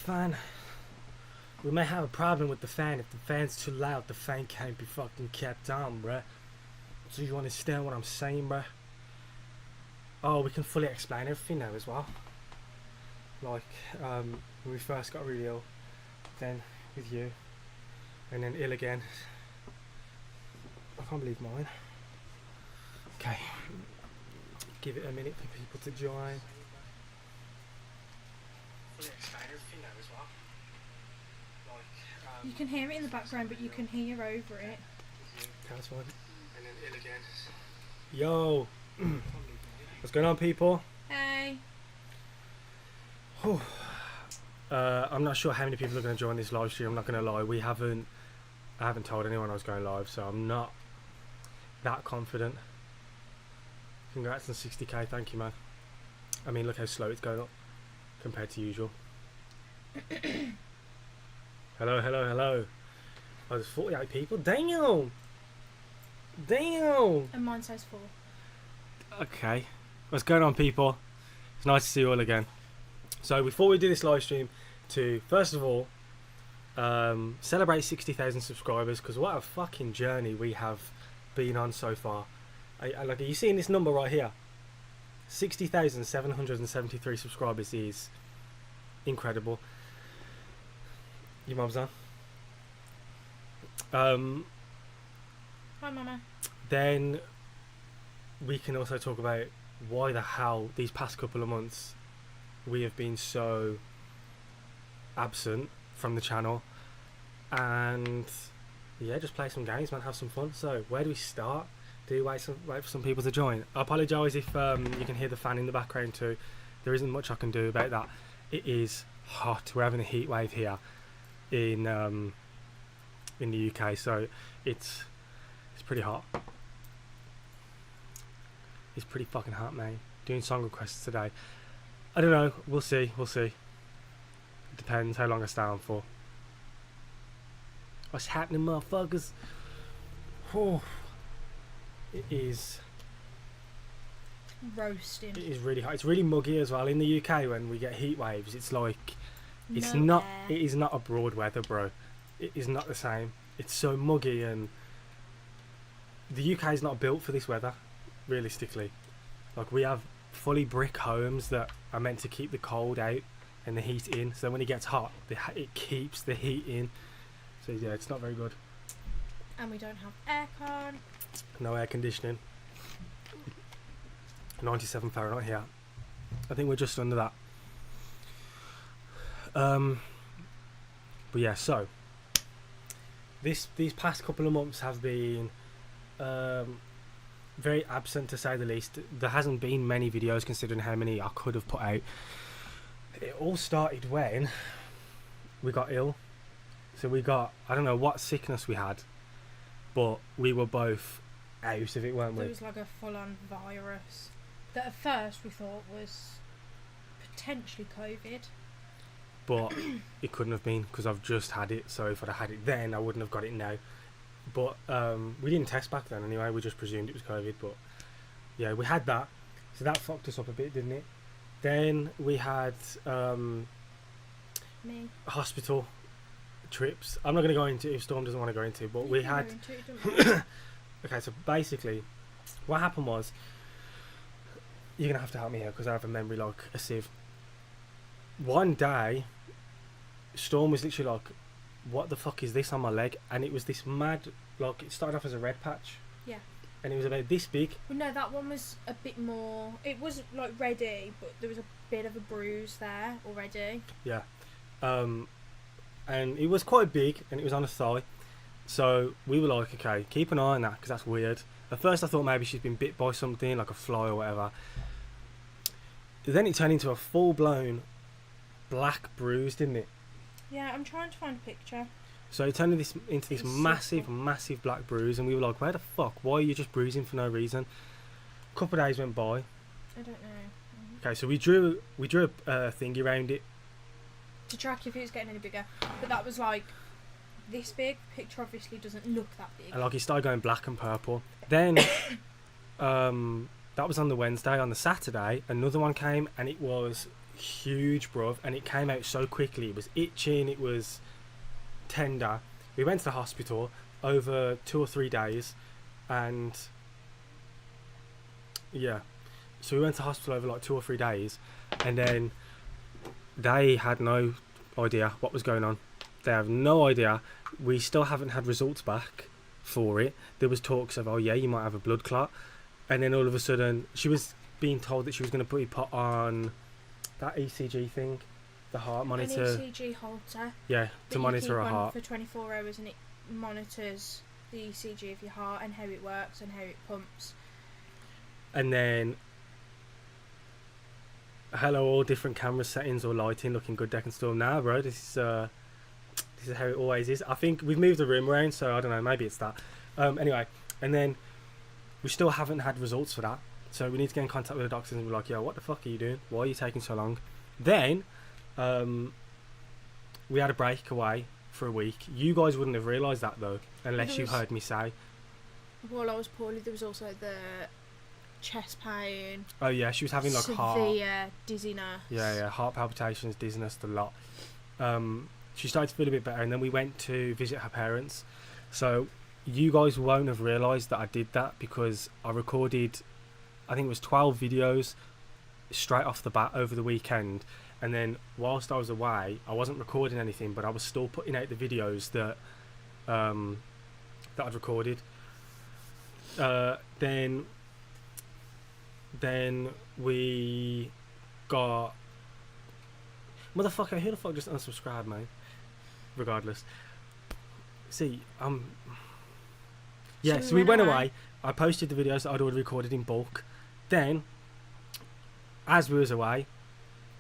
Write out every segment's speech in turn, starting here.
fan. We may have a problem with the fan. If the fan's too loud, the fan can't be fucking kept on, bruh. So you understand what I'm saying, bruh? Oh, we can fully explain everything now as well. Like, when we first got really ill, then with you, and then ill again. I can't believe mine. Okay. Give it a minute for people to join. Fully explain everything now as well. Like, you can hear it in the background, but you can hear over it. That's fine. And then ill again. Yo! What's going on, people? Hey. I'm not sure how many people are going to join this live stream. I'm not going to lie. I haven't told anyone I was going live, so I'm not that confident. Congrats on 60k. Thank you, man. I mean, look how slow it's going up compared to usual. Hello, hello, hello. Oh, there's 48 people. Damn! Damn! And mine says 4. Okay. What's going on, people? It's nice to see you all again. So before we do this live stream, to first of all celebrate 60,000 subscribers, because what a fucking journey we have been on so far. Like, are you seeing this number right here? 60,773 subscribers is incredible. Your mum's on. Hi, Mama. Then we can also talk about why the hell these past couple of months we have been so absent from the channel, and yeah, just play some games, man, have some fun. So where do we start? Do we wait for some people to join? I apologise if you can hear the fan in the background too. There isn't much I can do about that. It is hot. We're having a heat wave here in the UK, so it's pretty hot. It's pretty fucking hot, mate. Doing song requests today. I don't know. We'll see. It depends how long I stay on for. What's happening, motherfuckers? Oh, it is Roasting. It is really hot. It's really muggy as well in the UK when we get heat waves. It's like it's No not. air. It is not abroad weather, bro. It is not the same. It's so muggy, and the UK is not built for this weather. Realistically, like, we have fully brick homes that are meant to keep the cold out and the heat in, so when it gets hot it keeps the heat in. So yeah, it's not very good. And we don't have aircon. No air conditioning. 97 Fahrenheit here. I think we're just under that. But yeah, so these past couple of months have been very absent, to say the least. There hasn't been many videos considering how many I could have put out. It all started when we got ill. So we got, I don't know what sickness we had, but we were both out of it, weren't we? There was like a full-on virus that at first we thought was potentially COVID. But it couldn't have been, because I've just had it. So if I'd have had it then, I wouldn't have got it now. But we didn't test back then anyway. We just presumed it was COVID. But yeah, we had that. So that fucked us up a bit, didn't it? Then we had Me. hospital trips. I'm not going to go into it if Storm doesn't want to go into, but we had... Okay, so basically what happened was, you're going to have to help me here because I have a memory like a sieve. One day Storm was literally like, what the fuck is this on my leg? And it was this mad, like, it started off as a red patch. Yeah. And it was about this big. Well, no, that one was a bit more... It wasn't, like, ready, but there was a bit of a bruise there already. Yeah. And it was quite big, and it was on a thigh. So we were like, okay, keep an eye on that, because that's weird. At first I thought maybe she's been bit by something, like a fly or whatever. Then it turned into a full-blown black bruise, didn't it? Yeah, I'm trying to find a picture. So it turned into this It's massive, so massive black bruise, and we were like, where the fuck? Why are you just bruising for no reason? A couple of days went by. I don't know. Okay, so we drew a thingy around it. To track if it was getting any bigger. But that was like this big. The picture obviously doesn't look that big. And like, it started going black and purple. Then that was on the Wednesday. On the Saturday, another one came, and it was huge, bruv, and it came out so quickly. It was itching, it was tender. We went to the hospital over 2 or 3 days, and yeah, so we went to hospital over like 2 or 3 days, and then they had no idea what was going on. They have no idea. We still haven't had results back for it. There was talks of, oh yeah, you might have a blood clot, and then all of a sudden she was being told that she was going to be put on that ECG thing, the heart monitor. An ECG halter. Yeah, to monitor her on heart for 24 hours, and it monitors the ECG of your heart and how it works and how it pumps. And then, hello, all different camera settings or lighting, looking good, deck and storm. Now, bro, this is how it always is. I think we've moved the room around, so I don't know, maybe it's that. Anyway, and then we still haven't had results for that, so we need to get in contact with the doctors and be like, yo, what the fuck are you doing? Why are you taking so long? Then we had a break away for a week. You guys wouldn't have realised that though, unless you heard me say. While I was poorly, there was also the chest pain. Oh yeah, she was having like severe dizziness. Yeah, heart palpitations, dizziness, the lot. She started to feel a bit better, and then we went to visit her parents. So you guys won't have realised that I did that, because I recorded, I think it was 12 videos straight off the bat over the weekend, and then whilst I was away I wasn't recording anything, but I was still putting out the videos that that I'd recorded. Then we got, motherfucker, who the fuck just unsubscribed, man? Regardless, see, yeah, so we went away. I posted the videos that I'd already recorded in bulk. Then, as we was away,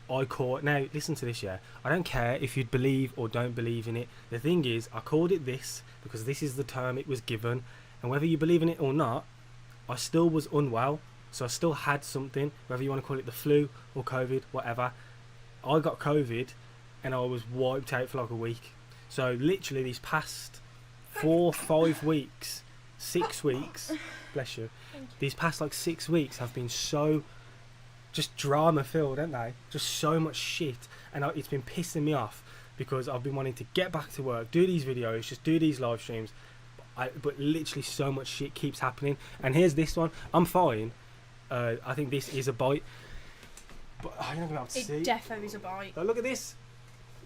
I caught, now listen to this, yeah, I don't care if you'd believe or don't believe in it. The thing is, I called it this because this is the term it was given, and whether you believe in it or not, I still was unwell, so I still had something, whether you want to call it the flu or COVID, whatever. I got COVID and I was wiped out for like a week. So literally these past 4, 5 weeks, 6 weeks, bless you, these past like 6 weeks have been so just drama filled, haven't they? Just so much shit, and it's been pissing me off because I've been wanting to get back to work, do these videos, just do these live streams, but literally so much shit keeps happening. And here's this one. I'm fine. I think this is a bite, but I'm not gonna be able to see. It defo is a bite. Oh, look at this,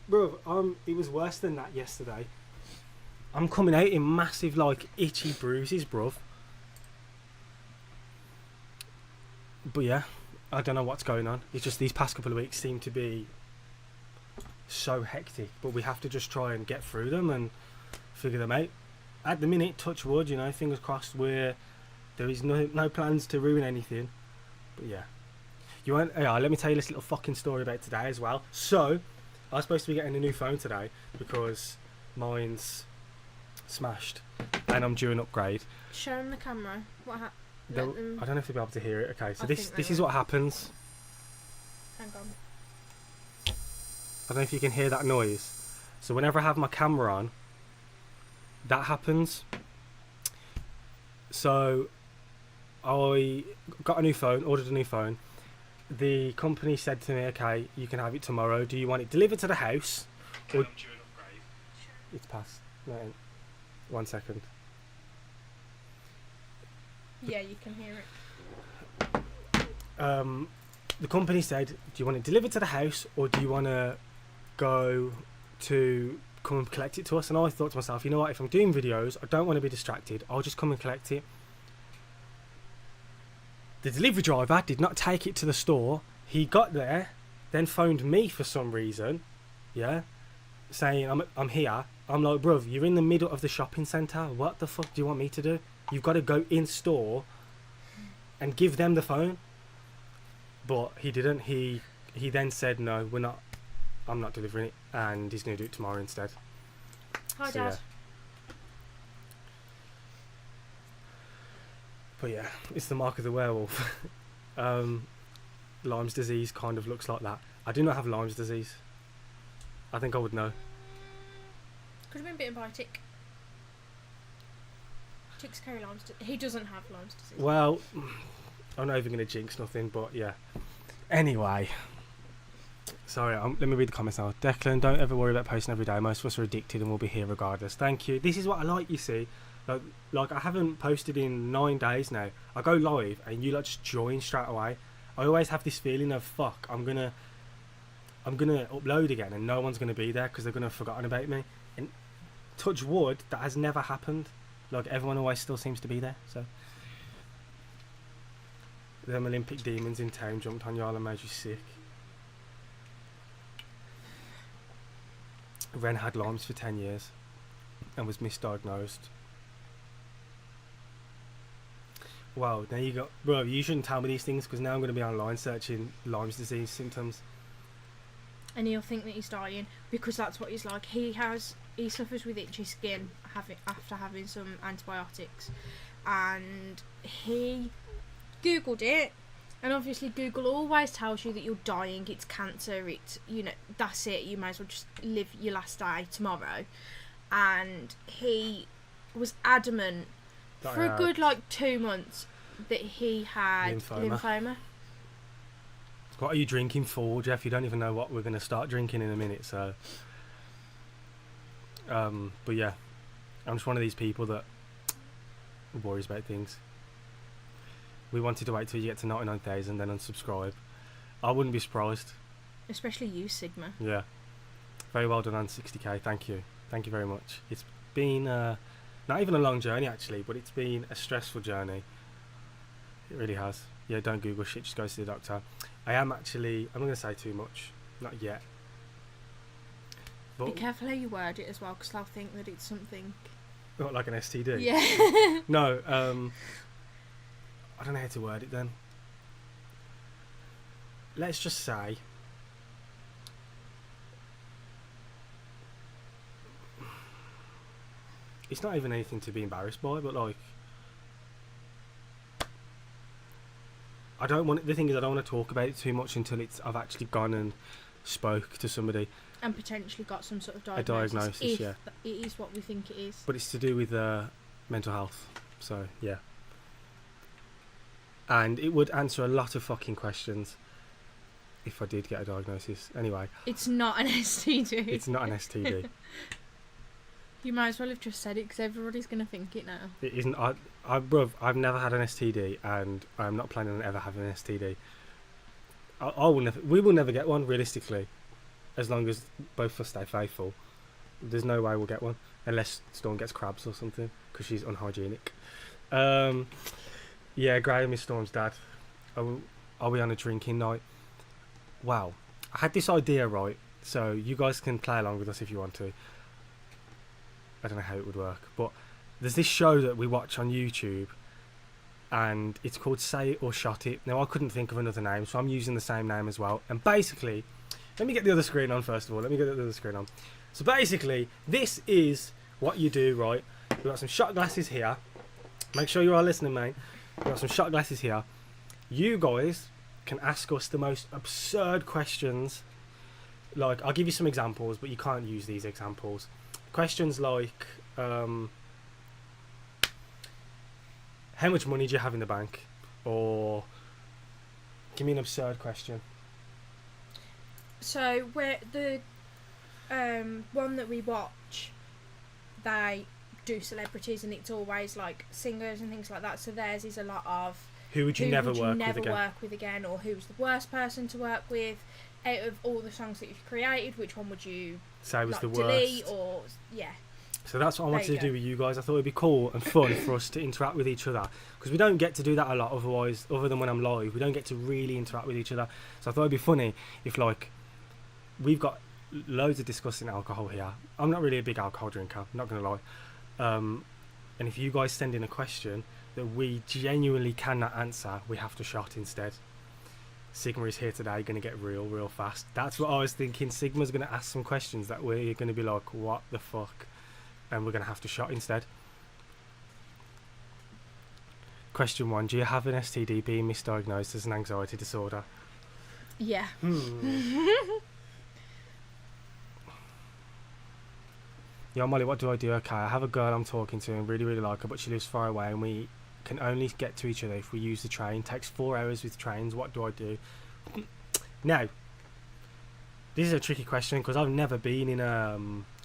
bro. It was worse than that yesterday. I'm coming out in massive like itchy bruises, bruv. But yeah, I don't know what's going on. It's just these past couple of weeks seem to be so hectic, but we have to just try and get through them and figure them out. At the minute, touch wood, you know, fingers crossed, there is no plans to ruin anything. But yeah, let me tell you this little fucking story about today as well. So I was supposed to be getting a new phone today because mine's smashed and I'm due an upgrade. Show them the camera. What happened? I don't know if they'll be able to hear it. Okay, so I this is what happens. Hang on. I don't know if you can hear that noise. So whenever I have my camera on, that happens. So I got a new phone, ordered a new phone. The company said to me, okay, you can have it tomorrow. Do you want it delivered to the house? Or it's past. No, 1 second. Yeah, you can hear it. The company said, do you want it delivered to the house, or do you want to go to come and collect it to us? And I thought to myself, you know what, if I'm doing videos, I don't want to be distracted, I'll just come and collect it. The delivery driver did not take it to the store. He got there, then phoned me for some reason, yeah, saying I'm here. I'm like, bruv, you're in the middle of the shopping centre. What the fuck do you want me to do? You've got to go in store and give them the phone. But he didn't. He then said, no, I'm not delivering it, and he's going to do it tomorrow instead. Hi, so, Dad. Yeah. But yeah, it's the mark of the werewolf. Lyme's disease kind of looks like that. I do not have Lyme's disease. I think I would know. Could have been bitten by a tick. Ticks carry Lyme's disease. He doesn't have Lyme's disease. Well, I'm not even going to jinx nothing, but yeah. Anyway, Sorry, let me read the comments now. Declan, don't ever worry about posting every day. Most of us are addicted and we'll be here regardless. Thank you. This is what I like, you see. Like I haven't posted in 9 days now. I go live and you just join straight away. I always have this feeling of, fuck, I'm gonna upload again and no one's gonna be there because they're gonna have forgotten about me. And touch wood, that has never happened. Like, everyone always still seems to be there, so. Them Olympic demons in town jumped on y'all and made you sick. Ren had Lyme's for 10 years and was misdiagnosed. Wow, now you got... Bro, you shouldn't tell me these things because now I'm going to be online searching Lyme's disease symptoms. And he'll think that he's dying because that's what he's like. He suffers with itchy skin after having some antibiotics. And he Googled it. And obviously Google always tells you that you're dying, it's cancer, it's, you know, that's it, you might as well just live your last day tomorrow. And he was adamant for a good 2 months that he had lymphoma. What are you drinking for, Jeff? You don't even know what we're going to start drinking in a minute, so... but yeah, I'm just one of these people that worries about things. We wanted to wait till you get to 99,000 and then unsubscribe. I wouldn't be surprised. Especially you, Sigma. Yeah. Very well done on 60k. Thank you. Thank you very much. It's been not even a long journey actually, but it's been a stressful journey. It really has. Yeah, don't Google shit, just go see the doctor. I'm not going to say too much. Not yet. But be careful how you word it as well, because they'll think that it's something... Not like an STD? Yeah. No, I don't know how to word it then. Let's just say... It's not even anything to be embarrassed by, but like... the thing is, I don't want to talk about it too much until I've actually gone and spoke to somebody. And potentially got some sort of diagnosis. A diagnosis, if yeah. It is what we think it is. But it's to do with mental health, so yeah. And it would answer a lot of fucking questions if I did get a diagnosis. Anyway. It's not an STD. It's not an STD. You might as well have just said it because everybody's going to think it now. It isn't. Bruv, I've never had an STD and I'm not planning on ever having an STD. We will never get one, realistically, as long as both of us stay faithful. There's no way we'll get one, unless Storm gets crabs or something, because she's unhygienic. Yeah, Graham is Storm's dad. Are we on a drinking night? Wow. I had this idea, right? So you guys can play along with us if you want to. I don't know how it would work, but there's this show that we watch on YouTube, and it's called Say It or Shot It. Now, I couldn't think of another name, so I'm using the same name as well. And basically, let me get the other screen on first of all. So basically, this is what you do, right? We've got some shot glasses here. Make sure you are listening, mate. We've got some shot glasses here. You guys can ask us the most absurd questions. Like, I'll give you some examples, but you can't use these examples. Questions like, how much money do you have in the bank? Or, give me an absurd question. So, where the one that we watch, they do celebrities, and it's always like singers and things like that. So theirs is a lot of who would you never work with again, or who's the worst person to work with. Out of all the songs that you've created, which one would you say was the delete? worst? Or yeah. So that's what I wanted to do with you guys. I thought it'd be cool and fun for us to interact with each other, because we don't get to do that a lot otherwise, other than when I'm live. We don't get to really interact with each other. So I thought it'd be funny if, like, we've got loads of discussing alcohol here. I'm not really a big alcohol drinker, I'm not going to lie. And if you guys send in a question that we genuinely cannot answer, we have to shot instead. Sigma is here today, going to get real fast. That's what I was thinking. Sigma's going to ask some questions that we're going to be like, what the fuck? And we're going to have to shot instead. Question 1. Do you have an STD being misdiagnosed as an anxiety disorder? Yeah. Yo, Molly, what do I do? Okay, I have a girl I'm talking to and really like her, but she lives far away and we can only get to each other if we use the train. Takes 4 hours with trains. What do I do? Now, This is a tricky question because I've never been in A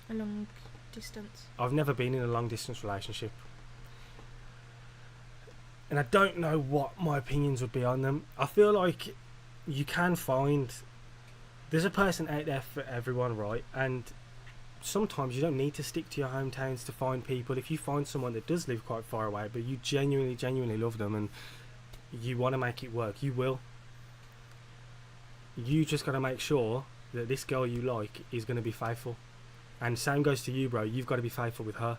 long distance. a long distance relationship, and I don't know what my opinions would be on them. I feel like you can find there's a person out there for everyone, right? And sometimes you don't need to stick to your hometowns to find people. If you find someone that does live quite far away, but you genuinely love them and you want to make it work, you will. You just got to make sure that this girl you like is going to be faithful. And same goes to you, bro. You've got to be faithful with her.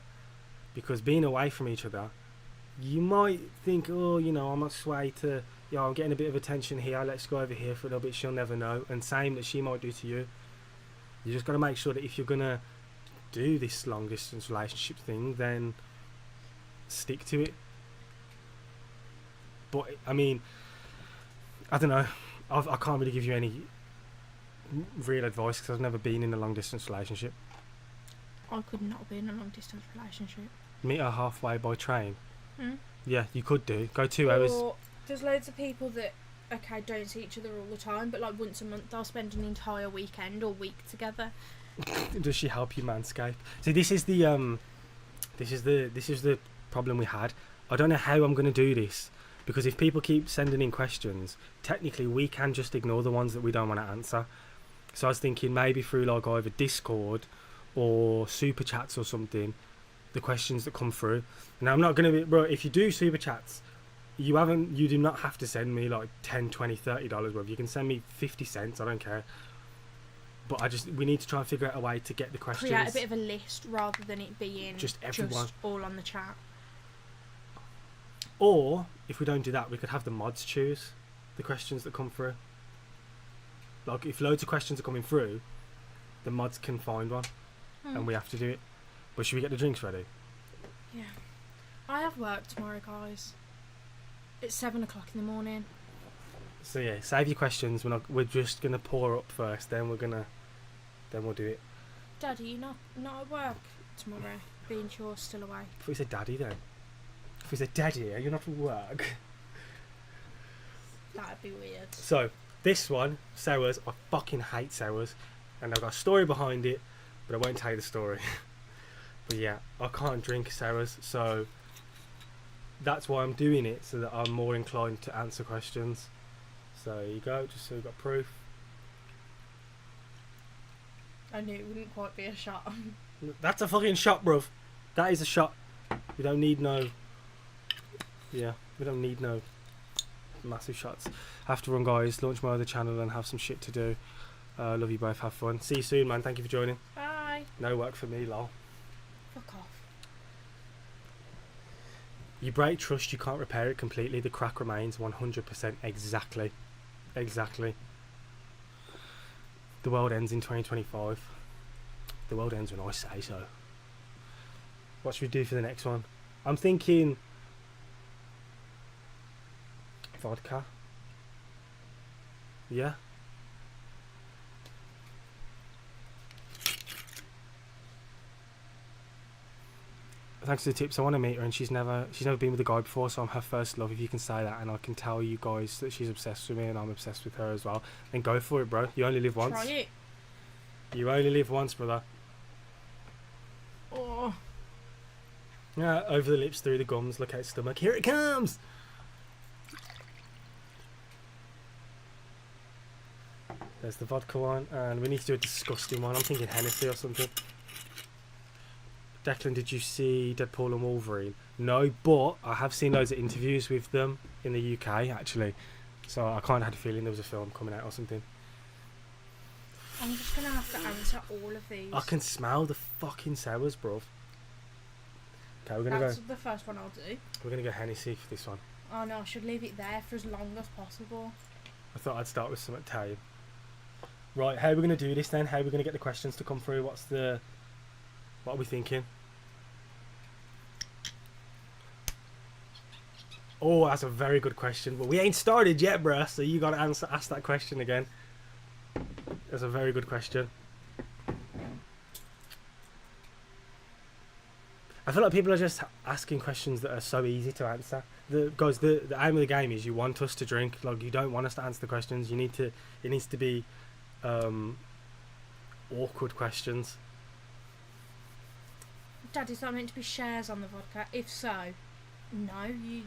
Because being away from each other, you might think, oh, you know, I might sway to, I'm getting a bit of attention here, let's go over here for a little bit, she'll never know. And same that she might do to you. You just got to make sure that if you're going to do this long distance relationship thing, then stick to it. But, I mean, I don't know. I can't really give you any real advice because I've never been in a long distance relationship. I could not be in a long distance relationship. Meet her halfway by train. Hmm? Yeah, you could do. Go 2 hours. Or there's loads of people that, okay, don't see each other all the time, but like once a month they'll spend an entire weekend or week together. Does she help you manscape? See, this is the problem we had. I don't know how I'm going to do this because if people keep sending in questions, technically we can just ignore the ones that we don't want to answer. So I was thinking maybe through like either Discord or super chats or something, the questions that come through. Now I'm not going to be, bro, if you do super chats, you do not have to send me like $10, $20, $30 worth. You can send me 50 cents, I don't care. But we need to try and figure out a way to get the questions. Create a bit of a list rather than it being just everyone. Just all on the chat. Or, if we don't do that, we could have the mods choose the questions that come through. Like, if loads of questions are coming through, the mods can find one, and we have to do it. But should we get the drinks ready? Yeah. I have work tomorrow, guys. It's 7 o'clock in the morning. So yeah, save your questions. We're just gonna pour up first, then we'll do it. Daddy, you not at work tomorrow? Being sure still away. I thought you said daddy then. If we said daddy, you're not at work. That'd be weird. So this one, sours. I fucking hate sours, and I've got a story behind it, but I won't tell you the story. But yeah, I can't drink sours, so that's why I'm doing it, so that I'm more inclined to answer questions. So there you go, just so we've got proof. I knew it wouldn't quite be a shot. That's a fucking shot, bruv. That is a shot. We don't need no... Yeah, we don't need no massive shots. Have to run, guys. Launch my other channel and have some shit to do. Love you both. Have fun. See you soon, man. Thank you for joining. Bye. No work for me, lol. Fuck off. You break trust, you can't repair it completely. The crack remains 100%. Exactly. The world ends in 2025. The world ends when I say so. What should we do for the next one? I'm thinking... vodka. Yeah. Thanks for the tips. I want to meet her, and she's never been with a guy before, so I'm her first love. If you can say that, and I can tell you guys that she's obsessed with me, and I'm obsessed with her as well. Then go for it, bro. You only live once. Try it. You only live once, brother. Oh. Yeah, over the lips, through the gums. Look out, stomach. Here it comes. There's the vodka one, and we need to do a disgusting one. I'm thinking Hennessy or something. Declan, did you see Deadpool and Wolverine? No, but I have seen loads of interviews with them in the UK, actually. So I kind of had a feeling there was a film coming out or something. I'm just going to have to answer all of these. I can smell the fucking sours, bruv. Okay, That's the first one I'll do. We're going to go Hennessy for this one. Oh no, I should leave it there for as long as possible. I thought I'd start with something to tell you. Right, how are we going to do this then? How are we going to get the questions to come through? What are we thinking? Oh, that's a very good question. But we ain't started yet, bruh, so you got to ask that question again. That's a very good question. I feel like people are just asking questions that are so easy to answer. Guys, the aim of the game is you want us to drink. Like, you don't want us to answer the questions. It needs to be awkward questions. Dad, is that meant to be shares on the vodka? If so, no. You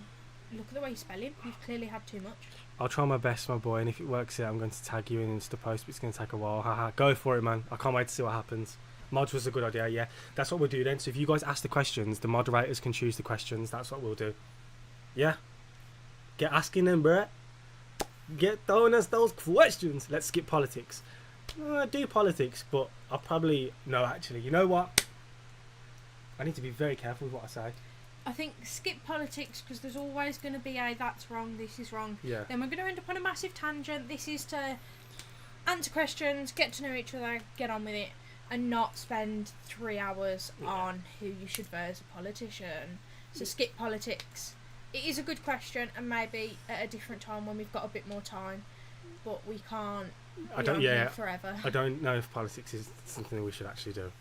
look at the way you spell him. You've clearly had too much. I'll try my best, my boy, and if it works out, I'm going to tag you in Insta post, but it's going to take a while. Haha, go for it, man. I can't wait to see what happens. Mods was a good idea, yeah. That's what we'll do then. So if you guys ask the questions, the moderators can choose the questions. That's what we'll do. Yeah? Get asking them, bruh. Get throwing us those questions. Let's skip politics. Do politics, but I'll probably... No, actually, you know what? I need to be very careful with what I say. I think skip politics because there's always going to be a that's wrong, this is wrong. Yeah. Then we're going to end up on a massive tangent. This is to answer questions, get to know each other, get on with it, and not spend 3 hours on who you should vote as a politician. So skip politics. It is a good question, and maybe at a different time when we've got a bit more time, but we can't be on here forever. I don't know if politics is something that we should actually do.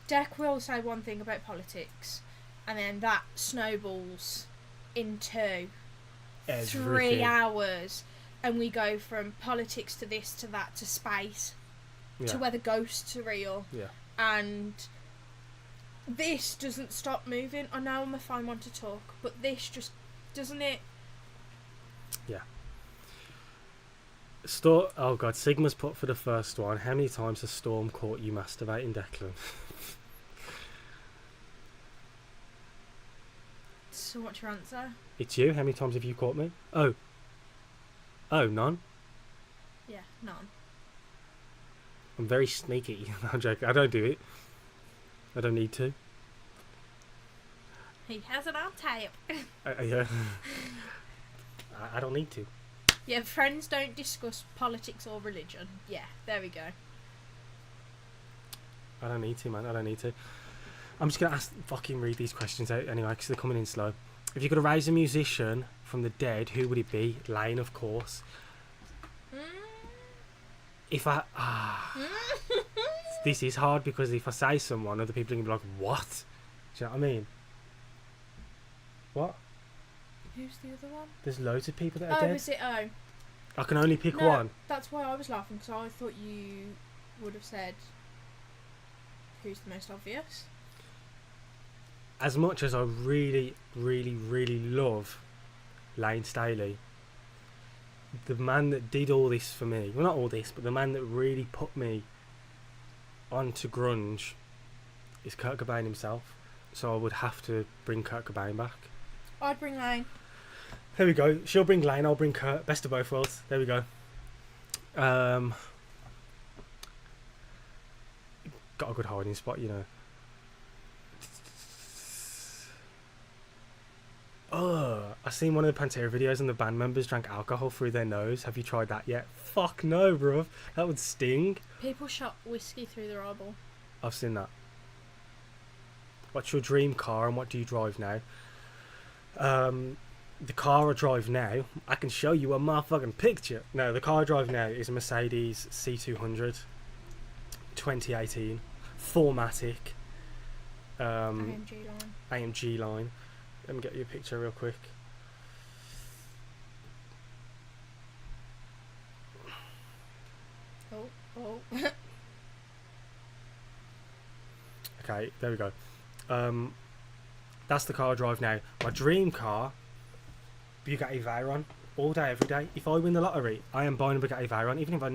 Deck will say one thing about politics, and then that snowballs into Everything. 3 hours, and we go from politics to this to that to space to whether ghosts are real. Yeah. And this doesn't stop moving. I know I'm a fine one to talk, but this just doesn't it. Yeah. Oh god, Sigma's put for the first one. How many times has Storm caught you masturbating, Declan? So what's your answer? It's you. How many times have you caught me? Oh, none. Yeah, none. I'm very sneaky. I'm joking. I don't do it. I don't need to. He has it on tape. Yeah. I don't need to. Yeah, friends don't discuss politics or religion. Yeah, there we go. I don't need to, man. I don't need to. I'm just going to fucking read these questions out anyway, because they're coming in slow. If you could raise a musician from the dead, who would it be? Lane, of course. If I... This is hard, because if I say someone, other people are going to be like, what? Do you know what I mean? What? Who's the other one? There's loads of people that are dead. Oh, is it? Oh. I can only pick No, one. That's why I was laughing, because I thought you would have said who's the most obvious. As much as I really, really, really love Lane Staley, the man that did all this for me, well, not all this, but the man that really put me onto grunge is Kurt Cobain himself. So I would have to bring Kurt Cobain back. I'd bring Lane. There we go. She'll bring Lane, I'll bring Kurt. Best of both worlds. There we go. Got a good hiding spot, you know. Oh, I seen one of the Pantera videos and the band members drank alcohol through their nose. Have you tried that yet? Fuck no, bruv. That would sting. People shot whiskey through their eyeball. I've seen that. What's your dream car and what do you drive now? The car I drive now, I can show you a motherfucking picture. No, the car I drive now is a Mercedes C200 2018 4MATIC AMG line. Let me get you a picture real quick. Oh. Okay, there we go. That's the car I drive now. My dream car, Bugatti Veyron, all day, every day. If I win the lottery, I am buying a Bugatti Veyron, even if I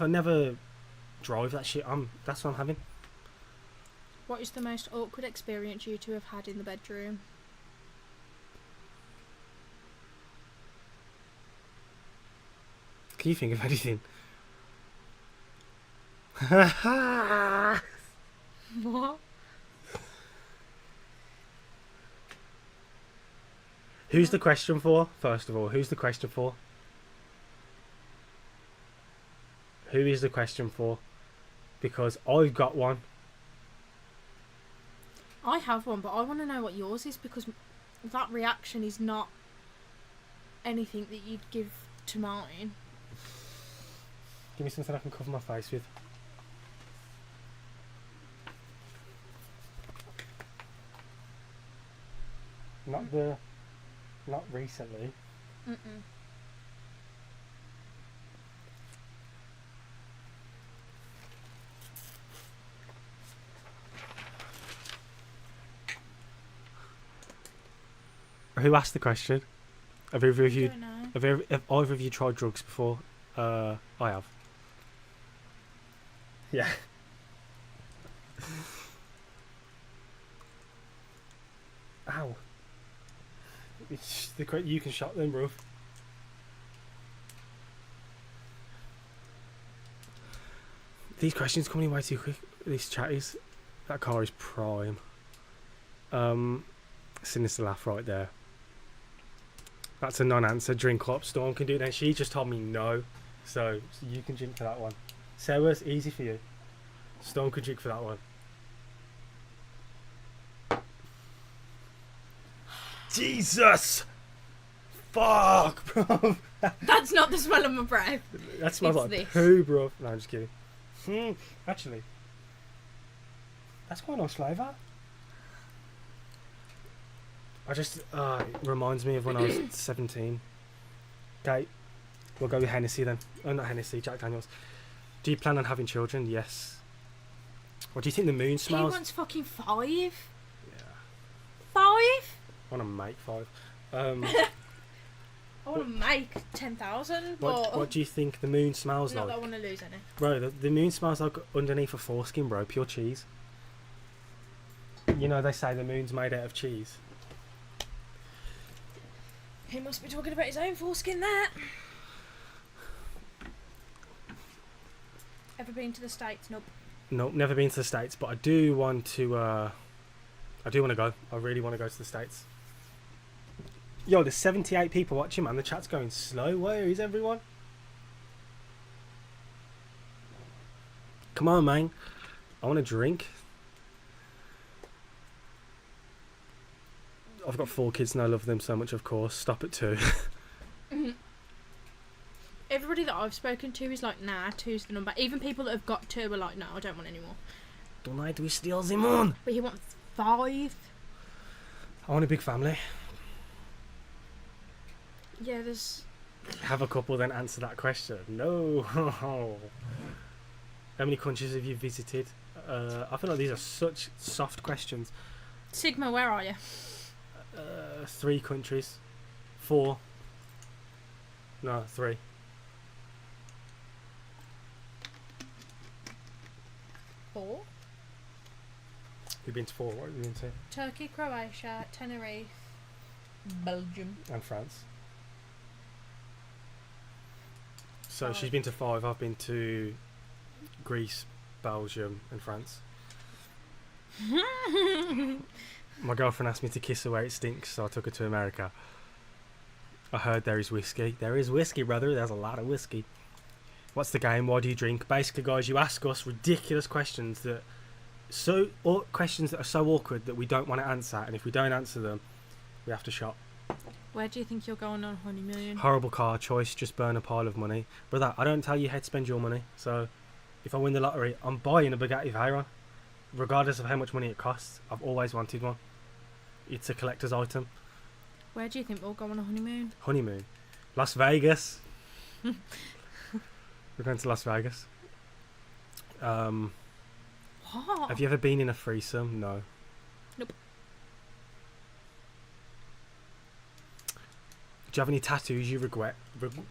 never drive that shit. That's what I'm having. What is the most awkward experience you two have had in the bedroom? Can you think of anything? What? Who's the question for? First of all, who's the question for? Who is the question for? Because I've got one. I have one, but I want to know what yours is, because that reaction is not anything that you'd give to mine. Give me something I can cover my face with. Not recently. Who asked the question? Have either of I you don't know. have either of you tried drugs before? I have. Yeah. Ow. You can shot them, bro. These questions coming way too quick. These chatties. That car is prime. Sinister laugh right there. That's a non-answer. Drink up. Storm can do it. Then she just told me no, so you can drink for that one. Sarah's easy for you. Storm could drink for that one. Jesus! Fuck, bro. That's not the smell of my breath. That smells It's like this. poo, bro. No, I'm just kidding. Actually, that's quite a nice flavour. It reminds me of when I was 17. Okay, we'll go with Hennessy then. Oh, not Hennessy, Jack Daniels. Do you plan on having children? Yes. What do you think the moon He smells? wants fucking 5. Yeah, 5? I want to make 5. I want to make 10,000, but What do you think the moon smells not like? that I want to lose any. Bro, the moon smells like underneath a foreskin, bro. Pure cheese. You know they say the moon's made out of cheese. He must be talking about his own foreskin there. Ever been to the States? Nope. Nope, never been to the States, but I do want to. I do want to go. I really want to go to the States. Yo, there's 78 people watching, man. The chat's going slow. Where is everyone? Come on, man. I want a drink. I've got 4 kids and I love them so much, of course. Stop at 2. Everybody that I've spoken to is like, nah, 2's the number. Even people that have got 2 are like, no, I don't want any more. Tonight we steal them on. But he wants 5. I want a big family. Yeah, there's... Have a couple, then answer that question. No. How many countries have you visited? I feel like these are such soft questions. Sigma, where are you? 3 countries. 4. No, 3. Four. You've been to 4. What have you been to? Turkey, Croatia, Tenerife, Belgium. And France. So 5. she's been to 5. I've been to Greece, Belgium, and France. My girlfriend asked me to kiss her where it stinks, so I took her to America. I heard there is whiskey. There is whiskey, brother. There's a lot of whiskey. What's the game? Why do you drink? Basically, guys, you ask us ridiculous questions that questions that are so awkward that we don't want to answer, and if we don't answer them, we have to shop. Where do you think you're going on honeymoon? Horrible car choice. Just burn a pile of money, brother. I don't tell you how to spend your money. So, if I win the lottery, I'm buying a Bugatti Veyron, regardless of how much money it costs. I've always wanted one. It's a collector's item. Where do you think we'll go on a honeymoon? Honeymoon, Las Vegas. We're going to Las Vegas. What? Have you ever been in a threesome? No. Nope. Do you have any tattoos you regret?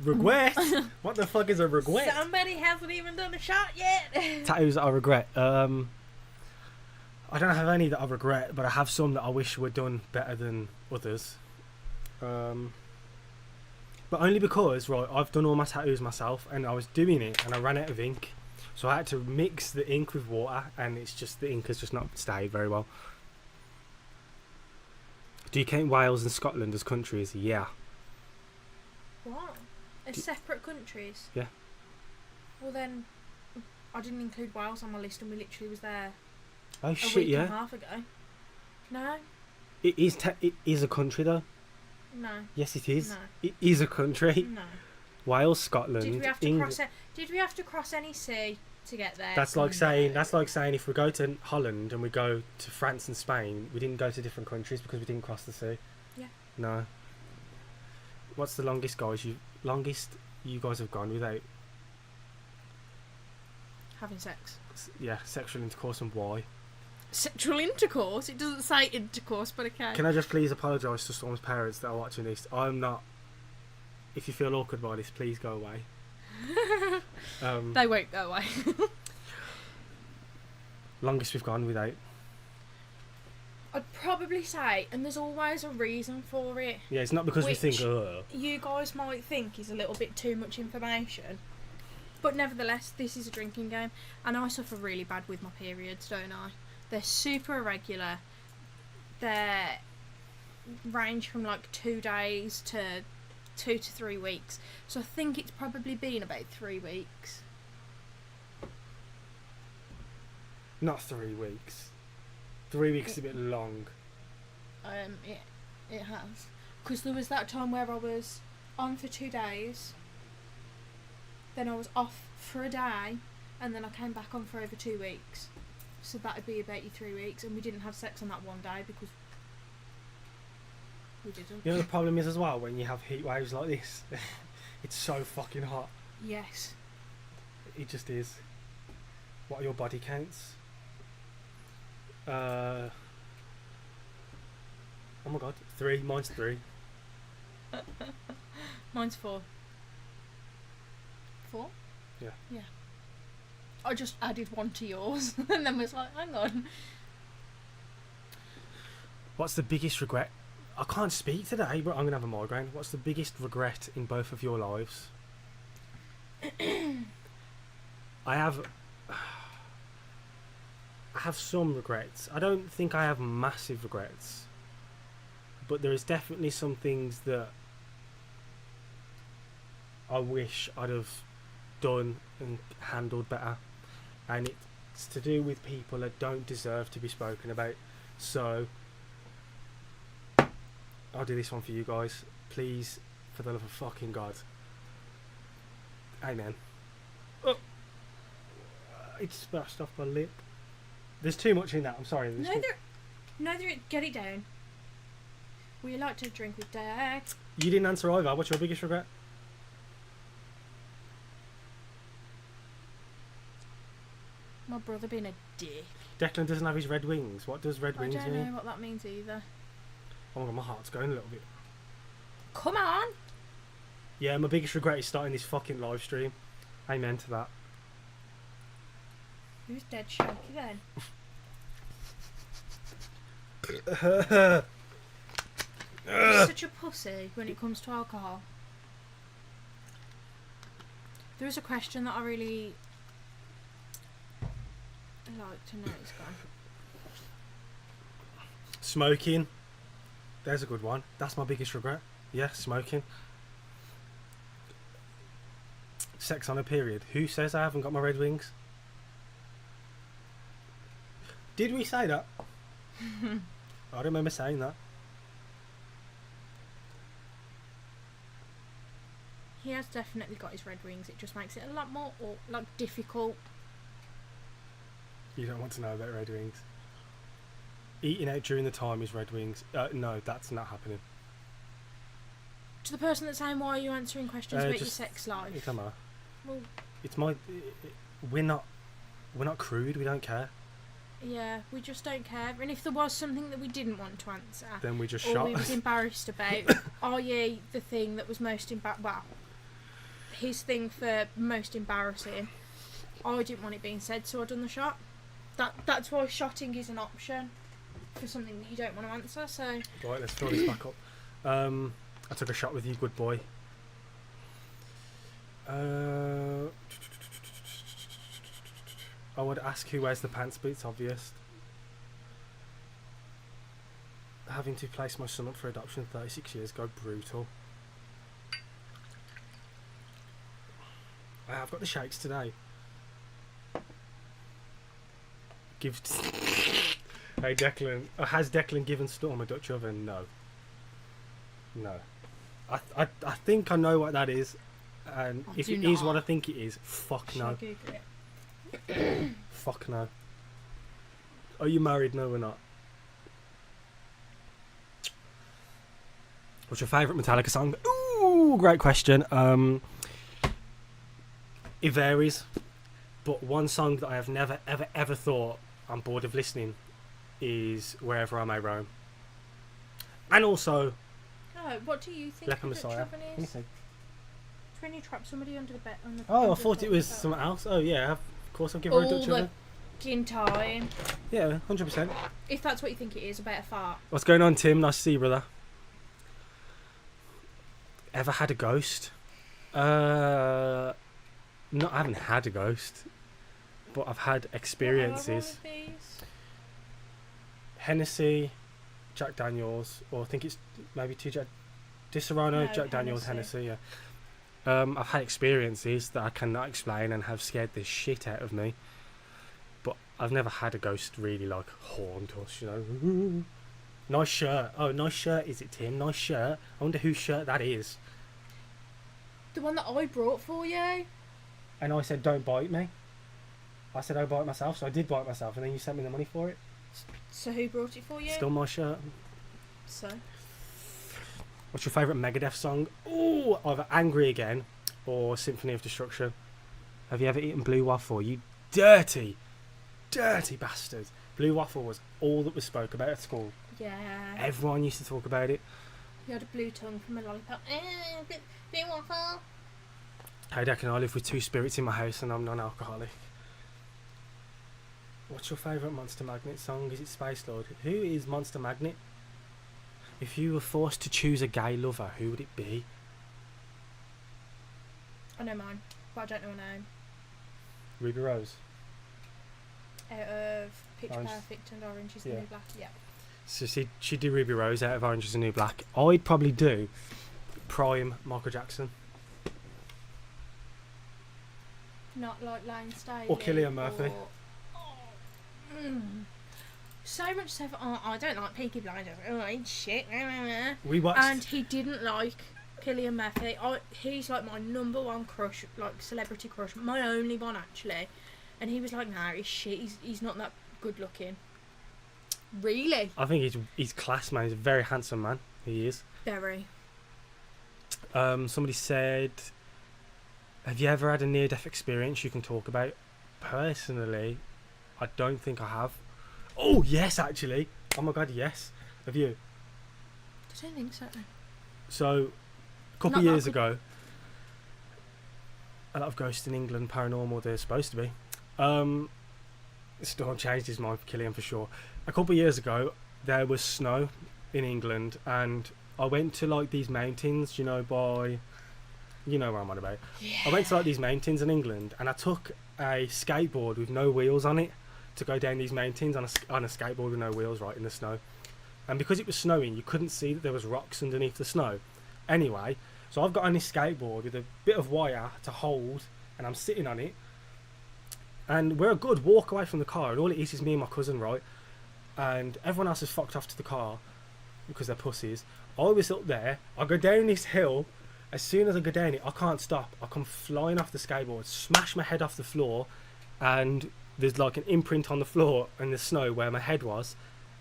Regret? What the fuck is a regret? Somebody hasn't even done a shot yet. Tattoos that I regret. I don't have any that I regret, but I have some that I wish were done better than others. But only because, right, I've done all my tattoos myself, and I was doing it, and I ran out of ink, so I had to mix the ink with water, and it's just the ink has just not stayed very well. Do you count Wales and Scotland as countries? Yeah. What? As separate countries? Yeah. Well then, I didn't include Wales on my list, and we literally was there Oh a shit! week and a Yeah. half ago. No, It is a country though. no, Yes, it is. no, It is a country. no. Wales, Scotland, Did we have to England. cross it? Did we have to cross any sea to get there? That's like No. saying if we go to Holland and we go to France and Spain, we didn't go to different countries because we didn't cross the sea. Yeah. No. What's the longest you guys have gone without having sex. sexual intercourse, and why? sexual intercourse. It doesn't say intercourse, but okay. Can I just please apologise to Storm's parents that are watching this? I'm not. If you feel awkward by this, please go away. They won't go away. Longest we've gone without. I'd probably say, and there's always a reason for it. Yeah, it's not because we think, you guys might think is a little bit too much information. But nevertheless, this is a drinking game. And I suffer really bad with my periods, don't I? They're super irregular. They range from like 2 days to 2 to 3 weeks. So I think it's probably been about 3 weeks. Not 3 weeks. 3 weeks is a bit long. It has. Because there was that time where I was on for 2 days, then I was off for a day, and then I came back on for over 2 weeks. So that'd be about 3 weeks, and we didn't have sex on that one day because we didn't. You know the problem is as well when you have heat waves like this, it's so fucking hot. Yes. It just is. What are your body counts? Oh my god, 3. Mine's 3. Mine's 4. 4? Yeah. Yeah. I just added 1 to yours and then was like, hang on. What's the biggest regret? I can't speak today, but I'm going to have a migraine. What's the biggest regret in both of your lives? I have some regrets. I don't think I have massive regrets, but there is definitely some things that I wish I'd have done and handled better, and it's to do with people that don't deserve to be spoken about. So I'll do this one for you guys, please, for the love of fucking God. Amen. Oh. It splashed off my lip. There's too much in that, I'm sorry. Get it down. We like to drink with Dad. You didn't answer either. What's your biggest regret? My brother being a dick. Declan doesn't have his red wings. What does red wings mean? I don't know what that means either. Oh my god, my heart's going a little bit. Come on! Yeah, my biggest regret is starting this fucking live stream. Amen to that. Who's dead shaky then? You're such a pussy when it comes to alcohol. There is a question that I really like to know. It's gone. Smoking. There's a good one. That's my biggest regret. Yeah, smoking. Sex on a period. Who says I haven't got my red wings? Did we say that? I remember saying that. He has definitely got his red wings. It just makes it a lot more difficult. You don't want to know about red wings. Eating out during the time is red wings. No, that's not happening. To the person that's saying, why are you answering questions about your sex life? It's Emma. Well, it's my. We're not crude. We don't care. Yeah, we just don't care. And if there was something that we didn't want to answer, then we just or shot. we was embarrassed about, are ye the thing that was most his thing for most embarrassing? I didn't want it being said, so I done the shot. That's why shotting is an option for something that you don't want to answer. So right, let's fill this back up. I took a shot with you, good boy. I would ask who wears the pants, but it's obvious. Having to place my son up for adoption at 36 years go brutal. I've got the shakes today. Hey Declan, has Declan given Storm a Dutch oven? No. No. I think I know what that is, and if it is what I think it is, fuck no. Fuck no. Are you married? No, we're not. What's your favourite Metallica song? Ooh, great question. It varies, but one song that I have never ever thought I'm bored of listening is Wherever I May Roam. And also Oh, what do you think Leper that Messiah. trapping Let me is? see. It's when you trap somebody under the bed. Oh, I under thought the it was bed. something else. Oh yeah, of course I'll give her a All Dutch the oven. fucking time. Yeah, 100%. If that's what you think it is, about a fart. What's going on, Tim? Nice to see you, brother. Ever had a ghost? No, I haven't had a ghost, but I've had experiences. What are all of these? Hennessy, Jack Daniels, or I think it's maybe two Jack Disaronno, No, Jack Daniels, Hennessy. Hennessy. Yeah. I've had experiences that I cannot explain and have scared the shit out of me. But I've never had a ghost really like haunt us, you know. Nice shirt. Oh, nice shirt is it, Tim? Nice shirt. I wonder whose shirt that is. The one that I brought for you. And I said, don't bite me. I said, I'll bite myself, so I did bite myself, and then you sent me the money for it. So who brought it for you? Still my shirt. So. What's your favourite Megadeth song? Ooh, either Angry Again or Symphony of Destruction. Have you ever eaten blue waffle? You dirty, dirty bastard. Blue waffle was all that was spoke about at school. Yeah. Everyone used to talk about it. You had a blue tongue from a lollipop. Blue waffle. How can I live with two spirits in my house and I'm non-alcoholic? What's your favourite Monster Magnet song? Is it Space Lord? Who is Monster Magnet? If you were forced to choose a gay lover, who would it be? I know mine, but I don't know her name. Ruby Rose. Out of Pitch Orange. Perfect and Orange is the Yeah. New Black. Yeah. So she'd do Ruby Rose out of Orange is the New Black. I'd probably do Prime Michael Jackson. Not like Lane Staley. Or Cillian Murphy. So much so. I don't like Peaky Blinders. Oh, it's shit. We watched. And he didn't like Cillian Murphy. He's like my number one crush, like celebrity crush. My only one actually. And he was like, nah, he's shit. He's not that good looking. Really? I think he's class, man. He's a very handsome man. He is. Very. Somebody said, have you ever had a near-death experience you can talk about? Personally, I don't think I have. Oh, yes, actually. Oh, my God, yes. Have you? I don't think so. So, a couple Not of that I years could- ago, a lot of ghosts in England, paranormal, they're supposed to be. Still changed his mind for Killian for sure. A couple of years ago, there was snow in England, and I went to like these mountains, you know where I'm on about. Yeah. I went to like these mountains in England, and I took a skateboard with no wheels on it to go down these mountains on a skateboard with no wheels, right in the snow. And because it was snowing, you couldn't see that there was rocks underneath the snow. Anyway, so I've got on this skateboard with a bit of wire to hold, and I'm sitting on it. And we're a good walk away from the car, and all it is me and my cousin, right? And everyone else has fucked off to the car because they're pussies. I was up there, I go down this hill. As soon as I go down it, I can't stop. I come flying off the skateboard, smash my head off the floor, and there's like an imprint on the floor in the snow where my head was.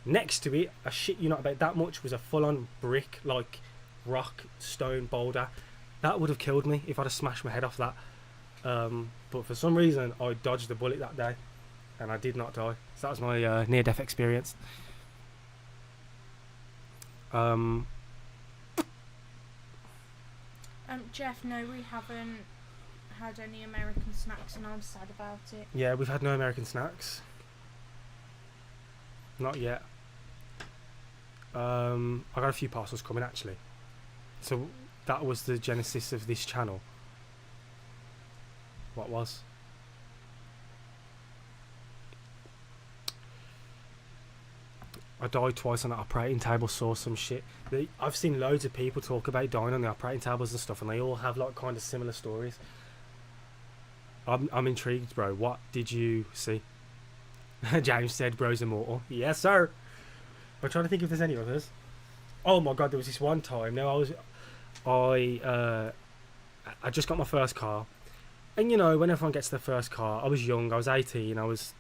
Next to it, I shit you not about that much, was a full-on brick, like rock, stone, boulder. That would have killed me if I'd have smashed my head off that. But for some reason, I dodged the bullet that day, and I did not die. So that was my near-death experience. Jeff, no, we haven't had any American snacks, and I'm sad about it. Yeah, we've had no American snacks. Not yet. I got a few parcels coming actually. So that was the genesis of this channel. What was? I died twice on an operating table, saw some shit. I've seen loads of people talk about dying on the operating tables and stuff, and they all have like kind of similar stories. I'm intrigued, bro. What did you see? James said, bro's immortal. Yes, sir. I'm trying to think if there's any others. Oh my god, there was this one time. Now I just got my first car, and you know when everyone gets their first car, I was young. I was 18. I was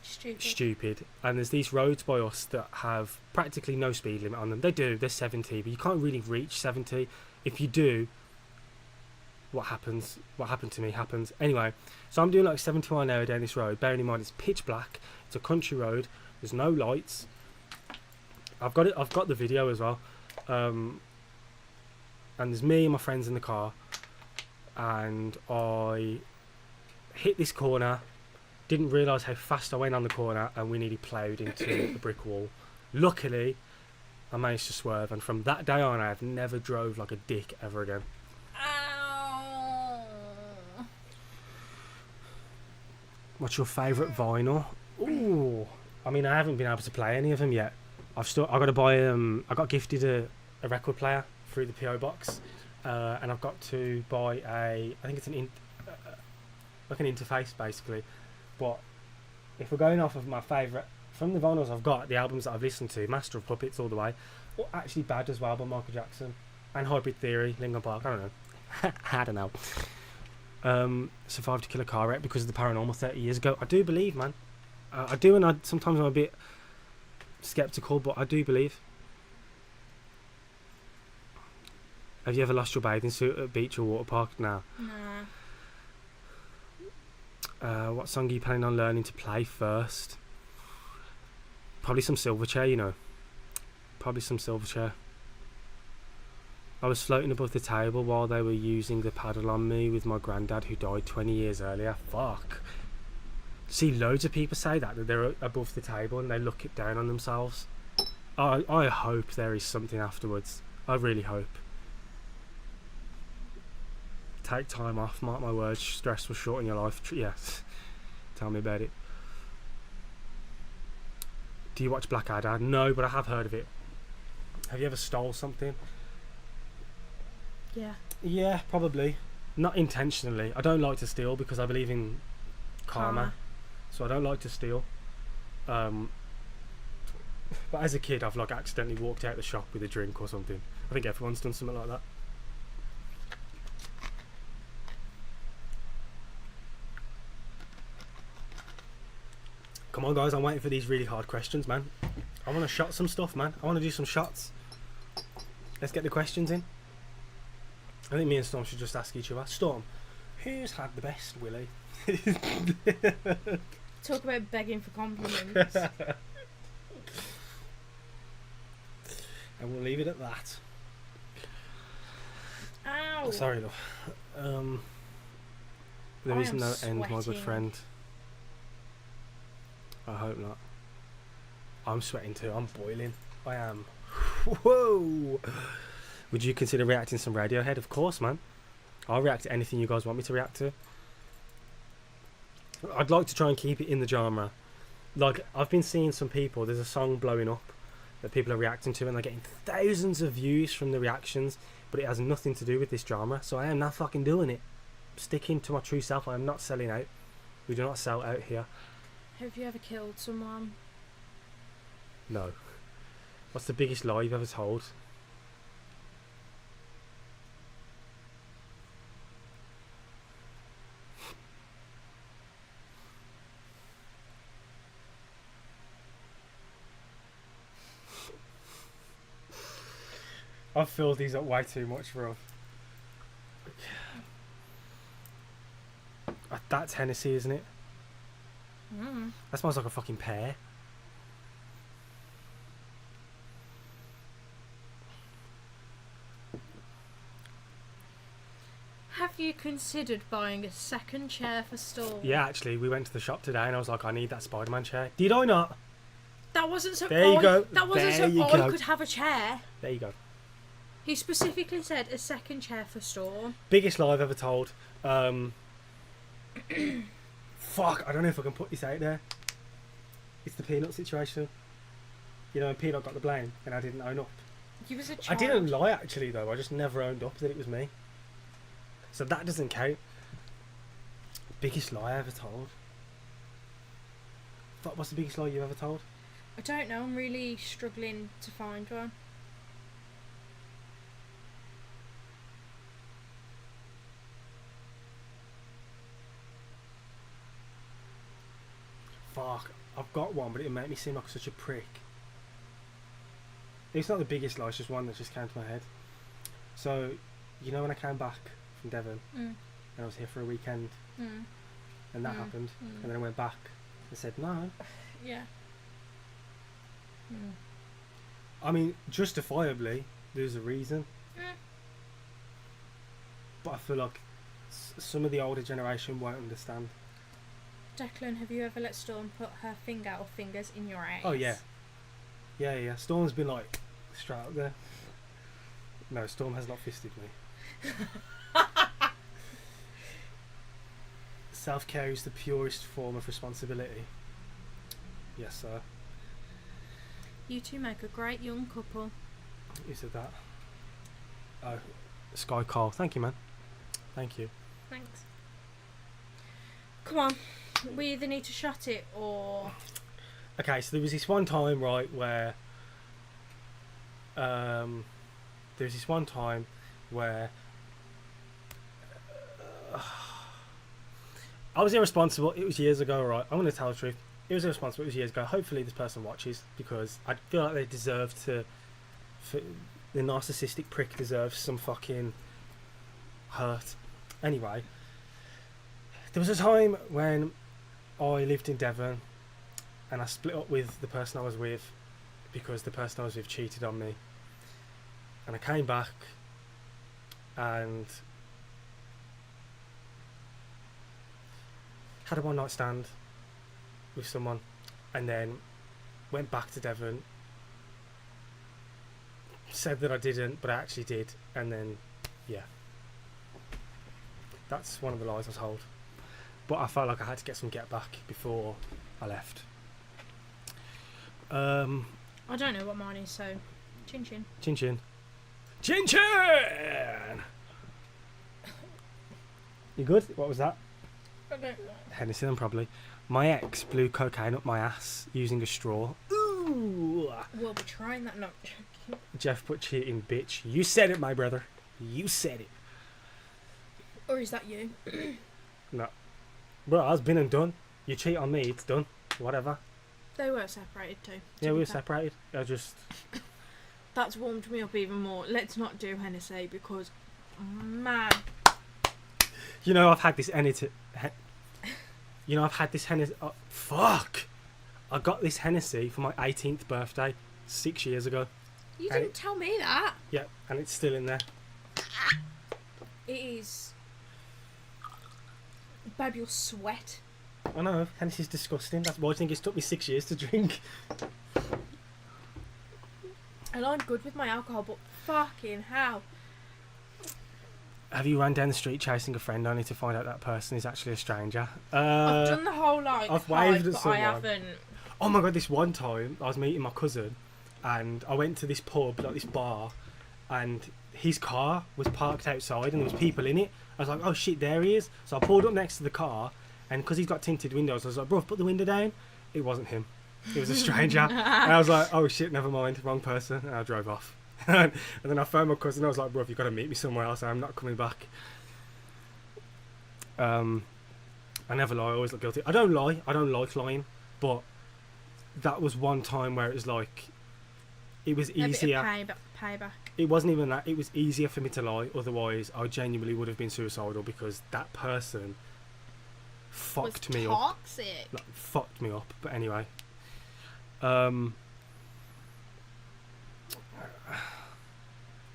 stupid. And there's these roads by us that have practically no speed limit on them. They're 70, but you can't really reach 70. If you do, what happened to me happens. Anyway, so I'm doing like 70 mile an hour down this road, bearing in mind it's pitch black, it's It's a country road. There's no lights. I've got it. I've got the video as well. And there's me and my friends in the car, and I hit this corner. Didn't realise how fast I went on the corner, and we nearly ploughed into a brick wall. Luckily, I managed to swerve, and from that day on, I have never drove like a dick ever again. Ow. What's your favourite vinyl? Ooh, I mean, I haven't been able to play any of them yet. I got to buy I got gifted a record player through the PO box, and I've got to buy I think it's like an interface basically. But if we're going off of my favourite from the vinyls I've got, the albums that I've listened to, Master of Puppets all the way, or actually Bad as well by Michael Jackson, and Hybrid Theory, Linkin Park. I don't know. I don't know. Survived to kill a car wreck because of the paranormal 30 years ago. I do believe, man. I do, and sometimes I'm a bit skeptical, but I do believe. Have you ever lost your bathing suit at a beach or water park? No. Nah. What song are you planning on learning to play first? Probably some Silverchair, you know. Probably some Silverchair. I was floating above the table while they were using the paddle on me with my granddad who died 20 years earlier. Fuck. See, loads of people say that they're above the table and they look it down on themselves. I hope there is something afterwards. I really hope. Take time off, mark my words, stress will shorten your life. Yes. Tell me about it. Do you watch Blackadder? No, but I have heard of it. Have you ever stole something? Yeah. Yeah, probably. Not intentionally. I don't like to steal because I believe in karma. So I don't like to steal. But as a kid, I've like accidentally walked out the shop with a drink or something. I think everyone's done something like that. Come on, guys, I'm waiting for these really hard questions, man. I want to shot some stuff, man. I want to do some shots. Let's get the questions in. I think me and Storm should just ask each other. Storm, who's had the best willy? Talk about begging for compliments. And we'll leave it at that. Ow! Sorry, love. There is no end, my good friend. I hope not. I'm sweating too. I'm boiling. I am. Whoa! Would you consider reacting to some Radiohead? Of course, man. I'll react to anything you guys want me to react to. I'd like to try and keep it in the genre. Like, I've been seeing some people, there's a song blowing up that people are reacting to and they're getting thousands of views from the reactions, but it has nothing to do with this genre, so I am not fucking doing it. Sticking to my true self. I am not selling out. We do not sell out here. Have you ever killed someone? No. What's the biggest lie you've ever told? I've filled these up way too much, bro. That's Hennessy, isn't it? Mm. That smells like a fucking pear. Have you considered buying a second chair for store? Yeah, actually, we went to the shop today and I was like, I need that Spider-Man chair. Did I not? That wasn't so. There you go. That wasn't There you so. go. I could have a chair. There you go. He specifically said a second chair for store. Biggest lie I've ever told. Fuck, I don't know if I can put this out there. It's the Peanut situation. You know, when Peanut got the blame and I didn't own up. You was a child. I didn't lie actually though, I just never owned up that it was me. So that doesn't count. Biggest lie I ever told. Fuck, what's the biggest lie you ever told? I don't know, I'm really struggling to find one. Fuck, I've got one, but it'll make me seem like such a prick. It's not the biggest lie, it's just one that just came to my head. So, you know when I came back from Devon, and I was here for a weekend, and that happened, and then I went back and said, no, Yeah. Mm. I mean, justifiably, there's a reason. But I feel like some of the older generation won't understand. Declan, have you ever let Storm put her finger or fingers in your ass? Oh, yeah. Yeah. Storm's been like straight up there. No, Storm has not fisted me. Self-care is the purest form of responsibility. Yes, sir. You two make a great young couple. Who said that? Oh, Sky Cole. Thank you, man. Thank you. Thanks. Come on. We either need to shut it or... Okay, so there was this one time, right, where... there was this one time where... I was irresponsible. It was years ago, right? I'm going to tell the truth. It was irresponsible. It was years ago. Hopefully this person watches, because I feel like they deserve to... The narcissistic prick deserves some fucking hurt. Anyway, there was a time when I lived in Devon and I split up with the person I was with because the person I was with cheated on me. And I came back and had a one night stand with someone, and then went back to Devon, said that I didn't, but I actually did, and then, yeah. That's one of the lies I told. But I felt like I had to get some get back before I left. I don't know what mine is, so... Chin chin. Chin chin. Chin chin! You good? What was that? I don't know. Hennessy then, probably. My ex blew cocaine up my ass using a straw. Ooh! We'll be trying that. No. Jeff put cheating, bitch. You said it, my brother. You said it. Or is that you? No. Bro, I was been and done. You cheat on me, it's done. Whatever. They were separated too. Yeah, we were separated. I just... That's warmed me up even more. Let's not do Hennessy because, man. You know, I've had this Hennessy... Oh, fuck! I got this Hennessy for my 18th birthday 6 years ago. You didn't tell me that. Yeah, and it's still in there. It is. Babe, you'll sweat. I know, Hennessy's disgusting. That's why I think it's took me 6 years to drink. And I'm good with my alcohol, but fucking hell. Have you run down the street chasing a friend only to find out that person is actually a stranger? I've done the whole like I've waved at but someone. I haven't. Oh my god, this one time I was meeting my cousin and I went to this pub, like this bar, and his car was parked outside and there was people in it. I was like, oh shit, there he is. So I pulled up next to the car, and because he's got tinted windows, I was like, bro, put the window down. It wasn't him. It was a stranger. And I was like, oh shit, never mind, wrong person. And I drove off. And then I phoned my cousin. I was like, bro, you've got to meet me somewhere else. I'm not coming back. I never lie. I always look guilty. I don't lie. I don't like lying. But that was one time where it was like, it was easier. Payback. It wasn't even that. It was easier for me to lie. Otherwise, I genuinely would have been suicidal because that person fucked me up. Like, fucked me up. But anyway.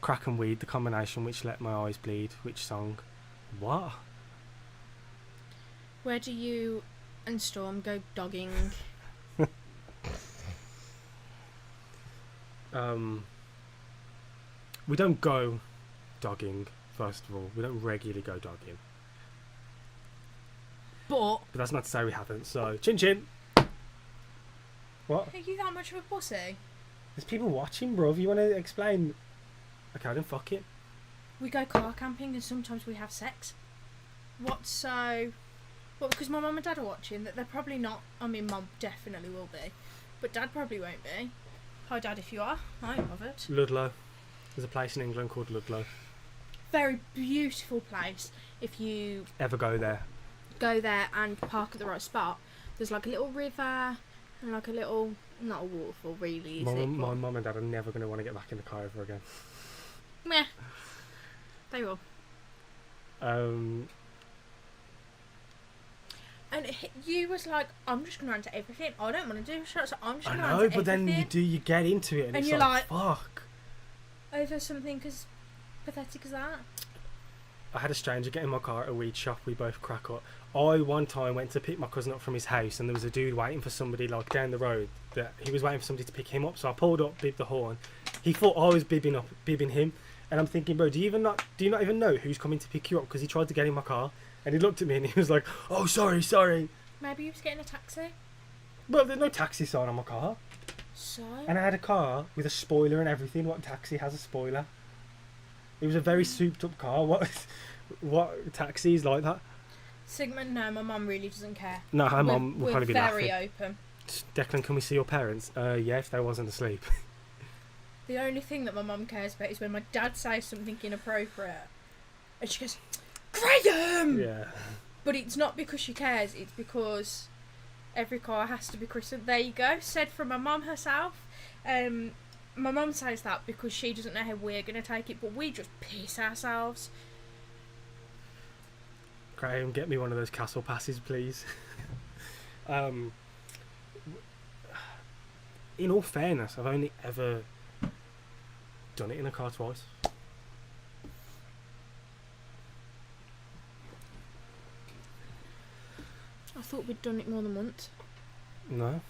Crack and weed, the combination which let my eyes bleed. Which song? What? Where do you and Storm go dogging? We don't go dogging, first of all. We don't regularly go dogging. But that's not to say we haven't, so... Chin chin! What? Are you that much of a pussy? There's people watching, bro. If you want to explain... Okay, then fuck it. We go car camping and sometimes we have sex. What, so... Well, because my mum and dad are watching, that they're probably not... I mean, mum definitely will be. But dad probably won't be. Hi, dad, if you are. I'm bothered. Ludlow. There's a place in England called Ludlow. Very beautiful place. If you... Ever go there. Go there and park at the right spot. There's like a little river and like a little... Not a waterfall, really, is it? My mum and dad are never going to want to get back in the car ever again. Meh. They will. And you was like, I'm just going to answer everything. I don't want to do shots. I'm just I going to know, answer but then everything. you get into it and And it's you're like, fuck. Over something as pathetic as that. I had a stranger get in my car at a weed shop. We both crack up. I one time went to pick my cousin up from his house, and there was a dude waiting for somebody like down the road. That he was waiting for somebody to pick him up. So I pulled up, bibbed the horn. He thought I was bibbing him, and I'm thinking, bro, do you not even know who's coming to pick you up? Because he tried to get in my car, and he looked at me and he was like, "Oh, sorry." Maybe you was getting a taxi. Well, there's no taxi sign on my car, So. and I had a car with a spoiler and everything. What taxi has a spoiler? It was a very souped up car. What taxi is like that? Sigmund, no, my mum really doesn't care. No, her mum will probably be laughing. We're very laughing. open. Declan, can we see your parents? Yeah, if they wasn't asleep. The only thing that my mum cares about is when my dad says something inappropriate. And she goes, Graham! Yeah. But it's not because she cares, it's because every car has to be christened. There you go, said from my mum herself. My mum says that because she doesn't know how we're going to take it, but we just piss ourselves. Graham, get me one of those castle passes, please. In all fairness, I've only ever done it in a car twice. I thought we'd done it more than once. No.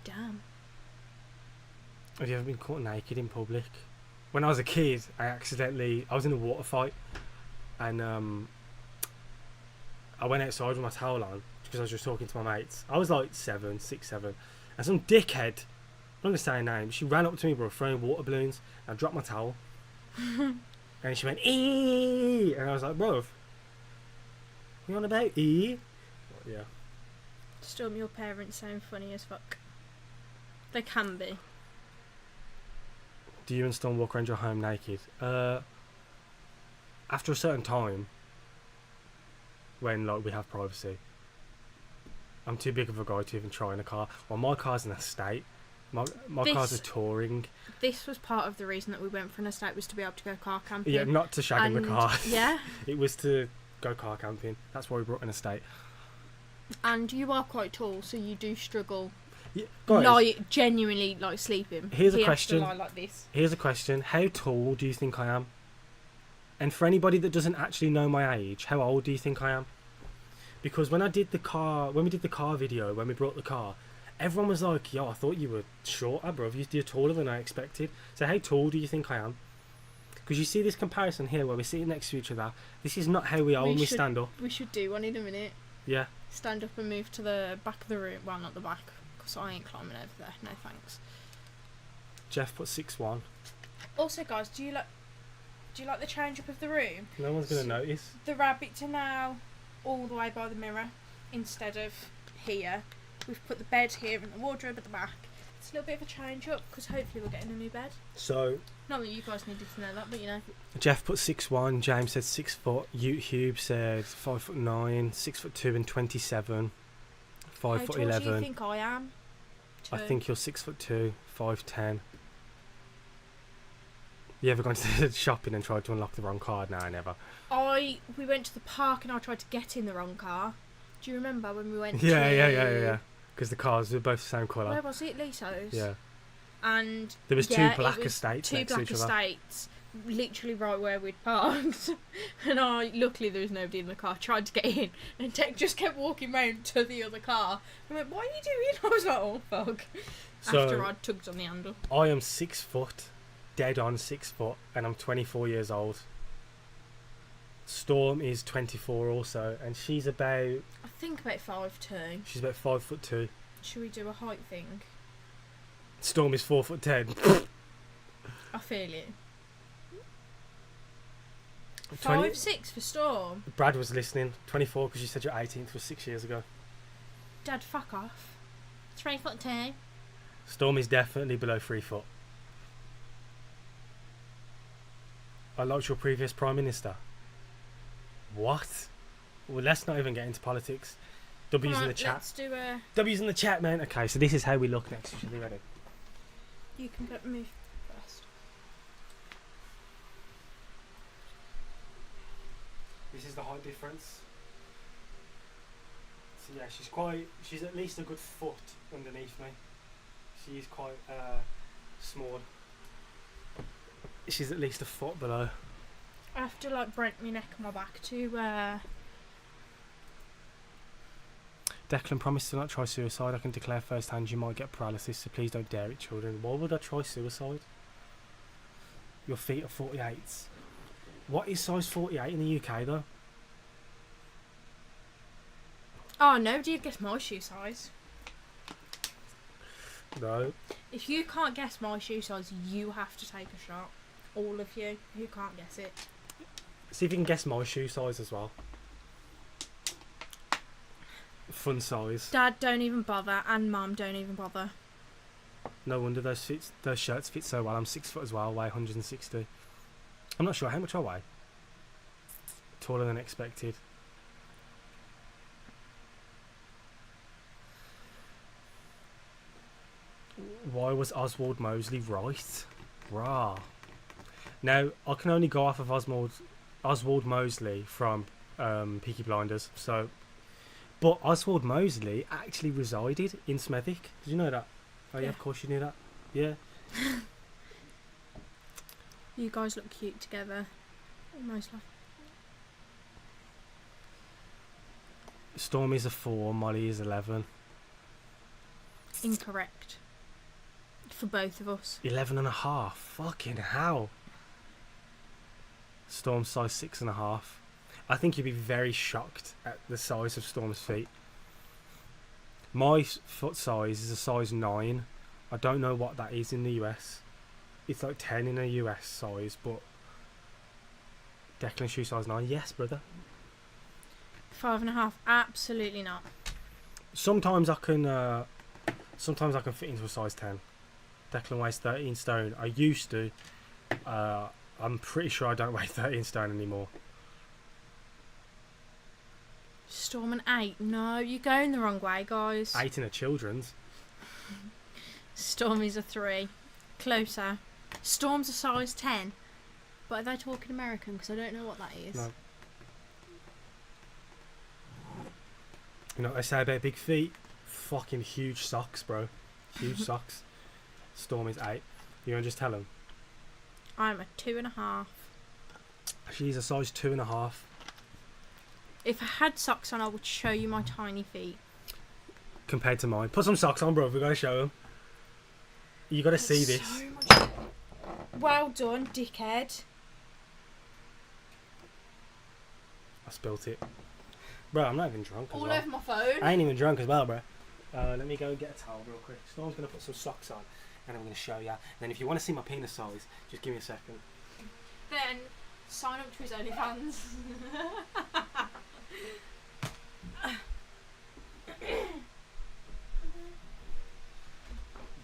Damn. Have you ever been caught naked in public? When I was a kid, I was in a water fight, and I went outside with my towel on because I was just talking to my mates. I was like 6, 7, and some dickhead, I'm not gonna say her name, she ran up to me, bro, throwing water balloons, and I dropped my towel, and she went, "Ee!" and I was like, bro, what are you on about, ee? Yeah. Still, your parents sound funny as fuck. They can be. Do you and Storm walk around your home naked? After a certain time, when like we have privacy, I'm too big of a guy to even try in a car. Well, my car's an estate. My car's a touring. This was part of the reason that we went for an estate, was to be able to go car camping. Yeah, not to shag in the car. Yeah. It was to go car camping. That's why we brought an estate. And you are quite tall, so you do struggle. Yeah, guys, like genuinely like sleeping. Here's a He has question. to lie like this. Here's a question. How tall do you think I am? And for anybody that doesn't actually know my age, how old do you think I am? Because when we did the car video, when we brought the car, everyone was like, yo, I thought you were shorter, bro. You're taller than I expected. So how tall do you think I am? Because you see this comparison here where we're sitting next to each other. This is not how we are when we stand up. We should do one in a minute. Yeah. Stand up and move to the back of the room. Well, not the back, because I ain't climbing over there. No thanks. Jeff put 6'1". Also, guys, do you like the change up of the room? No one's going to notice. The rabbits are now all the way by the mirror instead of here. We've put the bed here and the wardrobe at the back. It's a little bit of a change up because hopefully we're getting a new bed. So, not that you guys needed to know that, but you know. Jeff put 6'1", James said 6 foot, YouTube said 5'9", 6'2" and 27, 5'11". How tall do you think I am? I think you're 6'2", 5'10". You ever gone to shopping and tried to unlock the wrong card? No, I never. We went to the park and I tried to get in the wrong car. Do you remember when we went Yeah. Because the cars were both the same colour. Where was it? Liso's? Yeah. And there was two black estates next to each other. 2 black estates, literally right where we'd parked. And luckily there was nobody in the car. Tried to get in, and Tech just kept walking round to the other car. I went, "What are you doing?" I was like, "Oh fuck!" So, after I'd tugged on the handle. I am 6 foot, dead on 6 foot, and I'm 24 years old. Storm is 24 also, and she's about... I think about 5'2". She's about 5'2". Should we do a height thing? Storm is 4'10". I feel it. 20 5'6" for Storm. Brad was listening. 24 because you said your 18th was 6 years ago. Dad, fuck off. 3'2". Storm is definitely below 3 foot. I liked your previous Prime Minister. What? Well, let's not even get into politics. W's in the chat. Let's do a... W's in the chat, man. Okay, so this is how we look next to each other. Ready? You can move first. This is the height difference. So yeah, she's at least a good foot underneath me. She is quite small. She's at least a foot below. I have to like break my neck and my back to Declan promised to not try suicide. I can declare firsthand you might get paralysis, so please don't dare it, children. Why would I try suicide? Your feet are 48s. What is size 48 in the UK though? Oh, nobody would guess my shoe size. No. If you can't guess my shoe size, you have to take a shot. All of you who can't guess it. See if you can guess my shoe size as well. Fun size. Dad, don't even bother, and Mum, don't even bother. No wonder those shirts fit so well. I'm 6 foot as well, weigh 160. I'm not sure how much I weigh. Taller than expected. Why was Oswald Mosley right? Rah. Now, I can only go off of Oswald Mosley from Peaky Blinders. So, but Oswald Mosley actually resided in Smethwick. Did you know that? Oh yeah, of course you knew that. Yeah. You guys look cute together. Almost like. Storm is a 4, Molly is 11. Incorrect. For both of us. 11 and a half. Fucking hell. Storm's size 6.5. I think you'd be very shocked at the size of Storm's feet. My foot size is a size 9. I don't know what that is in the US. It's like 10 in a US size, but Declan shoe size 9. Yes, brother. 5.5. Absolutely not. Sometimes I can fit into a size 10. Declan weighs 13 stone. I used to. I'm pretty sure I don't weigh 13 stone anymore. Storm an 8. No, you're going the wrong way, guys. 8 in a children's. Storm is a 3. Closer. Storm's a size 10. But are they talking American? Because I don't know what that is. No. You know what I say about big feet? Fucking huge socks, bro. Huge socks. Storm is 8. You want to just tell him? I'm a 2.5. She's a size 2.5. If I had socks on, I would show you my tiny feet. Compared to mine. Put some socks on, bro. We're going to show them. You got to see this. So much... Well done, dickhead. I spilt it. Bro, I'm not even drunk as All well. over my phone. I ain't even drunk as well, bro. Let me go get a towel real quick. Storm's going to put some socks on. And I'm going to show you. Then if you want to see my penis size, just give me a second. Then sign up to his OnlyFans.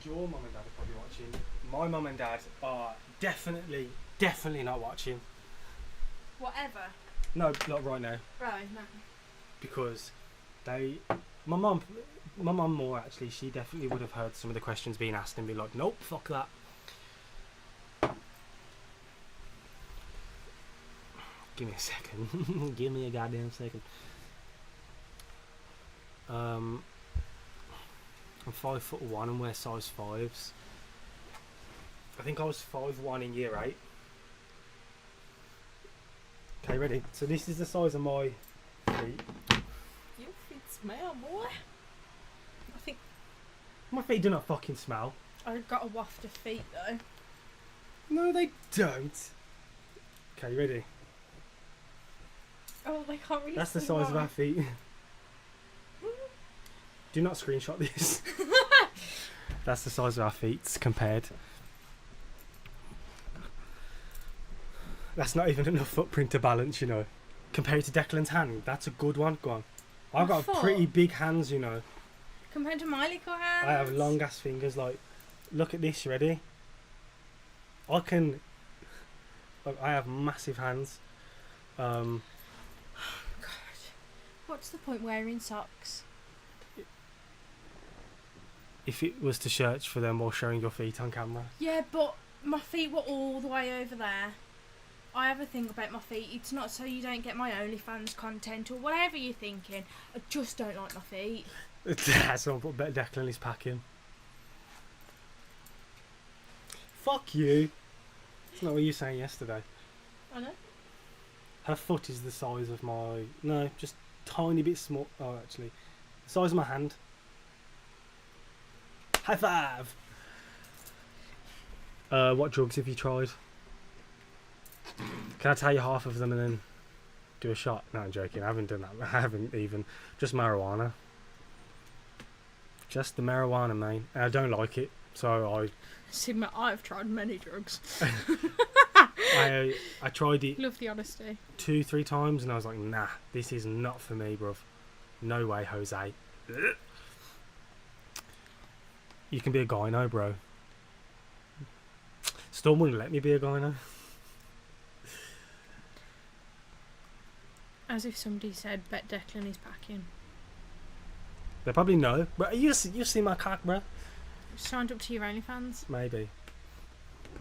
Your mum and dad are probably watching. My mum and dad are definitely not watching. Whatever. No, not right now. Right, no. Because my mum more actually, she definitely would have heard some of the questions being asked and be like, nope, fuck that. Give me a second. Give me a goddamn second. I'm 5'1" and wear size 5s. I think I was 5'1" in year 8. Okay, ready? So this is the size of my feet. Your feet smell, boy. I think My feet do not fucking smell. I got a waft of feet though. No, they don't. Okay, ready? Oh, they can't really. That's the see size of mine. our feet. Do not screenshot this. That's the size of our feet compared. That's not even enough footprint to balance, you know. Compared to Declan's hand, that's a good one. Go on. I've got pretty big hands, you know. Compared to my little hands. I have long ass fingers. Like, look at this. Ready? I can. Look, I have massive hands. God, what's the point wearing socks? If it was to search for them while showing your feet on camera. Yeah, but my feet were all the way over there. I have a thing about my feet. It's not so you don't get my OnlyFans content or whatever you're thinking. I just don't like my feet. Someone put better Declan is packing. Fuck you. That's not what you were saying yesterday. I know. Her foot is the size of my... No, just tiny bit small. Oh, actually. The size of my hand. High five! What drugs have you tried? Can I tell you half of them and then do a shot? No, I'm joking. I haven't done that. I haven't even. Just marijuana. Just the marijuana, mate. I don't like it, so See, I've tried many drugs. I tried it Love the honesty. 2-3 times and I was like, nah, this is not for me, bruv. No way, Jose. You can be a gyno, bro. Storm wouldn't let me be a gyno. As if somebody said, bet Declan is packing. They probably know. But you see my cock, bro? Signed up to your OnlyFans. Maybe.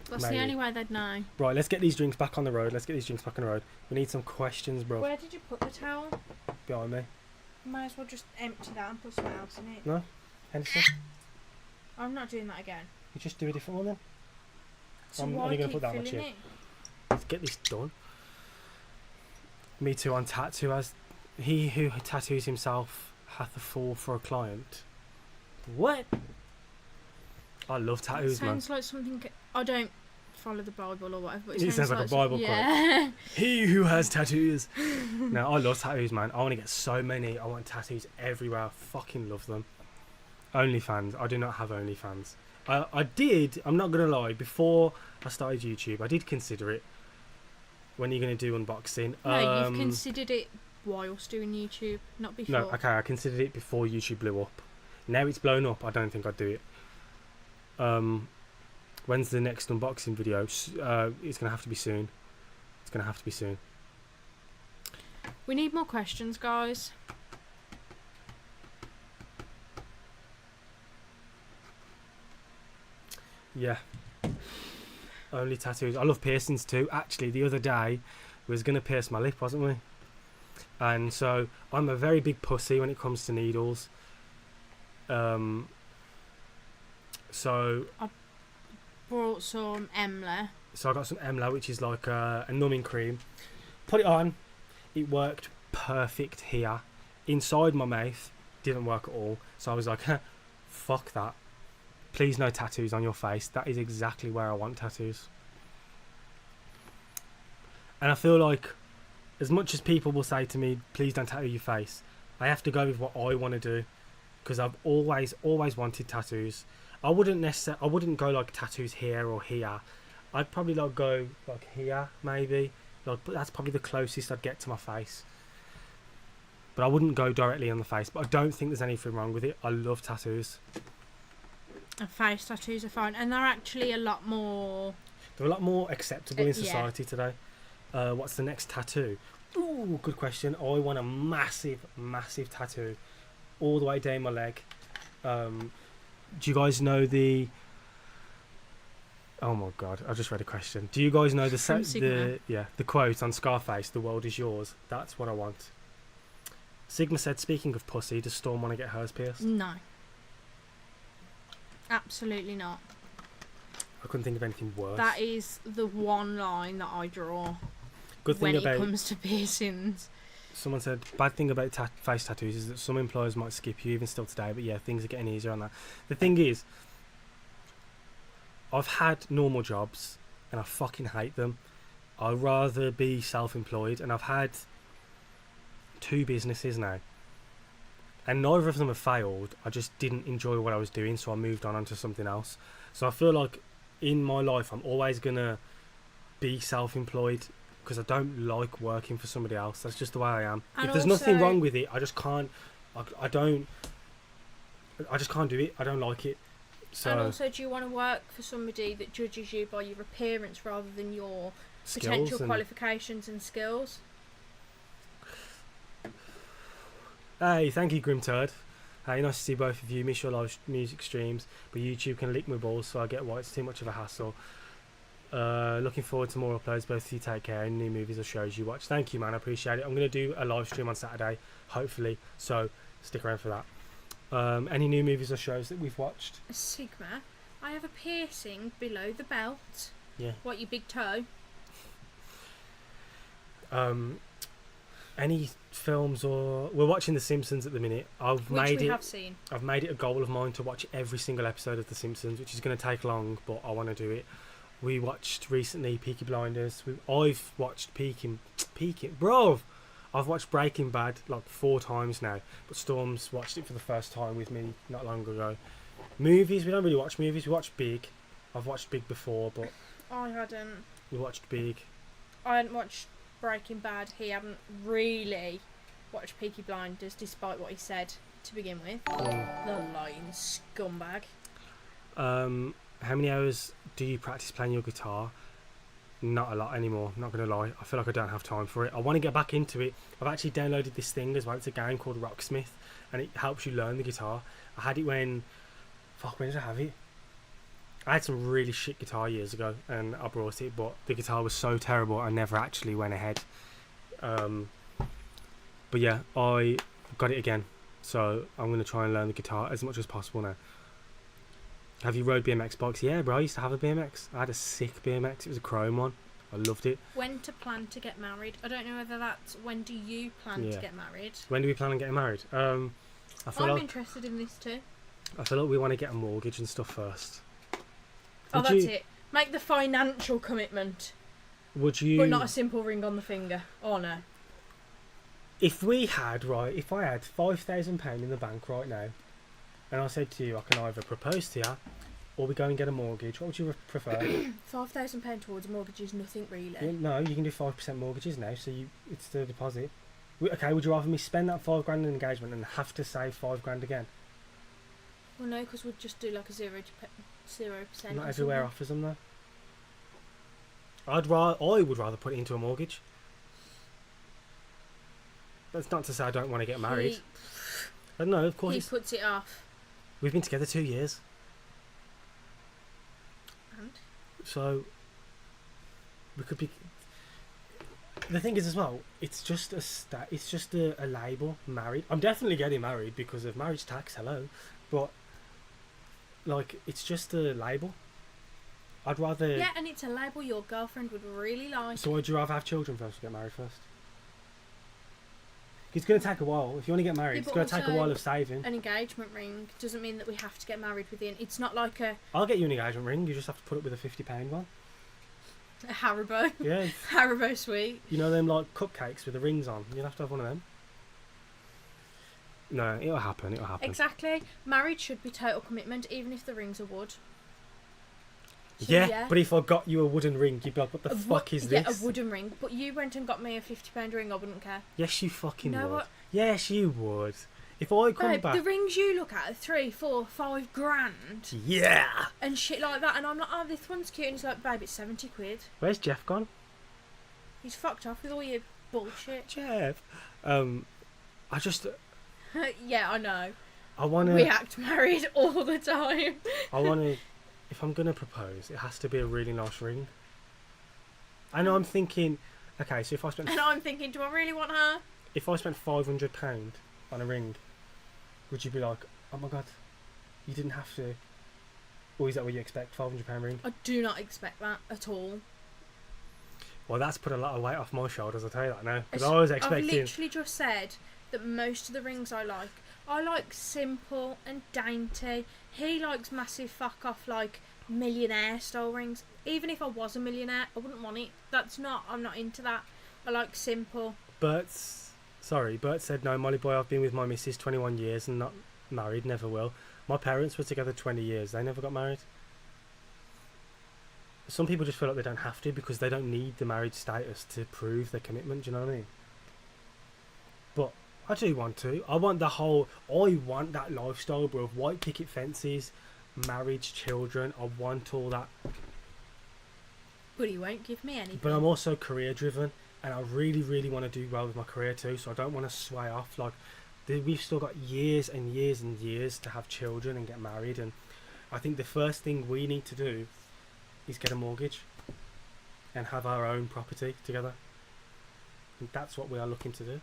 That's Maybe. the only way they'd know. Right, let's get these drinks back on the road. We need some questions, bro. Where did you put the towel? Behind me. Might as well just empty that and put something else in it. No? Henderson? I'm not doing that again. You just do a different one then? So I'm why only gonna keep put that much filling in. it? Let's get this done. Me too on tattoo. As he who tattoos himself hath a fall for a client. What? I love tattoos, man. Sounds like something. I don't follow the Bible or whatever. But It sounds like a Bible quote. Yeah. He who has tattoos. No, I love tattoos, man. I want to get so many. I want tattoos everywhere. I fucking love them. OnlyFans. I do not have OnlyFans. I did. I'm not gonna lie. Before I started YouTube, I did consider it. When are you gonna do unboxing? No, you've considered it whilst doing YouTube, not before. No, okay. I considered it before YouTube blew up. Now it's blown up. I don't think I'd do it. When's the next unboxing video? It's gonna have to be soon. It's gonna have to be soon. We need more questions, guys. Yeah. Only tattoos. I love piercings too. Actually, the other day, we was gonna pierce my lip, wasn't we? And so I'm a very big pussy when it comes to needles. So Brought some Emla. So I got some Emla, which is like a numbing cream. Put it on. It worked perfect here. Inside my mouth, didn't work at all. So I was like, fuck that. Please no tattoos on your face. That is exactly where I want tattoos. And I feel like, as much as people will say to me, please don't tattoo your face, I have to go with what I want to do. Because I've always wanted tattoos. I wouldn't go like tattoos here or here. I'd probably like go like here maybe. Like, but that's probably the closest I'd get to my face. But I wouldn't go directly on the face. But I don't think there's anything wrong with it. I love tattoos. And face tattoos are fine, and they're actually a lot more. They're a lot more acceptable in society yeah. today. What's the next tattoo? Ooh, good question. I want a massive tattoo, all the way down my leg. Do you guys know the? Oh my god! I just read a question. Do you guys know the quote on Scarface? The world is yours. That's what I want. Sigma said, speaking of pussy, does Storm want to get hers pierced? No. Absolutely not. I couldn't think of anything worse. That is the one line that I draw Good thing when about it comes to piercings. Someone said, bad thing about face tattoos is that some employers might skip you even still today, but yeah, things are getting easier on that. The thing is, I've had normal jobs and I fucking hate them. I'd rather be self-employed, and I've had 2 businesses now. And neither of them have failed. I just didn't enjoy what I was doing, so I moved on onto something else. So I feel like in my life I'm always going to be self-employed because I don't like working for somebody else. That's just the way I am. And if there's nothing wrong with it, I just can't. I just can't do it. I don't like it. So And also, do you want to work for somebody that judges you by your appearance rather than your skills potential and qualifications and skills? Hey, thank you, Grim Turd. Hey, nice to see both of you. Miss your live music streams, but YouTube can lick my balls, so I get why it's too much of a hassle. Looking forward to more uploads. Both of you take care. Any new movies or shows you watch. Thank you, man. I appreciate it. I'm going to do a live stream on Saturday, hopefully. So stick around for that. Any new movies or shows that we've watched? Sigma, I have a piercing below the belt. Yeah. What, your big toe? Any films or we're watching The Simpsons at the minute. Which we have seen. I've made it a goal of mine to watch every single episode of The Simpsons, which is going to take long, but I want to do it. We watched recently Peaky Blinders. I've watched bro. I've watched Breaking Bad like 4 times now, but Storm's watched it for the first time with me not long ago. Movies, we don't really watch movies. We watch Big. I've watched Big before, but I hadn't. we watched Big. I hadn't watched Breaking Bad. He hadn't really watched Peaky Blinders, despite what he said to begin with. The lying scumbag. How many hours do you practice playing your guitar? Not a lot anymore, not going to lie. I feel like I don't have time for it. I want to get back into it. I've actually downloaded this thing as well. It's a game called Rocksmith, and it helps you learn the guitar. I had it when did I have it? I had some really shit guitar years ago, and I brought it, but the guitar was so terrible I never actually went ahead. But yeah, I got it again, so I'm going to try and learn the guitar as much as possible now. Have you rode BMX bikes? Yeah, bro, I used to have a BMX. I had a sick BMX. It was a chrome one. I loved it. When to plan to get married? I don't know whether that's when do you plan to get married? When do we plan on getting married? I'm interested in this too. I feel like we want to get a mortgage and stuff first. That's it. Make the financial commitment. Would you? But not a simple ring on the finger. Oh no. If I had £5,000 in the bank right now, and I said to you, I can either propose to you, or we go and get a mortgage. What would you prefer? £5,000 towards a mortgage is nothing really. Well, no, you can do 5% mortgages now, so it's the deposit. Okay, would you rather me spend that £5,000 in engagement and have to save £5,000 again? Well, no, because we'd just do like a 0%. Not everywhere offers them though. I would rather put it into a mortgage. That's not to say I don't want to get married. I don't know, of course. He puts it off. We've been together 2 years. And? So we could be. The thing is as well, it's just a label. Married. I'm definitely getting married because of marriage tax. Hello, but like it's just a label. I'd rather. Yeah, and it's a label your girlfriend would really like. So would you rather have children first or get married first? It's going to take a while. If you want to get married, it's going to take a while of saving. An engagement ring doesn't mean that we have to get married within. It's not like a. I'll get you an engagement ring. You just have to put it with a £50 one. A Haribo. Yeah. Haribo sweet. You know them like cupcakes with the rings on. You'll have to have one of them. No, it'll happen. It'll happen. Exactly. Marriage should be total commitment, even if the rings are wood. So, yeah, but if I got you a wooden ring, you'd be like, what the fuck is this? Yeah, a wooden ring. But you went and got me a £50 ring, I wouldn't care. Yes, you fucking would. What? Yes, you would. If I come back... the rings you look at are 3, 4, 5 grand. Yeah! And shit like that. And I'm like, oh, this one's cute. And he's like, babe, it's 70 quid. Where's Jeff gone? He's fucked off with all your bullshit. Jeff. I just... Yeah, I know. I want to... We act married all the time. I want to... If I'm going to propose, it has to be a really nice ring. I know I'm thinking... Okay, so if I spent... And I'm thinking, do I really want her? If I spent £500 on a ring, would you be like, oh my god, you didn't have to? Or is that what you expect, £500 ring? I do not expect that at all. Well, that's put a lot of weight off my shoulders, I'll tell you that now. Because I was expecting... I've literally just said that most of the rings I like simple and dainty. He likes massive fuck off, like millionaire style rings. Even if I was a millionaire, I wouldn't want it. I'm not into that. I like simple. Bert said, no, Molly boy, I've been with my missus 21 years and not married, never will. My parents were together 20 years, they never got married. Some people just feel like they don't have to because they don't need the marriage status to prove their commitment, do you know what I mean? But I do want to. I want that lifestyle, bro, of white picket fences, marriage, children. I want all that. But he won't give me anything. But I'm also career driven. And I really, really want to do well with my career too, so I don't want to sway off. Like, we've still got years and years and years to have children and get married. And I think the first thing we need to do is get a mortgage. and have our own property together. And that's what we are looking to do.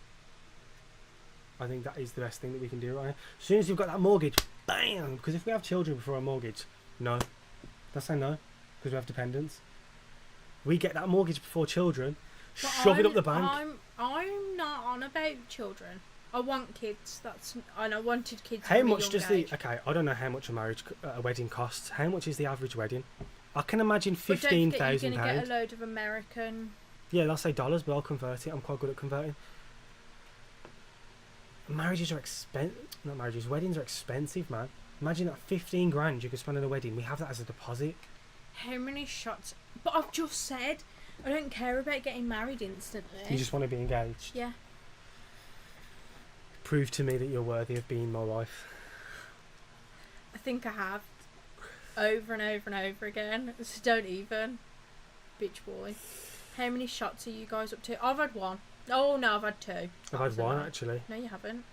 I think that is the best thing that we can do right now. As soon as you've got that mortgage, bam! Because if we have children before a mortgage, no. Let's say no, because we have dependents. We get that mortgage before children, But shove it up the bank. I'm not on about children. I want kids. And I wanted kids. How from a much young does age. okay? I don't know how much a wedding costs. How much is the average wedding? I can imagine But don't forget, £15,000. you're gonna get a load of American. Yeah, let's say dollars, but I'll convert it. I'm quite good at converting. Marriages are expensive. Not marriages. Weddings are expensive, man. Imagine that 15 grand you could spend on a wedding. We have that as a deposit. How many shots? But I've just said I don't care about getting married instantly. You just want to be engaged. Yeah. Prove to me that you're worthy of being my wife. I think I have. Over and over and over again. So don't even. Bitch boy. How many shots are you guys up to? I've had one. Oh no, I've had two. I've had one actually. No, you haven't.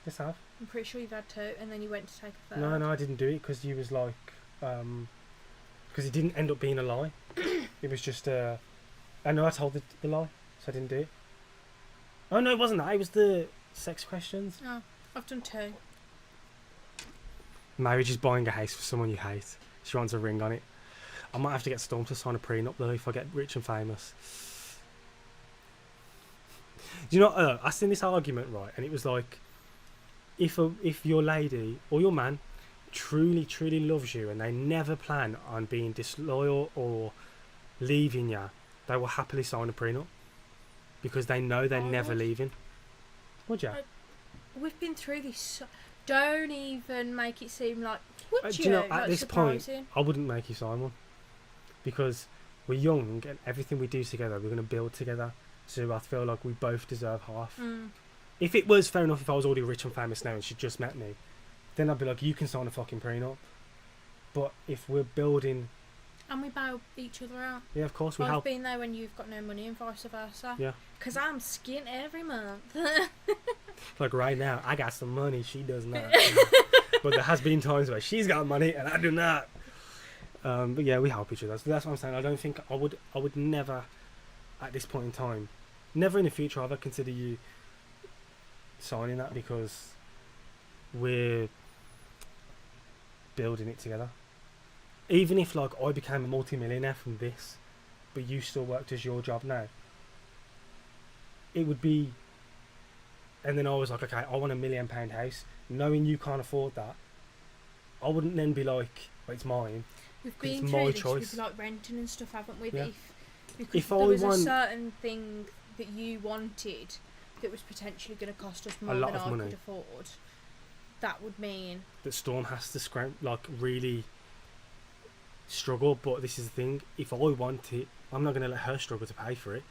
Yes, I have. I'm pretty sure you've had two, and then you went to take a third. No, I didn't do it because you was like, because it didn't end up being a lie. It was just I know I told the lie, so I didn't do it. Oh no, it wasn't that. It was the sex questions. Oh, I've done two. Marriage is buying a house for someone you hate. She wants a ring on it. I might have to get Storm to sign a prenup though if I get rich and famous. Do you know? I seen this argument right, and it was like, if your lady or your man truly loves you and they never plan on being disloyal or leaving you, they will happily sign a prenup because they know they're never leaving. Would you? We've been through this. Don't even make it seem like. Would Do you know, at Like, this surprising. point, I wouldn't make you sign one because we're young and everything we do together, we're going to build together. So I feel like we both deserve half. If it was fair enough, if I was already rich and famous now and she just met me, then I'd be like, you can sign a fucking prenup. But if we're building... And we bail each other out. Yeah, of course, we I've help. been there when you've got no money and vice versa. Yeah. Because I'm skint every month. Like right now, I got some money, she does not. But there has been times where she's got money and I do not. But yeah, we help each other. So that's what I'm saying. I don't think I would never, at this point in time, never in the future ever consider you signing that because we're building it together. Even if like I became a multi-millionaire from this, but you still worked as your job now, it would be. And then I was like, okay, I want £1 million house, knowing you can't afford that. I wouldn't then be like, well, it's mine. We've been it's through my this choice. with like renting and stuff, haven't we? Yeah. Because If there I was want a certain thing that you wanted that was potentially going to cost us more lot than of I money. could afford, that would mean that Storm has to really struggle, but this is the thing, if I want it, I'm not going to let her struggle to pay for it.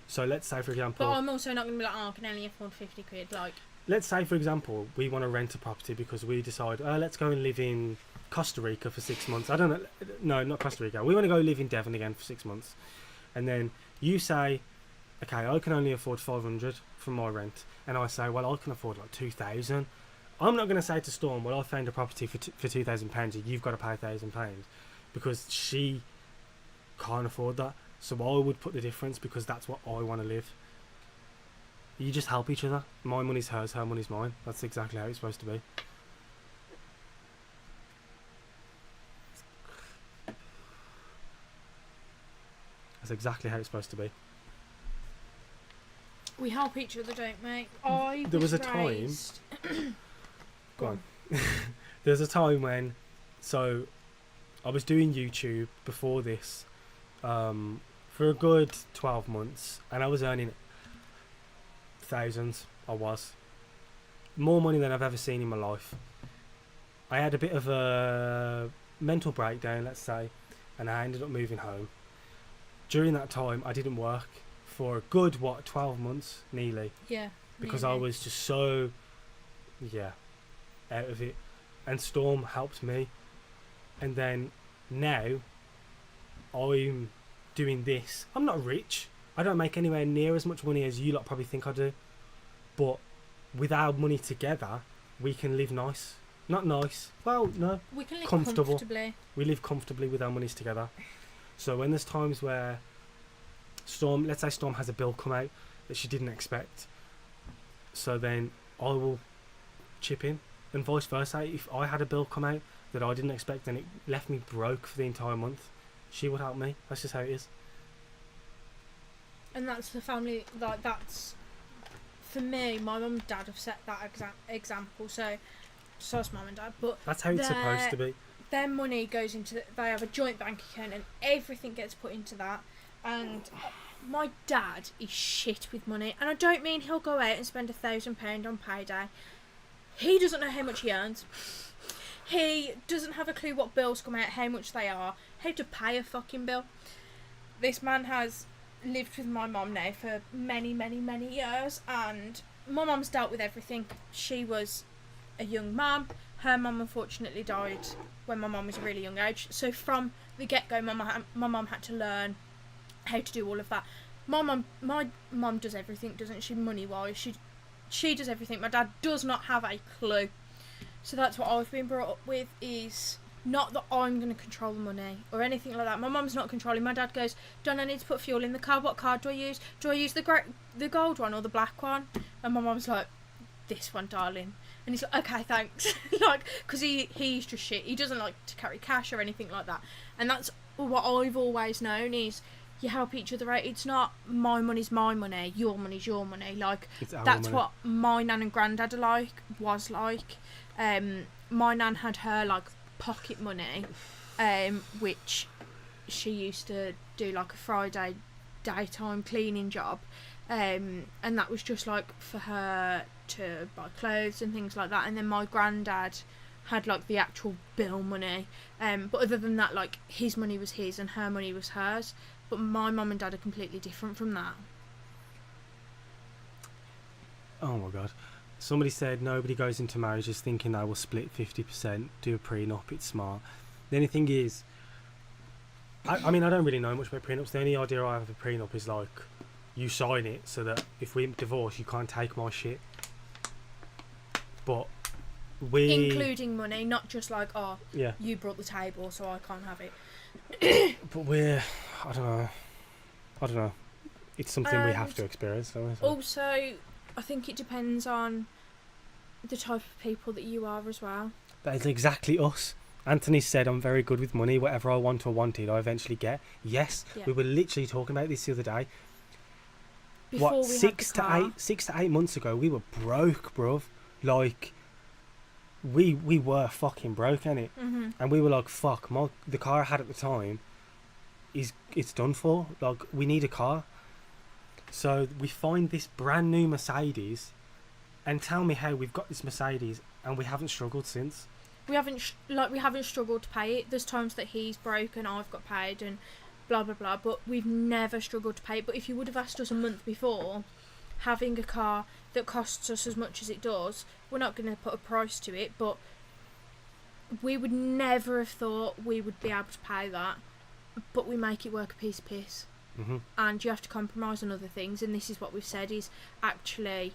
So let's say for example, but I'm also not going to be like, oh, I can only afford 50 quid, like. Let's say for example we want to rent a property because we decide, let's go and live in Costa Rica for 6 months. I don't know, no, not Costa Rica, we want to go live in Devon again for 6 months, and then you say, okay, I can only afford 500 from my rent, and I say, well, I can afford like 2,000. I'm not going to say to Storm, well, I found a property for £2,000 and you've got to pay £1,000, because she can't afford that. So I would put the difference because that's what I want to live. You just help each other. My money's hers, her money's mine. That's exactly how it's supposed to be. That's exactly how it's supposed to be. We help each other, don't we? There was a time. Go on. There's a time when, so I was doing YouTube before this for a good 12 months and I was earning thousands. I was more money than I've ever seen in my life. I had a bit of a mental breakdown, let's say, and I ended up moving home. During that time I didn't work for a good 12 months nearly. Yeah. Because nearly. I was just so out of it, and Storm helped me, and then now I'm doing this. I'm not rich, I don't make anywhere near as much money as you lot probably think I do, but with our money together we can live nice. Not nice, well no, we can live comfortable. comfortably. We live comfortably with our monies together. So when there's times where let's say Storm has a bill come out that she didn't expect, so then I will chip in, and vice versa. If I had a bill come out that I didn't expect and it left me broke for the entire month, she would help me. That's just how it is. And that's the family, like, that's, for me, my mum and dad have set that example, so it's mum and dad, but that's how it's supposed to be. Their money goes into, they have a joint bank account and everything gets put into that, and my dad is shit with money, and I don't mean he'll go out and spend £1,000 on payday. He doesn't know how much he earns. He doesn't have a clue what bills come out, how much they are, how to pay a fucking bill. This man has lived with my mum now for many, many, many years, and my mum's dealt with everything. She was a young mum. Her mum unfortunately died when my mum was a really young age. So from the get-go, my mum had to learn how to do all of that. My mum does everything, doesn't she, money-wise? She does everything. My dad does not have a clue. So that's what I've been brought up with, is not that I'm going to control the money or anything like that. My mum's not controlling. My dad goes, "Don't I need to put fuel in the car? What card do I use? Do I use the gold one or the black one?" And my mum's like, "This one, darling." And he's like, "Okay, thanks." Like, because he's just shit. He doesn't like to carry cash or anything like that. And that's what I've always known, is you help each other out. It's not my money's my money, your money's your money. Like, that's money. What my nan and granddad was like. My nan had her, like, pocket money, which she used to do, like, a Friday daytime cleaning job, and that was just, like, for her to buy clothes and things like that. And then my granddad had, like, the actual bill money, but other than that, like, his money was his and her money was hers. But my mum and dad are completely different from that. Oh my god. Somebody said nobody goes into marriages thinking they will split 50%, do a prenup, it's smart. The only thing is, I mean, I don't really know much about prenups. The only idea I have of a prenup is, like, you sign it so that if we divorce, you can't take my shit. But including money, not just like, oh, yeah, you brought the table, so I can't have it. But I don't know. It's something we have to experience. So. Also, I think it depends on the type of people that you are as well. That is exactly us. Anthony said, "I'm very good with money. Whatever I want or wanted, I eventually get." Yes, yeah. We were literally talking about this the other day. Before 6 to 8 months ago, we were broke, bruv. Like, we were fucking broke, innit? Mm-hmm. And we were like, "Fuck, the car I had at the time it's done for. Like, we need a car." So we find this brand new Mercedes, and tell me how we've got this Mercedes and we haven't struggled since. We haven't struggled to pay it. There's times that he's broke and I've got paid and blah blah blah, but we've never struggled to pay it. But if you would have asked us a month before, having a car that costs us as much as it does, we're not going to put a price to it, but we would never have thought we would be able to pay that. But we make it work a piece of piss. Mm-hmm. And you have to compromise on other things, and this is what we've said, is actually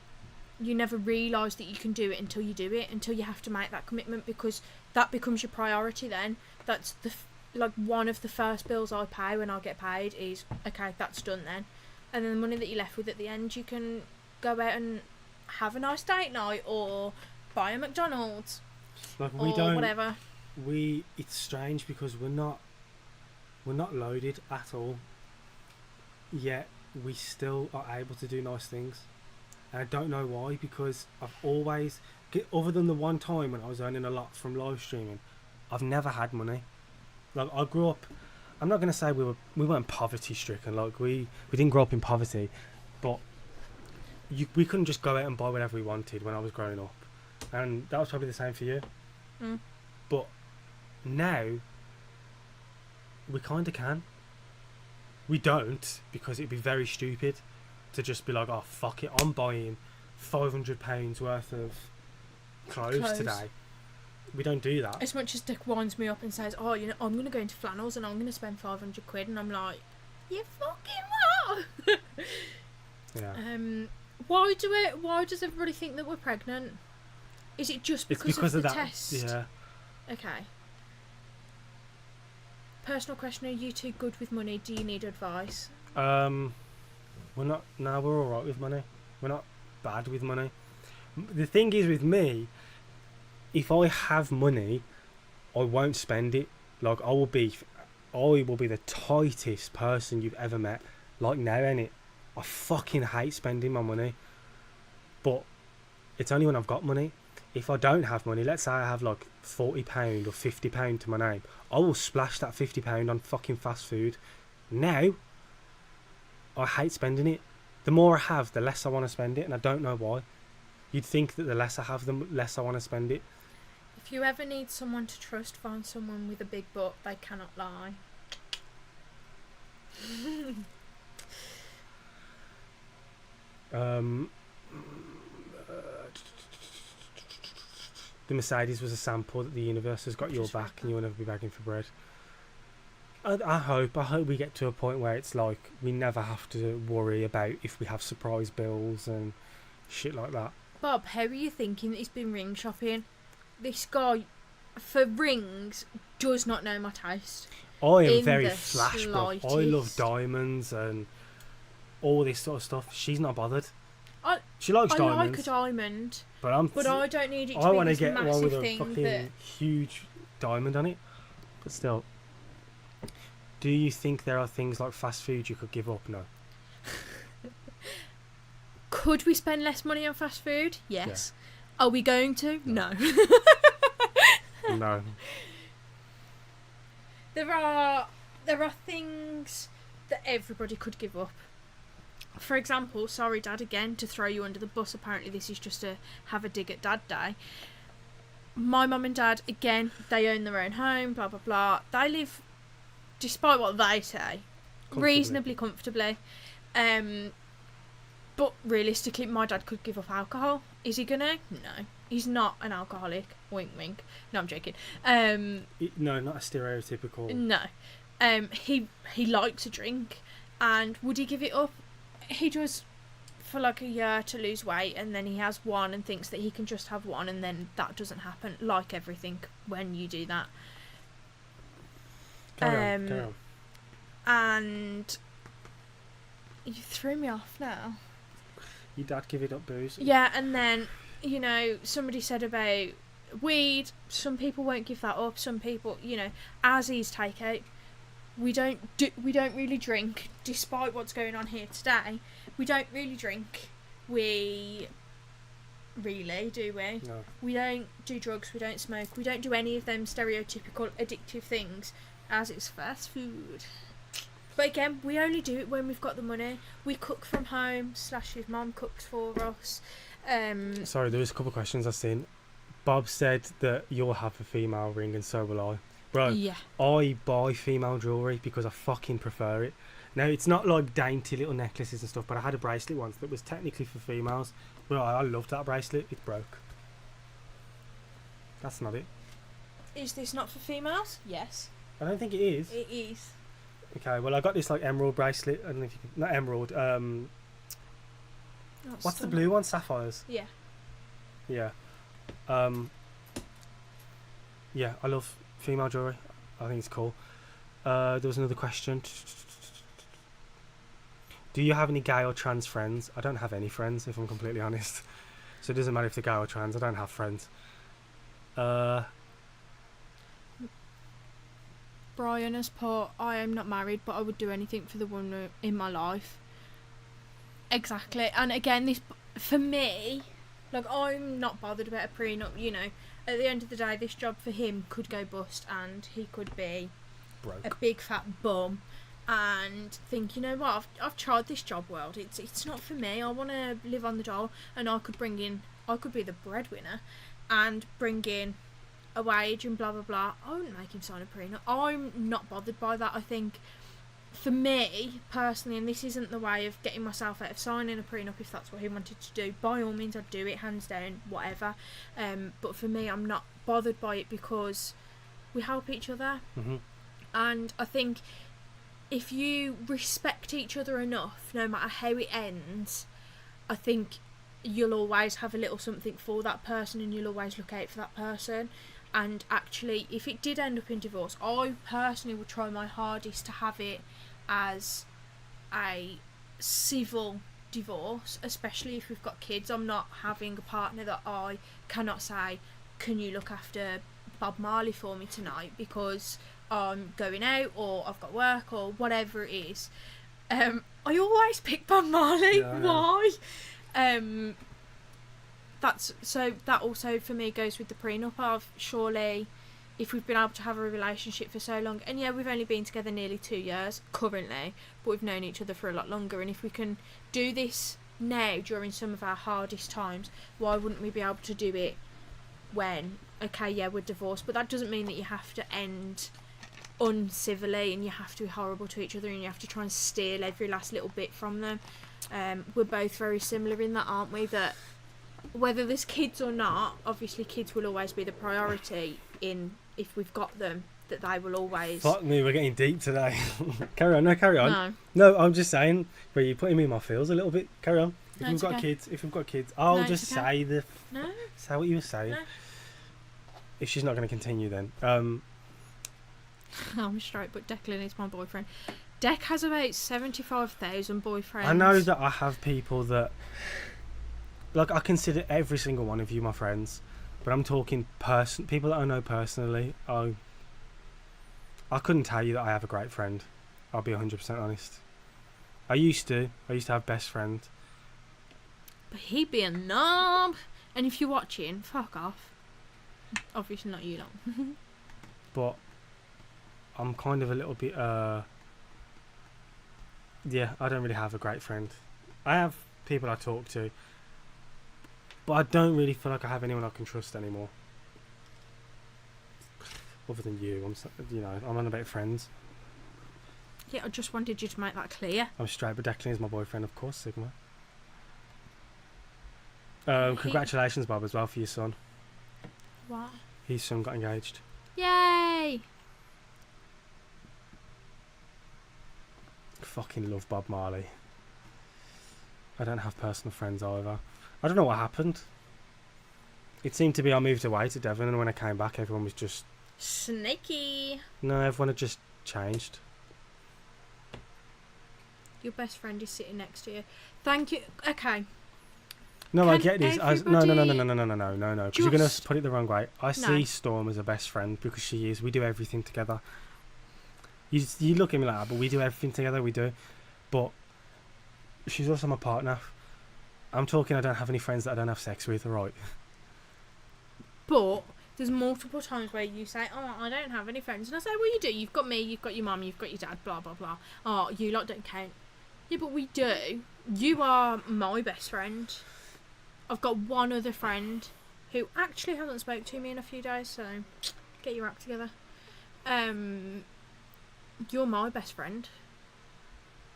you never realise that you can do it until you do it, until you have to make that commitment, because that becomes your priority then. That's like one of the first bills I pay when I get paid is, okay, that's done then. And then the money that you're left with at the end, you can go out and have a nice date night or buy a McDonald's, like, or whatever. It's strange because we're not loaded at all, yet we still are able to do nice things. And I don't know why, because I've always, other than the one time when I was earning a lot from live streaming, I've never had money. Like, I grew up, I'm not going to say we weren't poverty stricken, like we didn't grow up in poverty, but we couldn't just go out and buy whatever we wanted when I was growing up, and that was probably the same for you. But now we kind of can. We don't, because it'd be very stupid to just be like, "Oh fuck it, I'm buying £500 worth of clothes today." We don't do that. As much as Dick winds me up and says, "Oh, you know, I'm going to go into flannels and I'm going to spend £500," and I'm like, "You fucking what?" Yeah. Why does everybody think that we're pregnant? Is it just because of the that test? Yeah. Okay. personal question: are you too good with money? Do you need advice? We're not. No, we're all right with money. We're not bad with money. The thing is with me, if I have money, I won't spend it. Like I will be the tightest person you've ever met. Like now, innit? I fucking hate spending my money. But it's only when I've got money. If I don't have money, let's say I have like £40 or £50 to my name, I will splash that £50 on fucking fast food. Now, I hate spending it. The more I have, the less I want to spend it, and I don't know why. You'd think that the less I have, the less I want to spend it. If you ever need someone to trust, find someone with a big butt. They cannot lie. The Mercedes was a sample that the universe has got your back and you'll never be begging for bread. I hope we get to a point where it's like we never have to worry about if we have surprise bills and shit like that. Bob, how are you thinking that he's been ring shopping? This guy, for rings, does not know my taste. I am very flash, bro. I love diamonds and all this sort of stuff. She's not bothered. She likes diamonds. I like a diamond, but I don't need it to I be want to this get one massive with a thing fucking that... huge diamond on it. But still, do you think there are things like fast food you could give up? No. Could we spend less money on fast food? Yes. Yeah. Are we going to? No. No. There are things that everybody could give up. For example, sorry Dad again to throw you under the bus, apparently this is just a have a dig at Dad day. My mum and Dad, again, they own their own home, blah blah blah. They live, despite what they say, reasonably comfortably. But realistically, my dad could give up alcohol. Is he gonna? No. He's not an alcoholic. Wink wink. No, I'm joking. No, not a stereotypical. No. He likes a drink, and would he give it up? He does for like a year to lose weight, and then he has one and thinks that he can just have one, and then that doesn't happen. Like everything when you do that. Carry on. And you threw me off now. Your dad give it up booze. Yeah, and then, you know, somebody said about weed. Some people won't give that up. Some people, you know, as is takeout. We don't really drink, despite what's going on here today. We don't really drink. We really, do we? No. We don't do drugs. We don't smoke. We don't do any of them stereotypical addictive things, as it's fast food. But again, we only do it when we've got the money. We cook from home. / his mum cooks for us. Sorry, there was a couple of questions I've seen. Bob said that you'll have a female ring and so will I. Bro, yeah. I buy female jewellery because I fucking prefer it. Now, it's not like dainty little necklaces and stuff, but I had a bracelet once that was technically for females. But I loved that bracelet. It broke. That's not it. Is this not for females? Yes. I don't think it is. It is. Okay, well, I got this like emerald bracelet. I don't know if you can, not emerald. What's the blue one? Sapphires. Yeah. Yeah. Yeah, I love female jewellery. I think it's cool. There was another question. Do you have any gay or trans friends? I don't have any friends, if I'm completely honest. So it doesn't matter if they're gay or trans. I don't have friends. Brian has put, I am not married, but I would do anything for the woman in my life. Exactly. And again, this, for me, like, I'm not bothered about a prenup, you know. At the end of the day, this job for him could go bust, and he could be broke, a big fat bum, and think, you know what, I've tried this job world. It's not for me. I want to live on the dole, and I could be the breadwinner, and bring in a wage and blah blah blah. I wouldn't make him sign a prenup. I'm not bothered by that. I think for me personally, and this isn't the way of getting myself out of signing a prenup, if that's what he wanted to do, by all means I'd do it, hands down, whatever. But for me, I'm not bothered by it because we help each other. Mm-hmm. And I think if you respect each other enough, no matter how it ends, I think you'll always have a little something for that person, and you'll always look out for that person. And actually, if it did end up in divorce, I personally would try my hardest to have it as a civil divorce, especially if we've got kids. I'm not having a partner that I cannot say, can you look after Bob Marley for me tonight because I'm going out or I've got work or whatever it is. I always pick Bob Marley. Yeah, Why? That also for me goes with the prenup of, surely if we've been able to have a relationship for so long, and yeah, we've only been together nearly 2 years currently, but we've known each other for a lot longer, and if we can do this now during some of our hardest times, why wouldn't we be able to do it when, okay, yeah, we're divorced, but that doesn't mean that you have to end uncivilly and you have to be horrible to each other and you have to try and steal every last little bit from them. We're both very similar in that, aren't we, that whether there's kids or not, obviously kids will always be the priority in, if we've got them, that they will always... Fuck me, we're getting deep today. Carry on. No. No, I'm just saying, but you're putting me in my feels a little bit. Carry on. If No, we've it's got okay. kids, I'll No, just it's okay. No. say what you were saying. No. If she's not going to continue then. I'm straight, but Declan is my boyfriend. Dec has about 75,000 boyfriends. I know that I have people that... Like, I consider every single one of you my friends, but I'm talking people that I know personally. I couldn't tell you that I have a great friend. I'll be 100% honest. I used to have best friend. But he'd be a knob. And if you're watching, fuck off. Obviously not you lot. But I'm kind of a little bit... Yeah, I don't really have a great friend. I have people I talk to, but I don't really feel like I have anyone I can trust anymore. Other than you, I'm on about friends. Yeah, I just wanted you to make that clear. I'm straight, but Declan is my boyfriend, of course, Sigma. Congratulations, Bob, as well, for your son. What? His son got engaged. Yay! Fucking love Bob Marley. I don't have personal friends either. I don't know what happened. It seemed to be I moved away to Devon, and when I came back, everyone was just... Snaky. No, everyone had just changed. Your best friend is sitting next to you. Thank you. Okay. No, I Can get this. No, everybody because you're going to just- put it the wrong way. I No. see Storm as a best friend because she is. We do everything together. You look at me like that, but we do everything together. We do. But she's also my partner. I'm talking I don't have any friends that I don't have sex with, right? But there's multiple times where you say, oh, I don't have any friends. And I say, well, you do. You've got me, you've got your mum, you've got your dad, blah, blah, blah. Oh, you lot don't count. Yeah, but we do. You are my best friend. I've got one other friend who actually hasn't spoke to me in a few days, so get your act together. You're my best friend.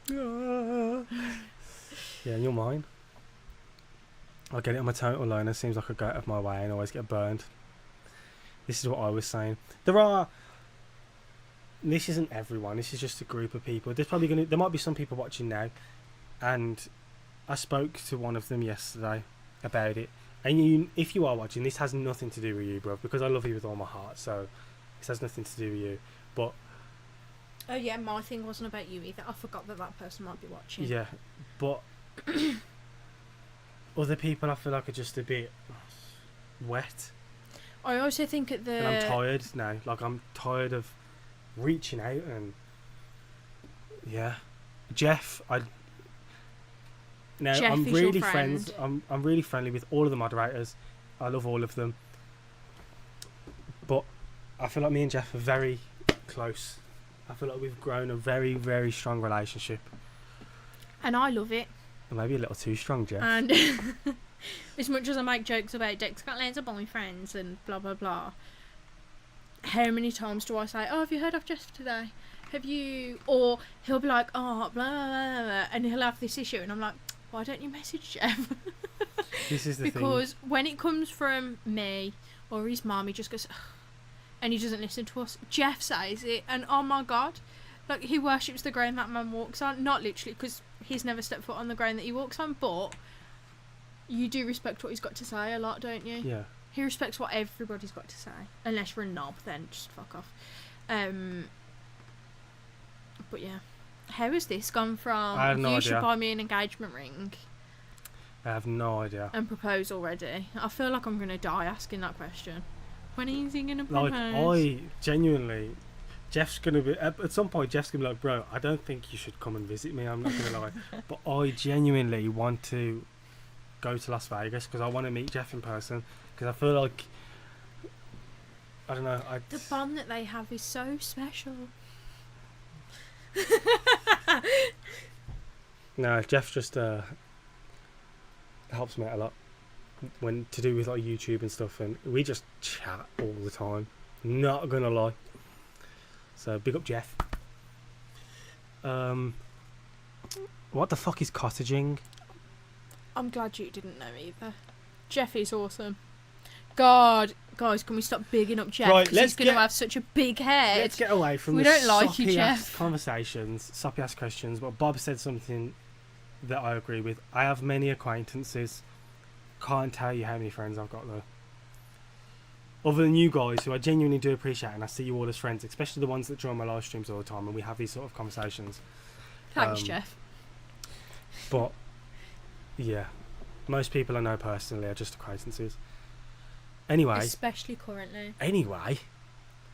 Yeah, and you're mine. I get it, I'm a total loner. Seems like I go out of my way and always get burned. This is what I was saying. This isn't everyone, this is just a group of people. There might be some people watching now, and I spoke to one of them yesterday about it. And if you are watching, this has nothing to do with you, bro, because I love you with all my heart, so this has nothing to do with you. But Oh yeah, my thing wasn't about you either. I forgot that person might be watching. yeah, but other people I feel like are just a bit wet. I also think at the... And I'm tired now. Like, I'm tired of reaching out and... Yeah. Jeff, Jeff I'm is your really friend. friends. I'm really friendly with all of the moderators. I love all of them. But I feel like me and Jeff are very close. I feel like we've grown a very, very strong relationship. And I love it. Maybe a little too strong, Jeff. And as much as I make jokes about Dex got loads of boyfriends and blah blah blah, how many times do I say, oh, have you heard of Jeff today? Have you... Or he'll be like, oh, blah, blah, blah, blah, and he'll have this issue, and I'm like, why don't you message Jeff? This is the thing. Because when it comes from me or his mum, he just goes, ugh, and he doesn't listen to us. Jeff says it, and oh my god, like, he worships the ground that man walks on. Not literally, because he's never stepped foot on the ground that he walks on, but you do respect what he's got to say a lot, don't you? Yeah. He respects what everybody's got to say. Unless you're a knob, then just fuck off. But yeah. How has this gone from I have no you idea. should buy me an engagement ring I have no idea. and propose already? I feel like I'm going to die asking that question. When is he going to propose? Like, I genuinely... Jeff's going to be... At some point, Jeff's going to be like, bro, I don't think you should come and visit me, I'm not going to lie. But I genuinely want to go to Las Vegas because I want to meet Jeff in person. Because I feel like... I don't know. The bond that they have is so special. No, Jeff just helps me out a lot when to do with like YouTube and stuff, and we just chat all the time. Not gonna lie. So big up Jeff. What the fuck is cottaging? I'm glad you didn't know either. Jeff is awesome. God, guys, can we stop bigging up Jeff? Right, Because he's going to have such a big head. Let's get away from We the don't like you, soppy Jeff. ass conversations, soppy ass questions. But Bob said something that I agree with. I have many acquaintances. Can't tell you how many friends I've got though. Other than you guys, who I genuinely do appreciate, and I see you all as friends, especially the ones that join my live streams all the time, and we have these sort of conversations. Thanks, Jeff. But yeah, most people I know personally are just acquaintances. Anyway, Especially currently.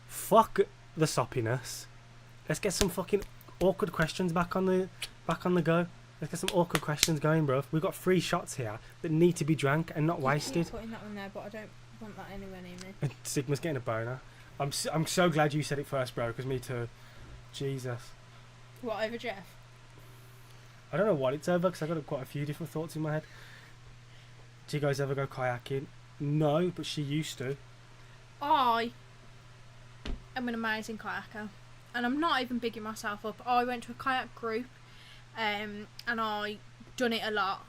Fuck the soppiness. Let's get some fucking awkward questions back on the go. Let's get some awkward questions going, bro. We've got 3 shots here that need to be drank and not wasted. I'm putting that one there, but I don't want that anywhere near me. And Sigma's getting a boner. I'm so glad you said it first, bro, because me too. Jesus. What, over Jeff? I don't know what it's over, because I've got quite a few different thoughts in my head. Do you guys ever go kayaking? No, but she used to. I am an amazing kayaker, and I'm not even bigging myself up. I went to a kayak group, and I done it a lot,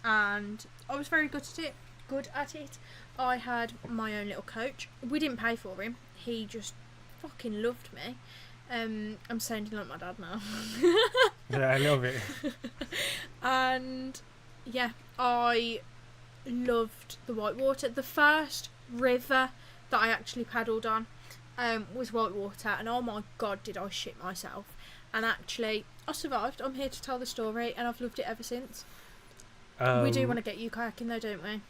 and I was very good at it. I had my own little coach. We didn't pay for him. He just fucking loved me. I'm sounding like my dad now. Yeah, a little bit. And yeah, I loved the whitewater. The first river that I actually paddled on was whitewater, and oh my god, did I shit myself. And actually I survived. I'm here to tell the story, and I've loved it ever since. We do want to get you kayaking though, don't we?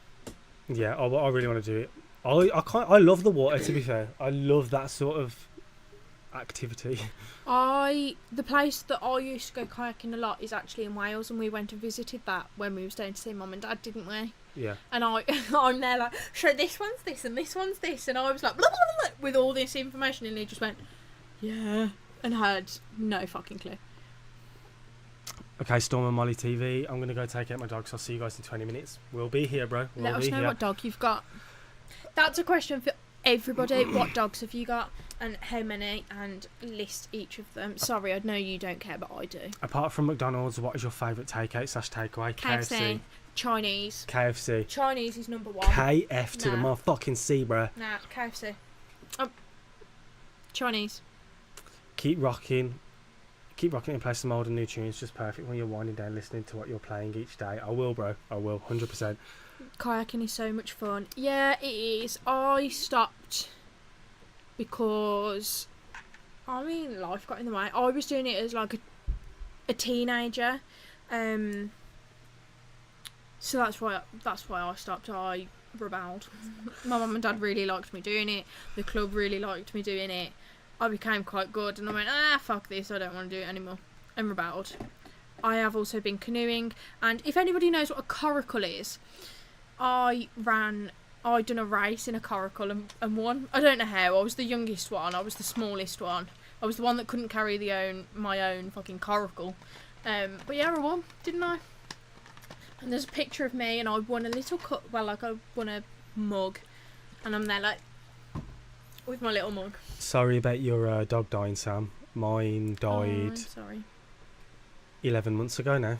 Yeah, I really want to do it. I love the water, to be fair. I love that sort of activity. The place that I used to go kayaking a lot is actually in Wales, and we went and visited that when we was down to see Mum and Dad, didn't we? Yeah. And I'm there like, so this one's this and this one's this, and I was like, blah, blah, blah, blah, with all this information, and he just went, yeah, and had no fucking clue. Okay, Storm and Molly TV. I'm gonna go take out my dog, so I'll see you guys in 20 minutes. We'll be here, bro. Let us know what dog you've got. That's a question for everybody. What dogs have you got, and how many, and list each of them. Sorry, I know you don't care, but I do. Apart from McDonald's, what is your favourite takeaway? KFC. Chinese. KFC. Chinese is number 1. KF to the Nah. motherfucking C, bro. Nah, KFC. Chinese. Keep rocking and play some old and new tunes. Just perfect when you're winding down listening to what you're playing each day. I will, bro. I will, 100%. Kayaking is so much fun. Yeah, it is. I stopped because, life got in the way. I was doing it as like a teenager, so that's why I stopped. I rebelled. My mum and dad really liked me doing it. The club really liked me doing it. I became quite good, and I went, fuck this, I don't want to do it anymore, and rebelled. I have also been canoeing, and if anybody knows what a coracle is, I done a race in a coracle and won. I don't know how. I was the youngest one. I was the smallest one. I was the one that couldn't carry my own fucking coracle. But yeah, I won, didn't I? And there's a picture of me, and I won a little cup. Well, like I won a mug, and I'm there like with my little mug. Sorry about your dog dying, Sam. Mine died I'm sorry. 11 months ago now.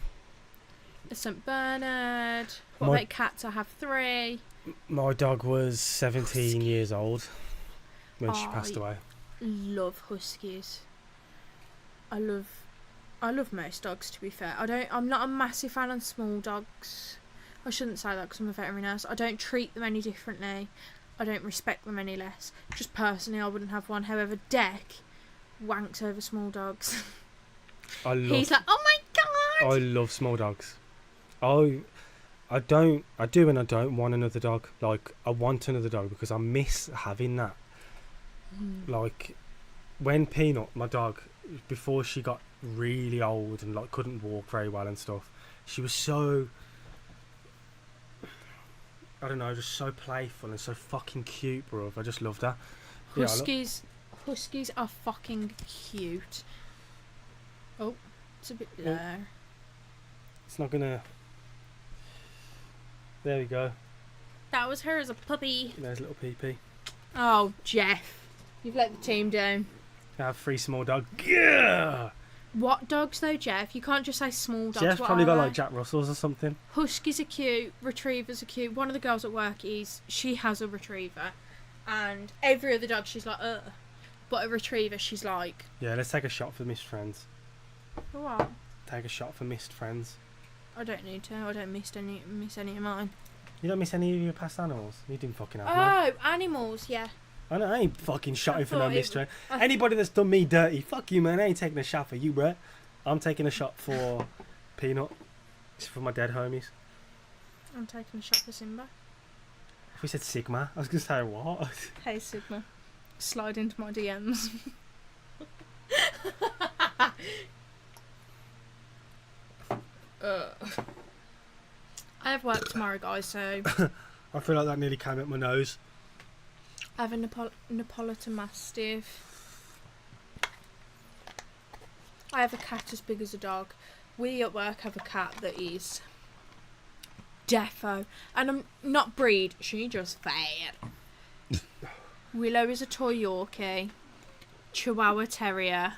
A St Bernard. What about cats? I have 3. My dog was 17 years old when she passed away. Love huskies. I love most dogs, to be fair. I'm not a massive fan of small dogs. I shouldn't say that because I'm a veterinary nurse. I don't treat them any differently. I don't respect them any less. Just personally, I wouldn't have one. However, Deck wanks over small dogs. He's like, oh my god! I love small dogs. I do and I don't want another dog. Like, I want another dog because I miss having that. Like, when Peanut, my dog, before she got really old and like couldn't walk very well and stuff, she was so, I don't know, just so playful and so fucking cute, bro. I just loved her. Huskies are fucking cute. Oh, it's a bit blur. It's not gonna. There we go. That was her as a puppy. There's a little pee-pee. Oh, Jeff. You've let the team down. I have 3 small dogs. Yeah. What dogs though, Jeff? You can't just say small dogs. Jeff's what probably are got they? like Jack Russells or something. Huskies are cute. Retrievers are cute. One of the girls at work she has a retriever. And every other dog she's like, ugh. But a retriever she's like... Yeah, let's take a shot for missed friends. For what? Take a shot for missed friends. I don't need to. I don't miss any of mine. You don't miss any of your past animals? You didn't fucking have Oh, animals, yeah. I know, I ain't fucking shotting for no thought missed friend. Anybody that's done me dirty, fuck you, man. I ain't taking a shot for you, bruh. I'm taking a shot for Peanut. It's for my dead homies. I'm taking a shot for Simba. If we said Sigma, I was going to say what? Hey, Sigma. Slide into my DMs. I have work tomorrow, guys, so... I feel like that nearly came at my nose. I have a Neapolitan Mastiff. I have a cat as big as a dog. We at work have a cat that is defo. And I'm not breed, she just fat. Willow is a toy Yorkie. Chihuahua Terrier.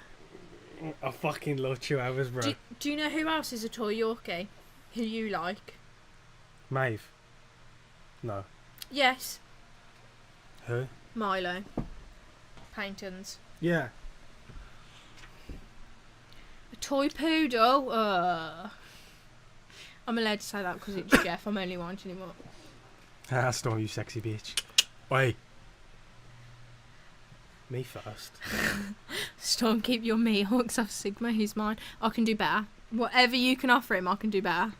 I fucking love Chihuahuas, bro. Do you know who else is a toy Yorkie? Who you like? Maeve? No. Yes. Who? Milo. Paintons. Yeah. A toy poodle? I'm allowed to say that because it's Jeff. I'm only winding him up. Ah, Storm, you sexy bitch. Wait. Me first. Storm, keep your me hooks off Sigma. He's mine. I can do better. Whatever you can offer him, I can do better.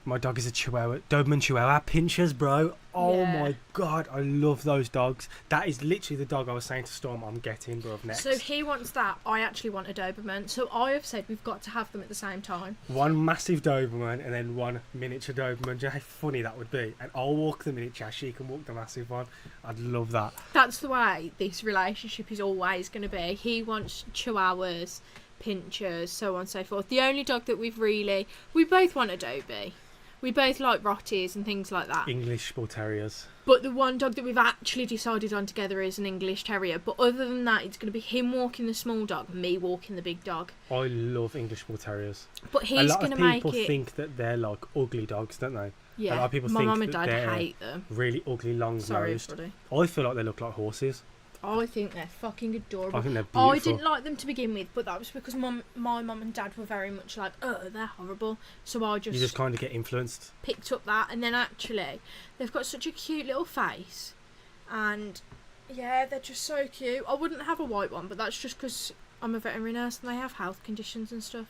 My dog is a Chihuahua. Doberman Chihuahua. Pinchers, bro. Oh Yeah. my god, I love those dogs. That is literally the dog I was saying to Storm I'm getting, bro, next. So he wants that. I actually want a Doberman. So I have said we've got to have them at the same time. One massive Doberman and then one miniature Doberman. Do you know how funny that would be? And I'll walk the miniature, she can walk the massive one. I'd love that. That's the way this relationship is always going to be. He wants Chihuahuas, Pinchers, so on and so forth. The only dog that we both want a Dobie. We both like Rotties and things like that. English Bull Terriers. But the one dog that we've actually decided on together is an English Terrier. But other than that, it's going to be him walking the small dog, me walking the big dog. I love English Bull Terriers. But he's going to make it... A lot of people think that they're like ugly dogs, don't they? Yeah, a lot of people my think mum and that dad they're hate them. really ugly, long-nosed. Sorry, everybody. I feel like they look like horses. I think they're fucking adorable. I think they're beautiful. I didn't like them to begin with, but that was because my mum and dad were very much like, oh, they're horrible. So I You just kind of get influenced. picked up that, and then actually, they've got such a cute little face, and yeah, they're just so cute. I wouldn't have a white one, but that's just because I'm a veterinary nurse and they have health conditions and stuff.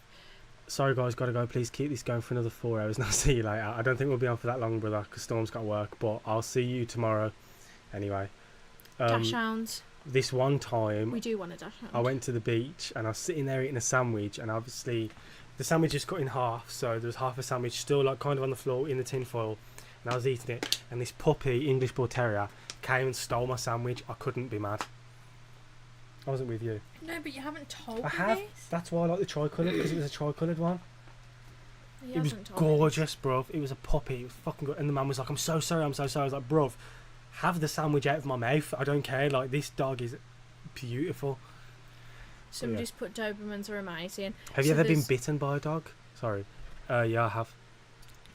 Sorry guys, gotta go. Please keep this going for another 4 hours and I'll see you later. I don't think we'll be on for that long, brother, because Storm's got work, but I'll see you tomorrow anyway. Dash hounds. This one time We do want a dash hound. I went to the beach and I was sitting there eating a sandwich, and obviously the sandwich is cut in half, so there was half a sandwich still like kind of on the floor in the tin foil, and I was eating it, and this puppy English Bull Terrier came and stole my sandwich. I couldn't be mad. I wasn't with you. No, but you haven't told I me have. this. That's why I like the tricoloured, because it was a tricoloured one. He It was hasn't told me this. gorgeous, bruv. It was a puppy. It was fucking good. And the man was like, I'm so sorry, I'm so sorry. I was like, bruv, have the sandwich out of my mouth. I don't care. Like, this dog is beautiful. Somebody's put Dobermans are amazing. Have you So ever been there's- bitten by a dog? Sorry. Yeah, I have.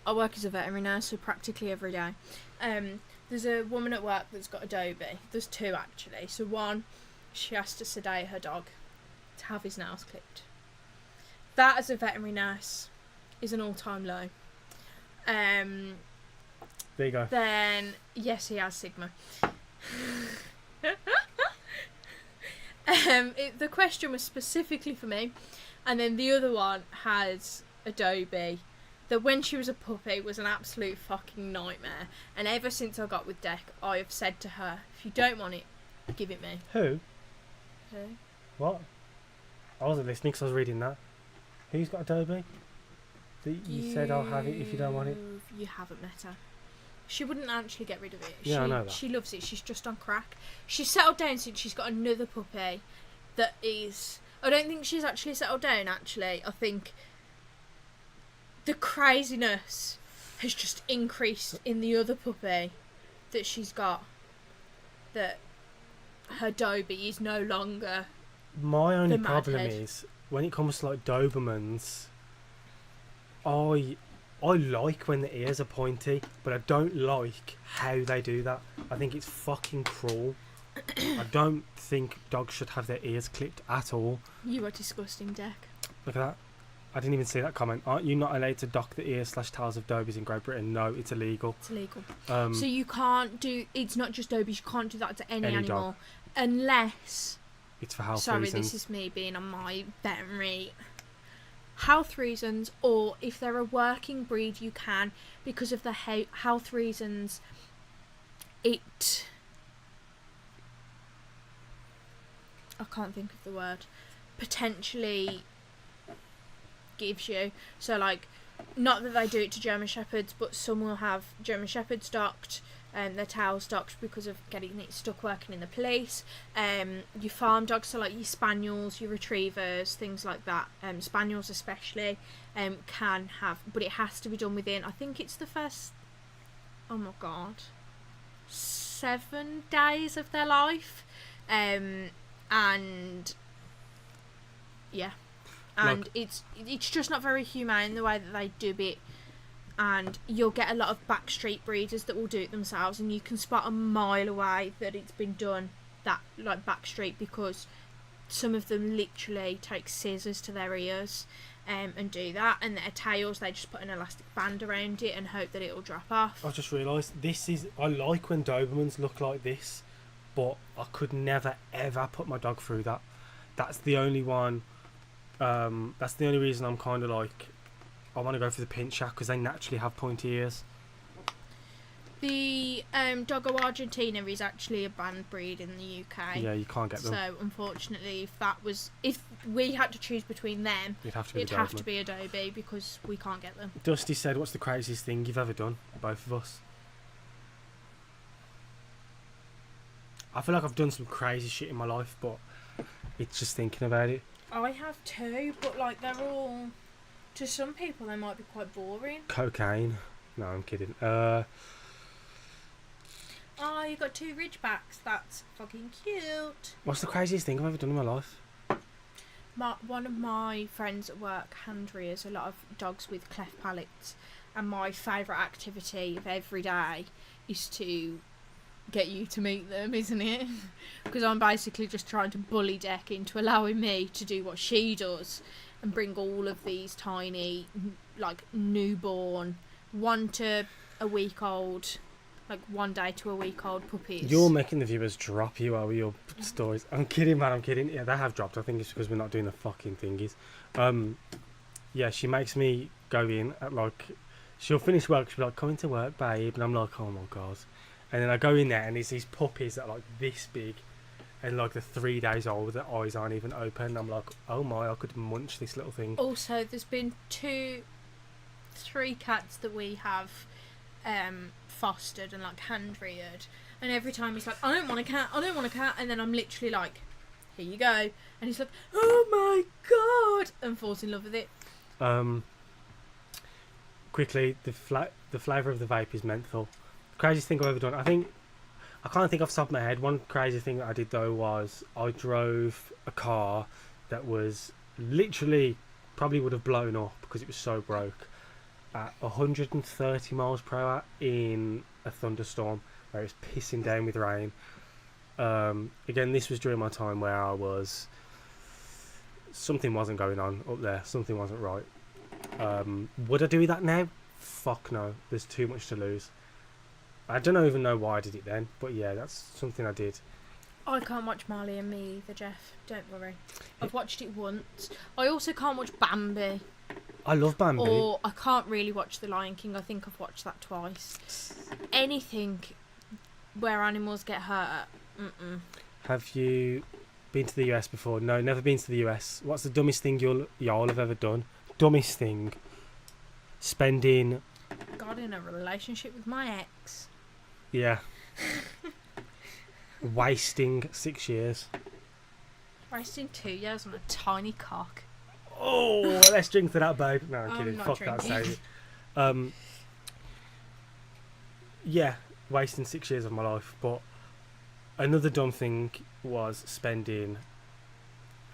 I work as a veterinary nurse, so practically every day. There's a woman at work that's got a Dobie. There's two actually. So one, she has to sedate her dog to have his nails clipped. That as a veterinary nurse, is an all-time low. There you go. Then yes, he has Sigma. The question was specifically for me, and then the other one has Adobe. That when she was a puppy was an absolute fucking nightmare, and ever since I got with Deck, I have said to her, if you don't want it, give it me. Who? Who? What? I wasn't listening because I was reading that. Who's got Adobe? You said I'll have it if you don't want it. You haven't met her. She wouldn't actually get rid of it. Yeah, I know that. She loves it. She's just on crack. She's settled down since she's got another puppy that is... I don't think she's actually settled down, actually. I think the craziness has just increased in the other puppy that she's got. That her Dobie is no longer... My only the problem Madhead. is, when it comes to like Dobermans, I like when the ears are pointy, but I don't like how they do that. I think it's fucking cruel. I don't think dogs should have their ears clipped at all. You are disgusting, Deck. Look at that. I didn't even see that comment. Aren't you not allowed to dock the ears/tails of Dobies in Great Britain? No, it's illegal. It's illegal. So you can't do... It's not just Dobies. You can't do that to any Any dog. animal. Unless... it's for health Sorry, reasons. this is me being on my veterinary health reasons, or if they're a working breed, you can, because of the health reasons. I can't think of the word. Potentially gives you. So, like, not that they do it to German Shepherds, but some will have German Shepherds docked. Their tails docked because of getting it stuck working in the police. Your farm dogs, so like your spaniels, your retrievers, things like that. Spaniels especially can have, but it has to be done within, I think it's the first, oh my god, 7 days of their life. And yeah, and Look. it's just not very humane the way that they do it. And you'll get a lot of backstreet breeders that will do it themselves, and you can spot a mile away that it's been done that like backstreet, because some of them literally take scissors to their ears and do that, and their tails they just put an elastic band around it and hope that it'll drop off. I just realised I like when Dobermans look like this, but I could never ever put my dog through that. That's the only one. That's the only reason I'm kind of like, I want to go for the Pinscher, because they naturally have pointy ears. The Doggo Argentina is actually a banned breed in the UK. Yeah, you can't get them. So unfortunately, if we had to choose between them, It'd have to be it'd have to be Adobe, because we can't get them. Dusty said, "What's the craziest thing you've ever done?" Both of us. I feel like I've done some crazy shit in my life, but it's just thinking about it. I have too, but like they're all, to some people they might be quite boring. Cocaine. No, I'm kidding. Oh, you got 2 Ridgebacks. That's fucking cute. What's the craziest thing I've ever done in my life? One of my friends at work hand rears a lot of dogs with cleft palates, and my favourite activity of every day is to get you to meet them, isn't it? Because I'm basically just trying to bully Deck into allowing me to do what she does and bring all of these tiny, like, newborn, 1 to a week old, like 1 day to a week old puppies. You're making the viewers drop you over your stories. I'm kidding, man. I'm kidding. Yeah, they have dropped. I think it's because we're not doing the fucking thingies. Yeah, she makes me go in at like, she'll finish work. She'll be like, "Coming to work, babe," and I'm like, "Oh my god." And then I go in there and there's these puppies that are like this big, and like they're 3 days old. Their eyes aren't even open. And I'm like, "Oh my, I could munch this little thing." Also, there's been 3 cats that we have fostered and like hand reared, and every time he's like, "I don't want a cat, I don't want a cat," and then I'm literally like, "Here you go," and he's like, "Oh my god," and falls in love with it. Quickly, the flavour of the vape is menthol. The craziest thing I've ever done. I can't think off the top of my head. One crazy thing that I did though was I drove a car that was literally probably would have blown up because it was so broke, at 130 miles per hour in a thunderstorm where it was pissing down with rain. Again, this was during my time where something wasn't going on up there, something wasn't right. Would I do that now? Fuck no. There's too much to lose. I don't even know why I did it then, but yeah, that's something I did. I can't watch Marley and Me either, Jeff. Don't worry. I've watched it once. I also can't watch Bambi. I love Bambi. Or I can't really watch The Lion King. I think I've watched that twice. Anything where animals get hurt. Have you been to the US before? No, never been to the US. What's the dumbest thing y'all have ever done? Dumbest thing? Spending... Got in a relationship with my ex. Yeah. Wasting 6 years. Wasting 2 years on a tiny cock. Oh, let's drink to that, babe. No, I'm kidding. not Fuck that, drinking. save it. Yeah, wasting 6 years of my life. But another dumb thing was spending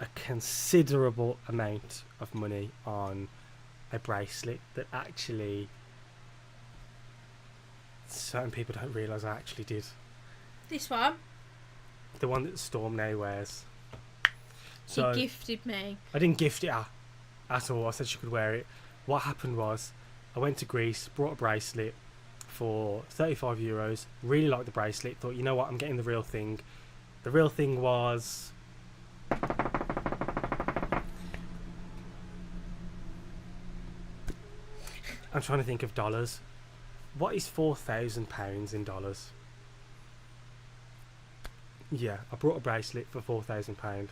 a considerable amount of money on a bracelet that actually certain people don't realise I actually did. This one? The one that Storm now wears. So He gifted me. I didn't gift it her at all. I said she could wear it. What happened was I went to Greece, brought a bracelet for €35. Really liked the bracelet. Thought, you know what, I'm getting the real thing. The real thing was... I'm trying to think of dollars. What is £4,000 in dollars? Yeah, I brought a bracelet for £4,000.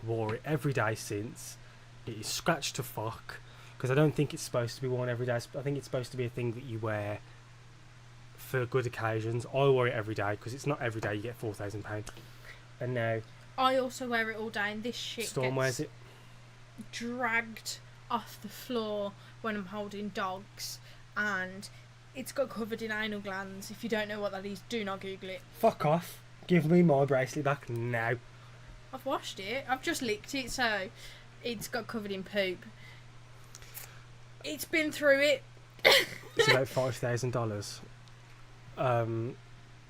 Wore it every day since. It is scratched to fuck because I don't think it's supposed to be worn every day. I think it's supposed to be a thing that you wear for good occasions. I wore it every day because it's not every day you get £4,000. And now I also wear it all day, and this shit Storm wears it. dragged off the floor when I'm holding dogs, and it's got covered in anal glands. If you don't know what that is, do not Google it. Fuck off. Give me my bracelet back now. I've washed it. I've just licked it, so it's got covered in poop. It's been through it. It's about $5,000.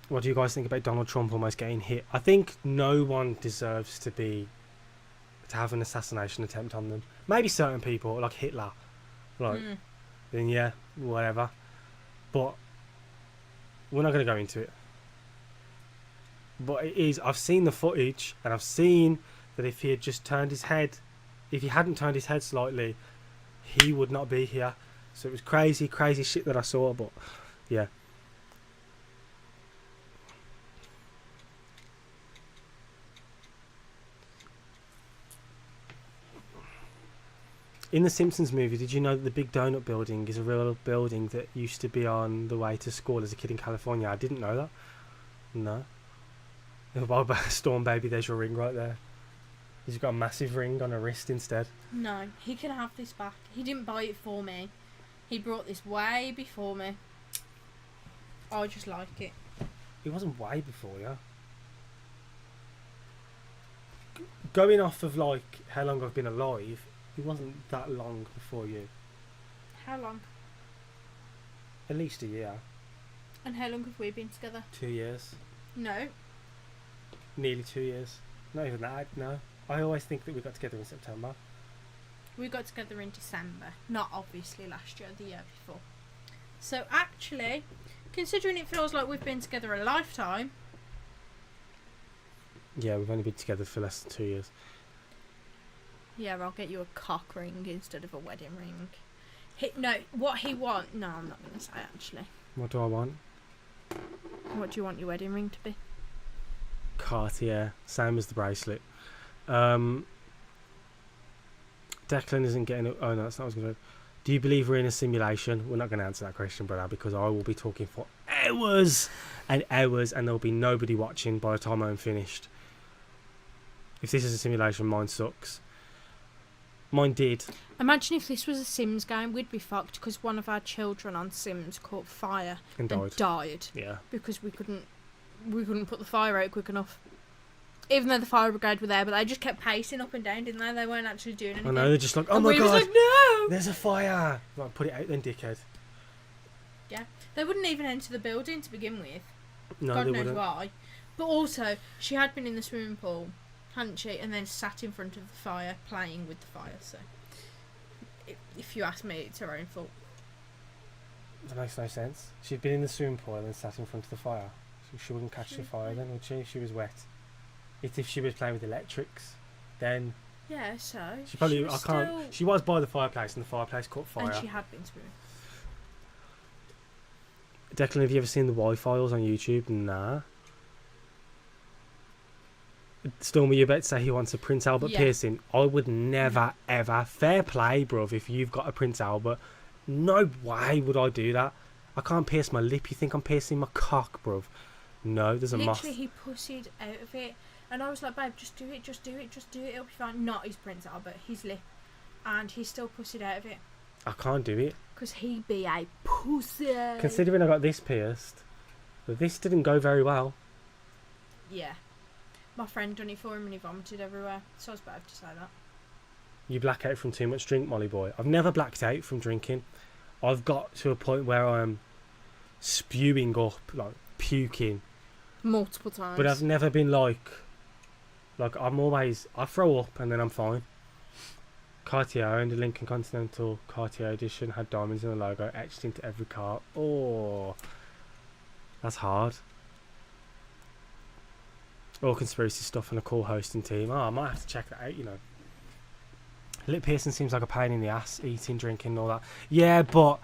What do you guys think about Donald Trump almost getting hit? I think no one deserves to have an assassination attempt on them. Maybe certain people, like Hitler. Then yeah, whatever. But we're not going to go into it. But it is, I've seen the footage, and I've seen that if he had just turned his head, if he hadn't turned his head slightly, he would not be here. So it was crazy, crazy shit that I saw, but yeah. In the Simpsons movie, did you know that the Big Donut building is a real building that used to be on the way to school as a kid in California? I didn't know that. No. Well, Storm, baby, there's your ring right there. He's got a massive ring on her wrist instead. No, he can have this back. He didn't buy it for me. He brought this way before me. I just like it. It wasn't way before you. Going off of like how long I've been alive, it wasn't that long before you. How long? At least a year. And how long have we been together? 2 years. No. Nearly 2 years. Not even that, no. I always think that we got together in September. We got together in December. Not obviously last year, the year before. So actually, considering it feels like we've been together a lifetime. Yeah, we've only been together for less than 2 years. Yeah, I'll get you a cock ring instead of a wedding ring. What he want? No, I'm not going to say actually. What do I want? What do you want your wedding ring to be? Cartier, same as the bracelet. Declan isn't getting it. Oh no, that's not what I was going to. Do you believe we're in a simulation? We're not going to answer that question, brother, because I will be talking for hours and hours, and there'll be nobody watching by the time I'm finished. If this is a simulation, mine sucks. Mine did. Imagine if this was a Sims game, we'd be fucked because one of our children on Sims caught fire And died. Yeah. Because we couldn't put the fire out quick enough. Even though the fire brigade were there, but they just kept pacing up and down, didn't they? They weren't actually doing anything. I know, they're just like, oh and my we god, was like, no! there's a fire. Like, put it out then, dickhead. Yeah. They wouldn't even enter the building to begin with. No, God they knows wouldn't. why. But also, she had been in the swimming pool, hadn't she? And then sat in front of the fire, playing with the fire, so... if you ask me, it's her own fault. That makes no sense. She'd been in the swimming pool and then sat in front of the fire. She wouldn't catch the fire then, would she, if she was wet? It's if she was playing with electrics, then... Yeah, so... She probably... She was by the fireplace and the fireplace caught fire. And she had been swimming. Declan, have you ever seen the Y-Files on YouTube? Nah. Stormy, you about to say he wants a Prince Albert piercing. I would never, ever... Fair play, bruv, if you've got a Prince Albert. No way would I do that. I can't pierce my lip. You think I'm piercing my cock, bruv? No, there's a moth. Literally, he pussied out of it. And I was like, babe, just do it, just do it, just do it. It'll be fine. Not his Prince Albert, his lip. And he still pussied out of it. I can't do it. Because he be a pussy. Considering I got this pierced, but this didn't go very well. Yeah. My friend done it for him and he vomited everywhere. So I was bad to say that. You black out from too much drink, Molly boy. I've never blacked out from drinking. I've got to a point where I'm spewing up, like puking. Multiple times. But I've never been like I'm always, I throw up and then I'm fine. Cartier and the Lincoln Continental Cartier edition had diamonds in the logo etched into every car. Oh, that's hard. All conspiracy stuff and a cool hosting team. Oh, I might have to check that out, you know. Lip piercing seems like a pain in the ass, eating, drinking, all that. Yeah, but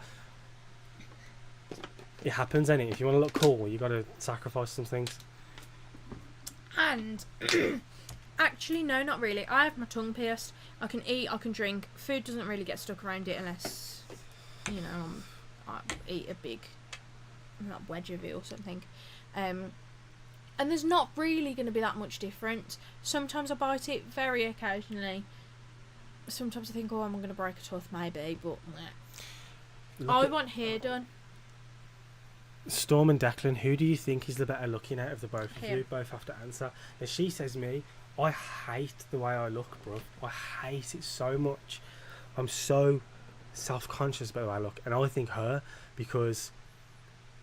it happens, innit? If you want to look cool, you got to sacrifice some things. And actually, no, not really. I have my tongue pierced. I can eat, I can drink. Food doesn't really get stuck around it unless, you know, I eat a big wedge of it or something. And there's not really going to be that much difference. Sometimes I bite it, very occasionally. Sometimes I think, oh, I'm going to break a tooth, maybe, but I want hair done. Storm and Declan, who do you think is the better looking out of the both of Him. you? Both have to answer. And she says me, I hate the way I look, bro. I hate it so much. I'm so self-conscious about the way I look. And I think her, because,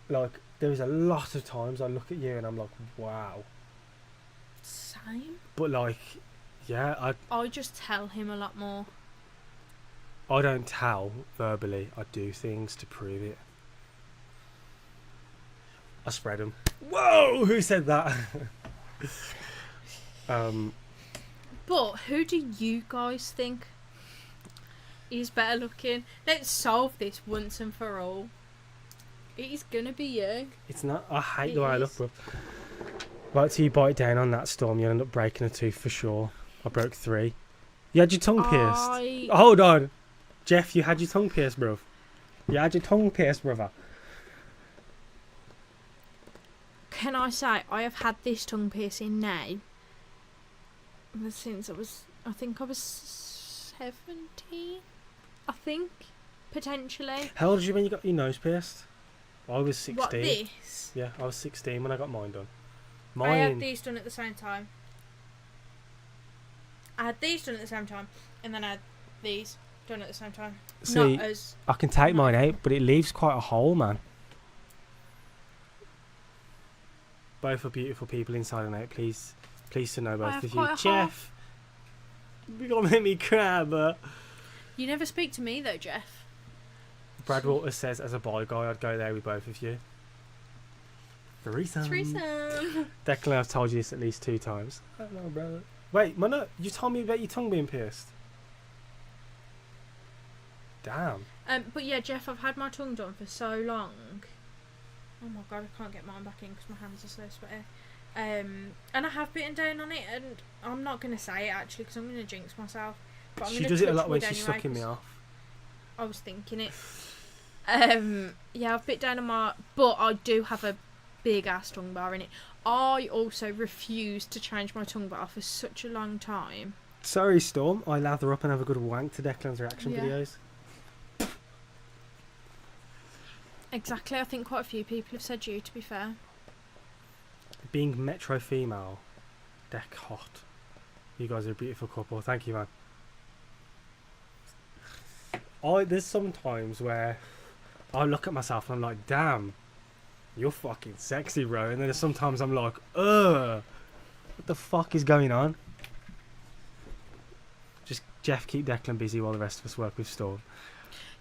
like, there's a lot of times I look at you and I'm like, wow. Same. But, like, yeah, I just tell him a lot more. I don't tell verbally. I do things to prove it. I spread them. Whoa! Who said that? But who do you guys think is better looking? Let's solve this once and for all. It is gonna be you. It's not. I hate the way I look, bro. Right, till you bite down on that, Storm, you'll end up breaking a tooth for sure. I broke 3. You had your tongue pierced. Hold on. Jeff, you had your tongue pierced, bruv. You had your tongue pierced, brother. Can I say, I have had this tongue piercing now since I think I was 17. I think, potentially. How old were you when you got your nose pierced? I was 16. What, this? Yeah, I was 16 when I got mine done. I had these done at the same time. I had these done at the same time, and then I had these done at the same time. See, not as I can take mine out, but it leaves quite a hole, man. Both are beautiful people inside and out. Pleased to know both of you. Jeff, you're gonna make me cry, but you never speak to me though, Jeff. Brad Waters says, as a bi guy, I'd go there with both of you. Threesome. Declan, I've told you this at least 2 times. I don't know, brother. Wait, Mona, you told me about your tongue being pierced. Damn. But yeah, Jeff, I've had my tongue done for so long. Oh my god, I can't get mine back in because my hands are so sweaty. And I have bitten down on it, and I'm not going to say it actually because I'm going to jinx myself. But I'm she does it a lot when she's sucking me off. I was thinking it. Yeah, I've bit down on my... But I do have a big ass tongue bar in it. I also refused to change my tongue bar for such a long time. Sorry, Storm. I lather up and have a good wank to Declan's reaction videos. Exactly. I think quite a few people have said you, to be fair. Being metro female, Deck hot. You guys are a beautiful couple. Thank you, man. There's some times where I look at myself and I'm like, damn, you're fucking sexy, bro. And then there's sometimes I'm like, ugh, what the fuck is going on? Just Jeff, keep Declan busy while the rest of us work with Storm.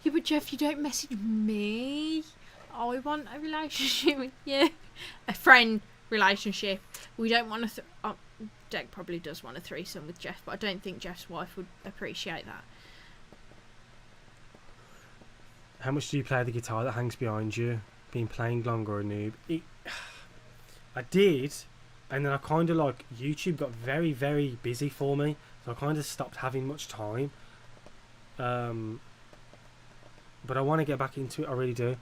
Yeah, but Jeff, you don't message me. I want a relationship with you. A friend relationship. We don't want to... Dec probably does want a threesome with Jeff, but I don't think Jeff's wife would appreciate that. How much do you play the guitar that hangs behind you? Been playing longer, a noob? I did, and then I kind of like... YouTube got very, very busy for me, so I kind of stopped having much time. But I want to get back into it, I really do.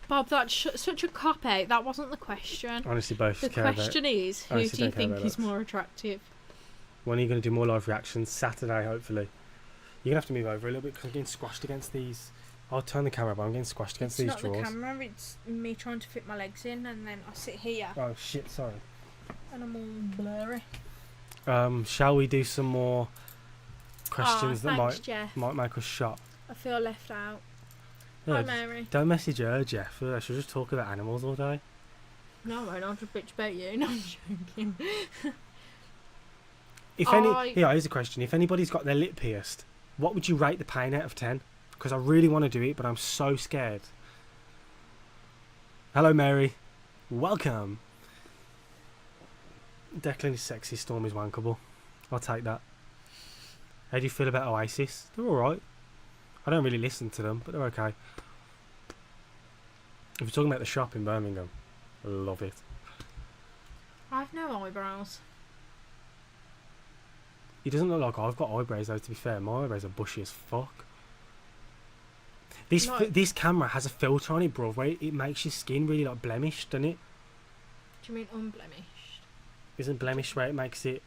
Bob, that's such a cop-out. That wasn't the question. Honestly, both The care question is, who do you think is more attractive? When are you going to do more live reactions? Saturday, hopefully. You're going to have to move over a little bit because I'm getting squashed against these... I'll turn the camera, but I'm getting squashed against these drawers. It's not the camera, it's me trying to fit my legs in, and then I sit here. Oh, shit, sorry. And I'm all blurry. Shall we do some more questions that Jeff. might make us shot? I feel left out. No, Hi, Mary. Don't message her, Jeff. I should just talk about animals all day. No, I won't. I'll just bitch about you. No, I'm joking. Here's a question. If anybody's got their lip pierced, what would you rate the pain out of 10? Because I really want to do it, but I'm so scared. Hello, Mary. Welcome. Declan is sexy, Storm is wankable. I'll take that. How do you feel about Oasis? They're alright. I don't really listen to them, but they're okay. If you're talking about the shop in Birmingham, I love it. I have no eyebrows. It doesn't look like I've got eyebrows though, to be fair. My eyebrows are bushy as fuck. This camera has a filter on it, bro, where it makes your skin really like blemished, doesn't it? Do you mean unblemished? Isn't blemished where it makes it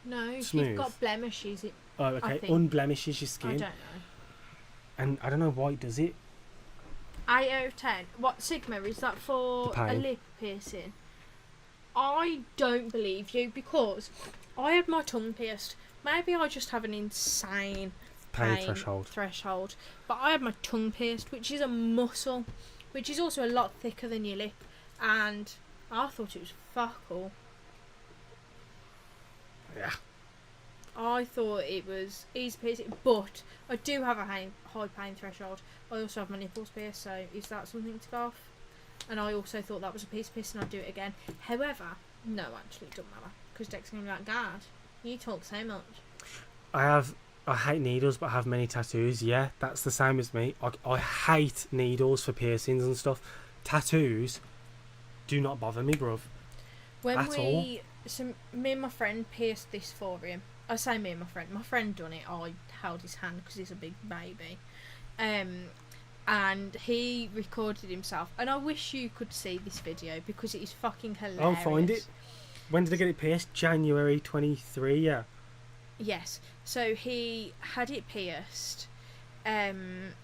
no, smooth? If you've got blemishes, it... Oh, okay. Unblemishes your skin. I don't know. And I don't know why it does it. 8 out of 10. What Sigma is that for a lip piercing? I don't believe you because I had my tongue pierced. Maybe I just have an insane pain threshold. But I had my tongue pierced, which is a muscle, which is also a lot thicker than your lip. And I thought it was fuck all. Yeah. I thought it was easy piercing, but I do have a high pain threshold. I also have my nipples pierced, so is that something to go off? And I also thought that was a piece of piss and I'd do it again. However, no, actually it doesn't matter. Because Dex going to be like, Dad, you talk so much. I hate needles, but I have many tattoos. Yeah, that's the same as me. I hate needles for piercings and stuff. Tattoos do not bother me, bruv. So me and my friend pierced this for him. I say me and my friend done it. I held his hand because he's a big baby. And he recorded himself. And I wish you could see this video because it is fucking hilarious. I'll find it. When did I get it pierced? January 23, yeah. Yes. So he had it pierced. And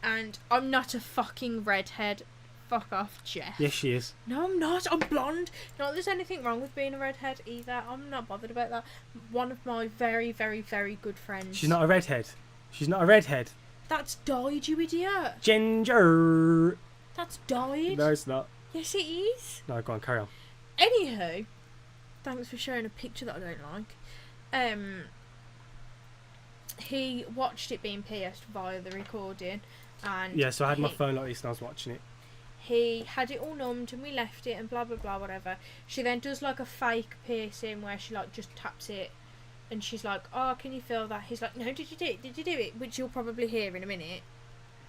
I'm not a fucking redhead. Fuck off, Jeff. Yes, she is. No, I'm not. I'm blonde. Not that there's anything wrong with being a redhead either. I'm not bothered about that. One of my very, very, very good friends. She's not a redhead. She's not a redhead. That's dyed, you idiot. Ginger. That's dyed. No, it's not. Yes, it is. No, go on, carry on. Anywho, thanks for sharing a picture that I don't like. He watched it being pierced via the recording, and yeah. So I had my phone like this and I was watching it. He had it all numbed and we left it and blah blah blah whatever. She then does like a fake piercing where she like just taps it and she's like, oh, can you feel that? He's like, no, did you do it? Which you'll probably hear in a minute.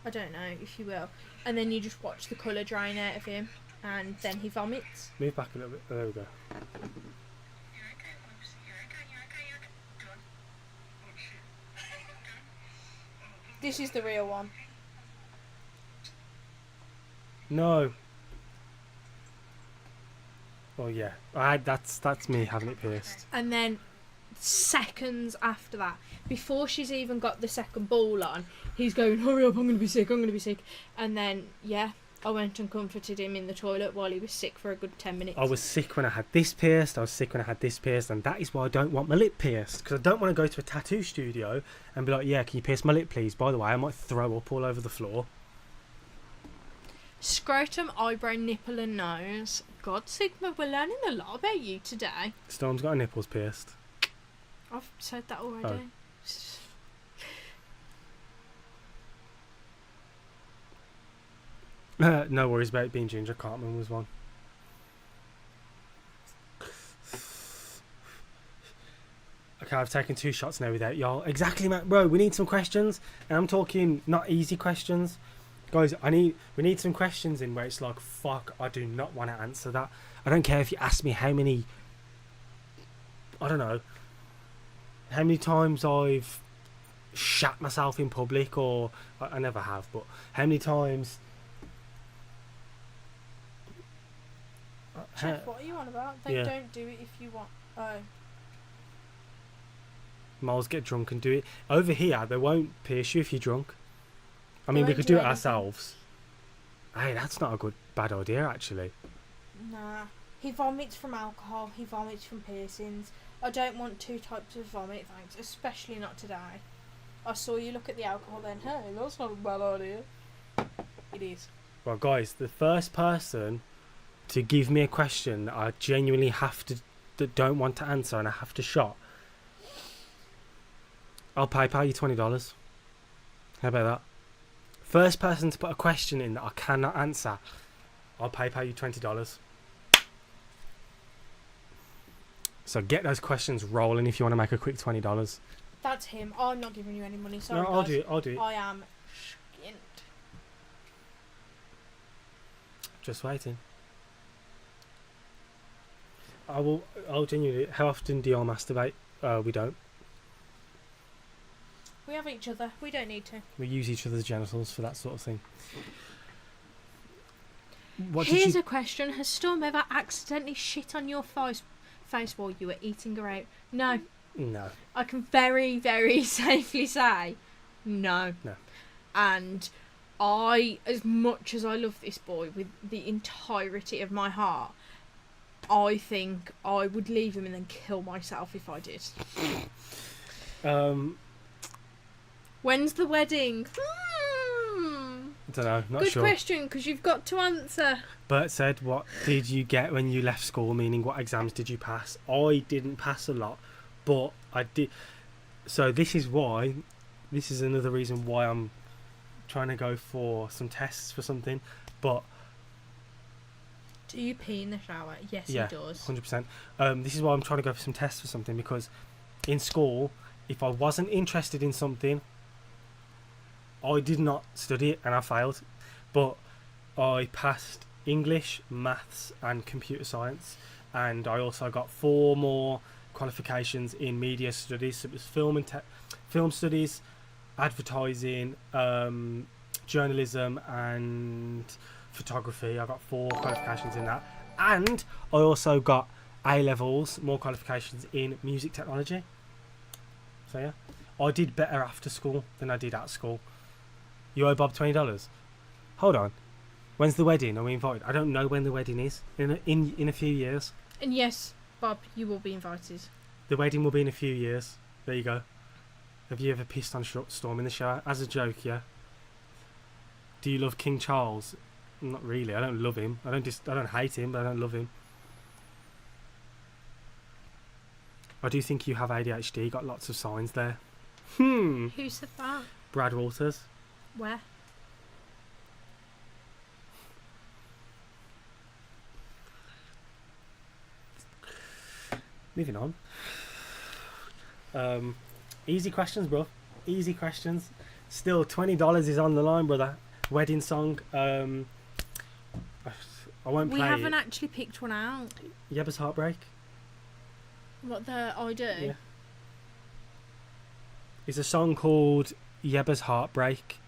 I don't know if you will. And then you just watch the colour drain out of him and then he vomits. Move back a little bit. There we go. This is the real one. No. Oh yeah, that's me having it pierced. And then seconds after that, before she's even got the second ball on, he's going, hurry up, I'm going to be sick. And then, yeah, I went and comforted him in the toilet while he was sick for a good 10 minutes. I was sick when I had this pierced, I was sick when I had this pierced, and that is why I don't want my lip pierced. Because I don't want to go to a tattoo studio and be like, yeah, can you pierce my lip please? By the way, I might throw up all over the floor. Scrotum, eyebrow, nipple and nose. God, Sigma, we're learning a lot about you today. Storm's got her nipples pierced. I've said that already. No worries about it being ginger. Cartman was one. Okay, I've taken 2 shots now without y'all. Exactly, man. Bro, we need some questions. And I'm talking not easy questions. Guys, we need some questions in where it's like, fuck, I do not want to answer that. I don't care if you ask me how many, I don't know, how many times I've shat myself in public, or I never have, but how many times... Jeff, what are you on about? They don't do it if you want. Oh. Miles, get drunk and do it. Over here, they won't pierce you if you're drunk. I mean, we could do it ourselves. Hey, that's not a bad idea, actually. Nah. He vomits from alcohol. He vomits from piercings. I don't want 2 types of vomit, thanks. Especially not today. I saw you look at the alcohol then. Hey, that's not a bad idea. It is. Well, guys, the first person to give me a question that I genuinely have to, that don't want to answer and I have to shot, I'll PayPal you $20. How about that? First person to put a question in that I cannot answer, I'll PayPal you $20. So get those questions rolling if you want to make a quick $20. That's him. I'm not giving you any money. Sorry, no, I'll do it. I'll do it. I am skint. Just waiting. I'll genuinely. How often do y'all masturbate? We don't. We have each other. We don't need to. We use each other's genitals for that sort of thing. Here's a question. Has Storm ever accidentally shit on your face while you were eating her out? No. No. I can very, very safely say no. No. And I, as much as I love this boy with the entirety of my heart, I think I would leave him and then kill myself if I did. When's the wedding? I don't know, not Good sure. Good question, because you've got to answer. Bert said, what did you get when you left school, meaning what exams did you pass? I didn't pass a lot, but I did. So this is another reason why I'm trying to go for some tests for something. But do you pee in the shower? Yes, yeah, he does. 100%. This is why I'm trying to go for some tests for something, because in school, if I wasn't interested in something, I did not study it and I failed. But I passed English, maths and computer science, and I also got 4 more qualifications in media studies. So it was film studies, advertising, journalism and photography. I got 4 qualifications in that, and I also got A-levels, more qualifications in music technology. So yeah, I did better after school than I did at school. You owe Bob $20. Hold on, when's the wedding? Are we invited? I don't know when the wedding is. In a few years. And yes, Bob, you will be invited. The wedding will be in a few years. There you go. Have you ever pissed on Storm in the shower? As a joke, yeah. Do you love King Charles? Not really. I don't love him. I don't hate him, but I don't love him. I do think you have ADHD. Got lots of signs there. Who said that? Brad Walters. Where? Moving on. Easy questions, bro. Easy questions. Still, $20 is on the line, brother. Wedding song. I won't play. We haven't actually picked one out. Yebba's Heartbreak. What the I do? Yeah. It's a song called Yebba's Heartbreak,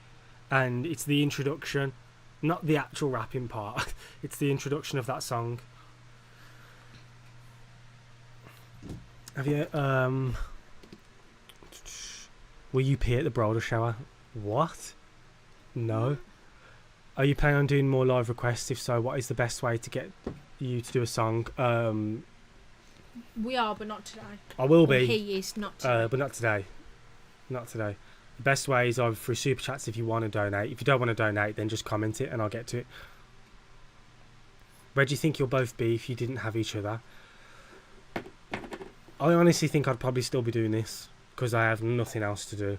and it's the introduction, not the actual rapping part. It's the introduction of that song. Have you will you pee at the bridal shower? What? No. Are you planning on doing more live requests? If so, what is the best way to get you to do a song? We are, but not today. I will be. He is not today. But not today. Not today. The best way is either through super chats if you want to donate. If you don't want to donate, then just comment it and I'll get to it. Where do you think you'll both be if you didn't have each other? I honestly think I'd probably still be doing this because I have nothing else to do.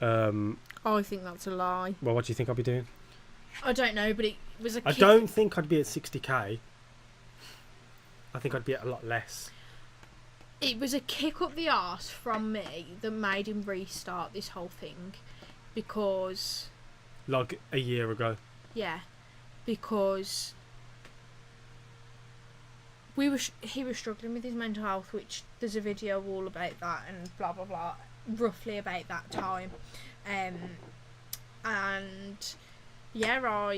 I think that's a lie. Well, what do you think I'll be doing? I don't know, but it was a I don't think I'd be at 60k. I think I'd be at a lot less. It was a kick up the arse from me that made him restart this whole thing, because Like a year ago. yeah, because he was struggling with his mental health, which there's a video all about that and blah blah blah, roughly about that time, and yeah,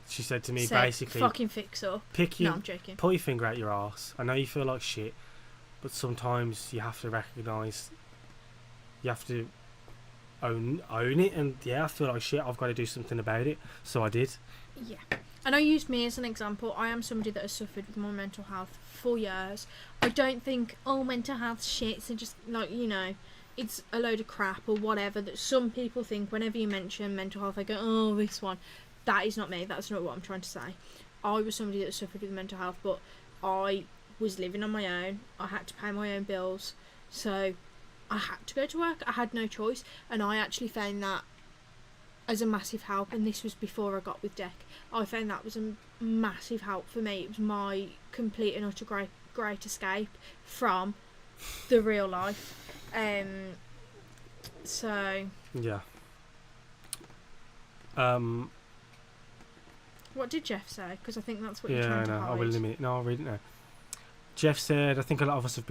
She said to me said, basically, fucking fix up. pick No, your, I'm joking. pull your finger out your arse. I know you feel like shit, but sometimes you have to recognise, you have to own it, and yeah, I feel like shit, I've got to do something about it. So I did. Yeah. And I used me as an example. I am somebody that has suffered with my mental health for years. I don't think, oh, mental health shits and just, like, you know, it's a load of crap or whatever that some people think whenever you mention mental health. I go, oh, this one. That is not me. That's not what I'm trying to say. I was somebody that suffered with mental health, but I was living on my own. I had to pay my own bills. So I had to go to work. I had no choice. And I actually found that as a massive help, and this was before I got with Deck. I found that was a massive help for me. It was my complete and utter great escape from the real life. So Yeah. what did Jeff say? Because I think that's what you're Yeah, trying I to know. hide. I will limit it. No, I'll read it now. Jeff said, I think a lot of us have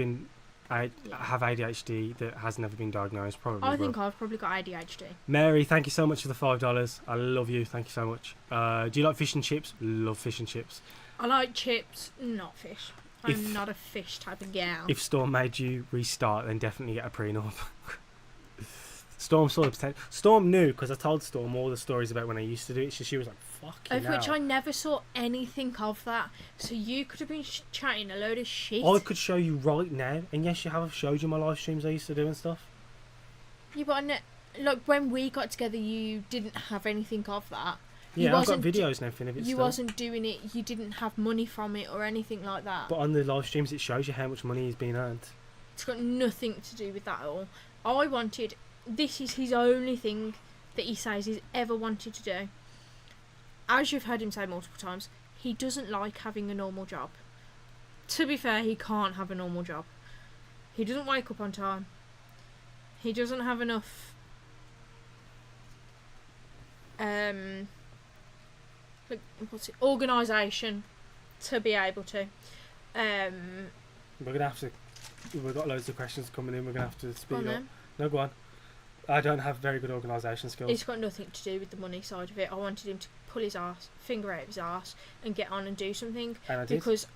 have ADHD that has never been diagnosed. Probably. I will. think I've probably got ADHD. Mary, thank you so much for the $5. I love you. Thank you so much. Do you like fish and chips? Love fish and chips. I like chips, not fish. I'm not a fish type of gal. If Storm made you restart, then definitely get a prenup. Storm saw the potential. Storm knew, because I told Storm all the stories about when I used to do it. So she was like, fucking Of which hell. I never saw anything of that. So you could have been chatting a load of shit. I could show you right now. And yes, you have. I've showed you my live streams I used to do and stuff. Yeah, but like when we got together, you didn't have anything of that. Yeah, I've got videos and everything of it You still. wasn't doing it. You didn't have money from it or anything like that. But on the live streams, it shows you how much money is being earned. It's got nothing to do with that at all. I wanted. This is his only thing that he says he's ever wanted to do. As you've heard him say multiple times, he doesn't like having a normal job. To be fair, he can't have a normal job. He doesn't wake up on time. He doesn't have enough organisation to be able to. We're gonna have to. We've got loads of questions coming in. We're gonna have to speed up. Then. No, go on. I don't have very good organisation skills. It's got nothing to do with the money side of it. I wanted him to pull his finger out of his arse and get on and do something. And I did. Because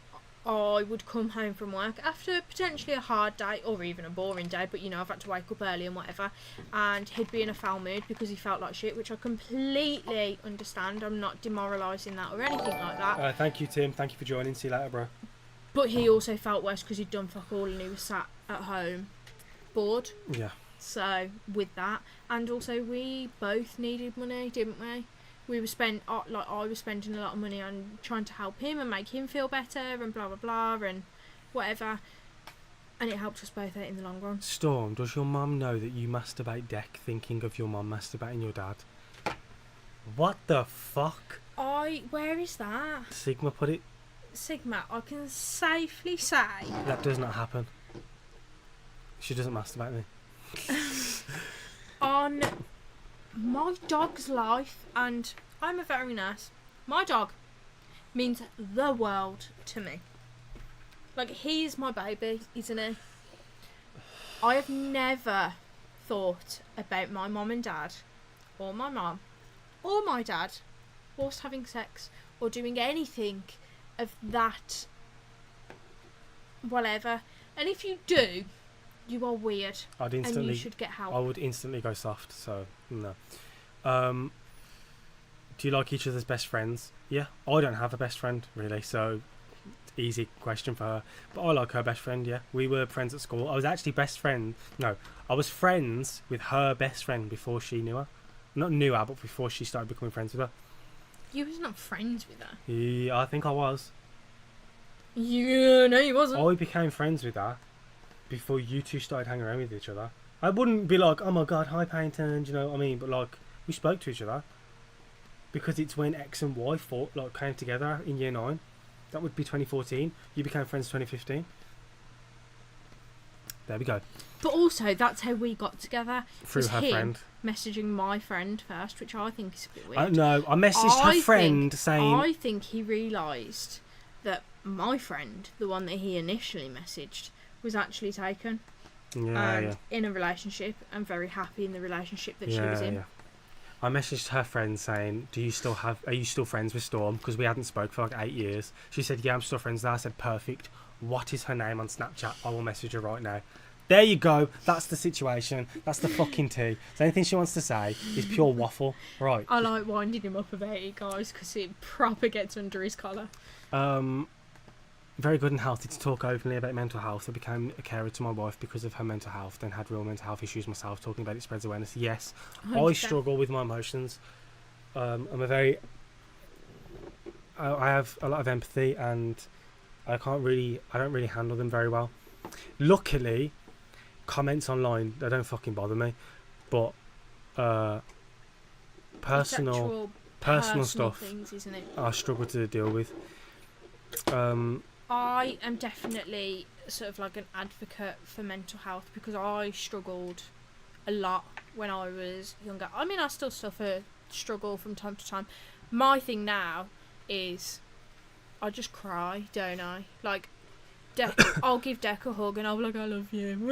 I would come home from work after potentially a hard day or even a boring day, but you know, I've had to wake up early and whatever, and he'd be in a foul mood because he felt like shit, which I completely understand. I'm not demoralising that or anything like that. Thank you, Tim. Thank you for joining. See you later, bro. But he also felt worse because he'd done fuck all and he was sat at home bored. Yeah. So with that, and also we both needed money, didn't we? We were I was spending a lot of money on trying to help him and make him feel better and blah blah blah and whatever, and it helped us both out in the long run. Storm, does your mum know that you masturbate Deck thinking of your mum masturbating your dad? What the fuck? Where is that? Sigma put it. Sigma, I can safely say That does not happen. She doesn't masturbate me. on my dog's life, and I'm a veterinarian. My dog means the world to me. Like, he's my baby, isn't he? I have never thought about my mum and dad, or my mum, or my dad, whilst having sex, or doing anything of that, whatever. And if you do, you are weird, and you should get help. I would instantly go soft, so no. Do you like each other's best friends? Yeah, I don't have a best friend really, so easy question for her. But I like her best friend. Yeah, we were friends at school. I was actually I was friends with her best friend before she knew her. Not knew her, but before she started becoming friends with her. You was not friends with her. Yeah, I think I was. Yeah, no, he wasn't. I became friends with her before you two started hanging around with each other. I wouldn't be like, oh my god, hi Payton, do you know what I mean? But like, we spoke to each other because it's when X and Y came together in year 9. That would be 2014. You became friends 2015. There we go. But also, that's how we got together. Through her him friend. Messaging my friend first, which I think is a bit weird. No, I messaged her friend saying... I think he realised that my friend, the one that he initially messaged, was actually taken. Yeah. In a relationship, and very happy in the relationship that she was in. Yeah. I messaged her friend saying, are you still friends with Storm? Because we hadn't spoke for like 8 years. She said, yeah, I'm still friends there. I said, perfect. What is her name on Snapchat? I will message her right now. There you go. That's the situation. That's the fucking tea. So anything she wants to say is pure waffle. Right. I like winding him up about it, guys, because it proper gets under his collar. Very good and healthy to talk openly about mental health. I became a carer to my wife because of her mental health, then had real mental health issues myself. Talking about it spreads awareness. Yes, 100%. I struggle with my emotions. I have a lot of empathy, and I don't really handle them very well. Luckily, comments online, they don't fucking bother me, but personal stuff, things, isn't it? I struggle to deal with. I am definitely sort of like an advocate for mental health because I struggled a lot when I was younger. I mean, I still struggle from time to time. My thing now is I just cry, don't I? Like, I'll give Deck a hug and I'll be like, I love you,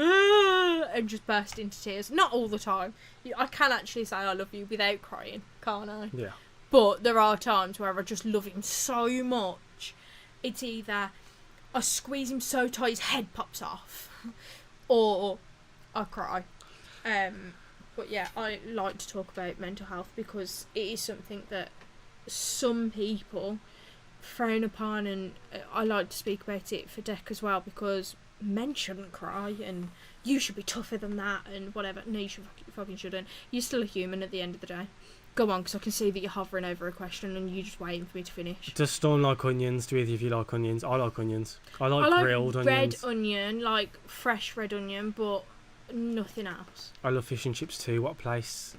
and just burst into tears. Not all the time. I can actually say I love you without crying, can't I? Yeah. But there are times where I just love him so much. It's either I squeeze him so tight his head pops off, or I cry. But yeah, I like to talk about mental health because it is something that some people frown upon, and I like to speak about it for Deck as well because men shouldn't cry and you should be tougher than that and whatever. No, you fucking shouldn't. You're still a human at the end of the day. Go on, because I can see that you're hovering over a question and you're just waiting for me to finish. Does Storm like onions? Do either of you like onions? I like onions. I like grilled onions. Red onion, like fresh red onion, but nothing else. I love fish and chips too. What place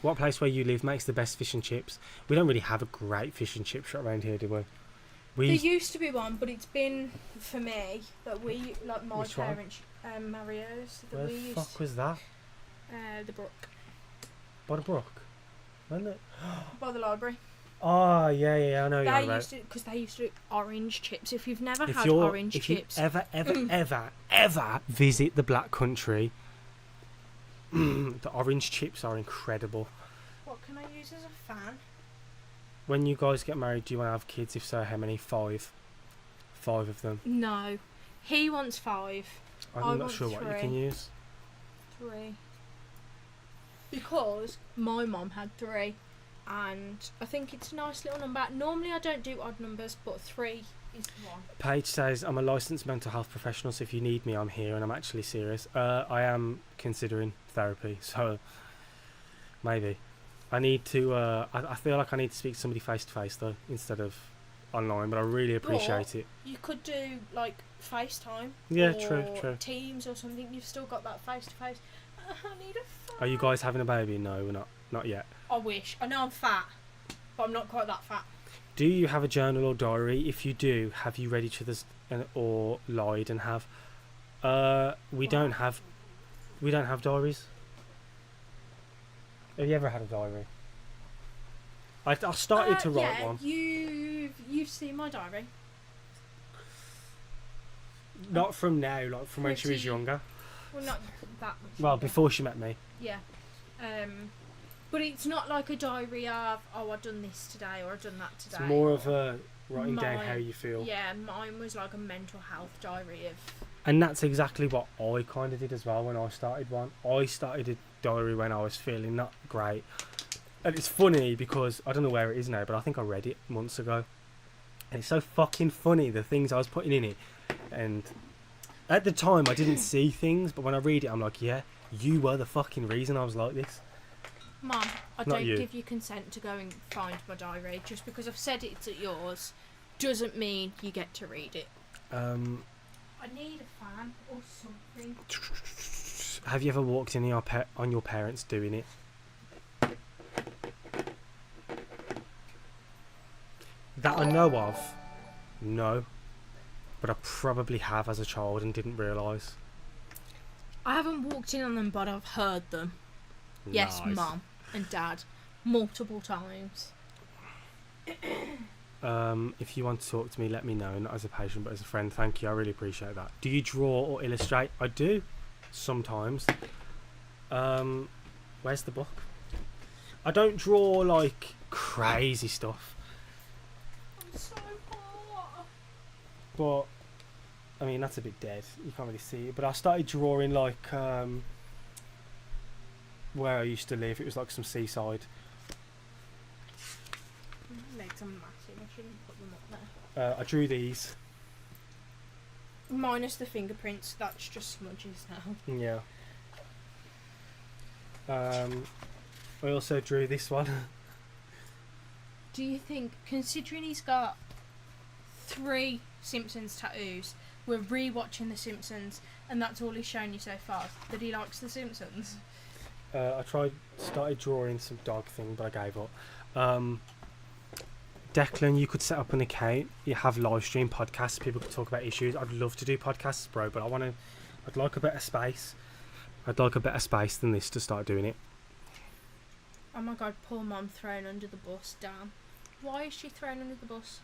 where you live makes the best fish and chips? We don't really have a great fish and chip shop around here, do we? There used to be one, but it's been, for me, that we, like my Which one? parents, Mario's. That Where we the used, fuck was that? The brook. By the brook? Wasn't it? By the library. Oh, yeah, I know you're about. Because they used to do orange chips. If you've never had If chips... you ever visit the Black Country, the orange chips are incredible. What can I use as a fan? When you guys get married, do you want to have kids? If so, how many? 5? 5 of them. No. He wants 5. I'm not sure what you can use. 3. Because my mum had 3. And I think it's a nice little number. Normally I don't do odd numbers, but 3 is the one. Paige says, I'm a licensed mental health professional, so if you need me, I'm here, and I'm actually serious. I am considering therapy, so maybe. I need to, I feel like I need to speak to somebody face to face, though, instead of online, but I really appreciate it. You could do, like, FaceTime. Yeah, or true. Teams or something. You've still got that face to face. I need a phone. Are you guys having a baby? No, we're not. Not yet. I wish. I know I'm fat, but I'm not quite that fat. Do you have a journal or diary? If you do, have you read each other's or lied and have? We don't have diaries. Have you ever had a diary? I started to write one. You've seen my diary. Not from now, like from when she was younger. Well, not that much. Well, younger. before she met me. Yeah. But it's not like a diary of, oh, I've done this today or I've done that today. It's more of a writing down how you feel. Yeah, mine was like a mental health diary of... And that's exactly what I kind of did as well when I started one. I started a diary when I was feeling not great. And it's funny because, I don't know where it is now, but I think I read it months ago. And it's so fucking funny, the things I was putting in it. And at the time, I didn't see things, but when I read it, I'm like, yeah, you were the fucking reason I was like this. Mum, I don't give you consent to go and find my diary. Just because I've said it's at yours doesn't mean you get to read it. I need a fan or something. Have you ever walked in on your parents doing it? That I know of, no. But I probably have as a child and didn't realise. I haven't walked in on them, but I've heard them. Yes, Nice. Mum and Dad, multiple times. If you want to talk to me, let me know. Not as a patient, but as a friend. Thank you. I really appreciate that. Do you draw or illustrate? I do, sometimes. Where's the book? I don't draw like crazy stuff, I'm so hot. but I mean that's a bit dead. You can't really see it. But I started drawing like where I used to live. It was like some seaside. My legs are massive. I shouldn't put them up there. I drew these. Minus the fingerprints. That's just smudges now. Yeah. I also drew this one. Do you think, considering he's got 3 Simpsons tattoos, we're re-watching The Simpsons, and that's all he's shown you so far, that he likes The Simpsons? I started drawing some dog thing, but I gave up. Declan, you could set up an account. You have Livestream podcasts. People could talk about issues. I'd love to do podcasts, bro, but I'd like a better space. I'd like a better space than this to start doing it. Oh my god, poor Mum thrown under the bus, damn. Why is she thrown under the bus?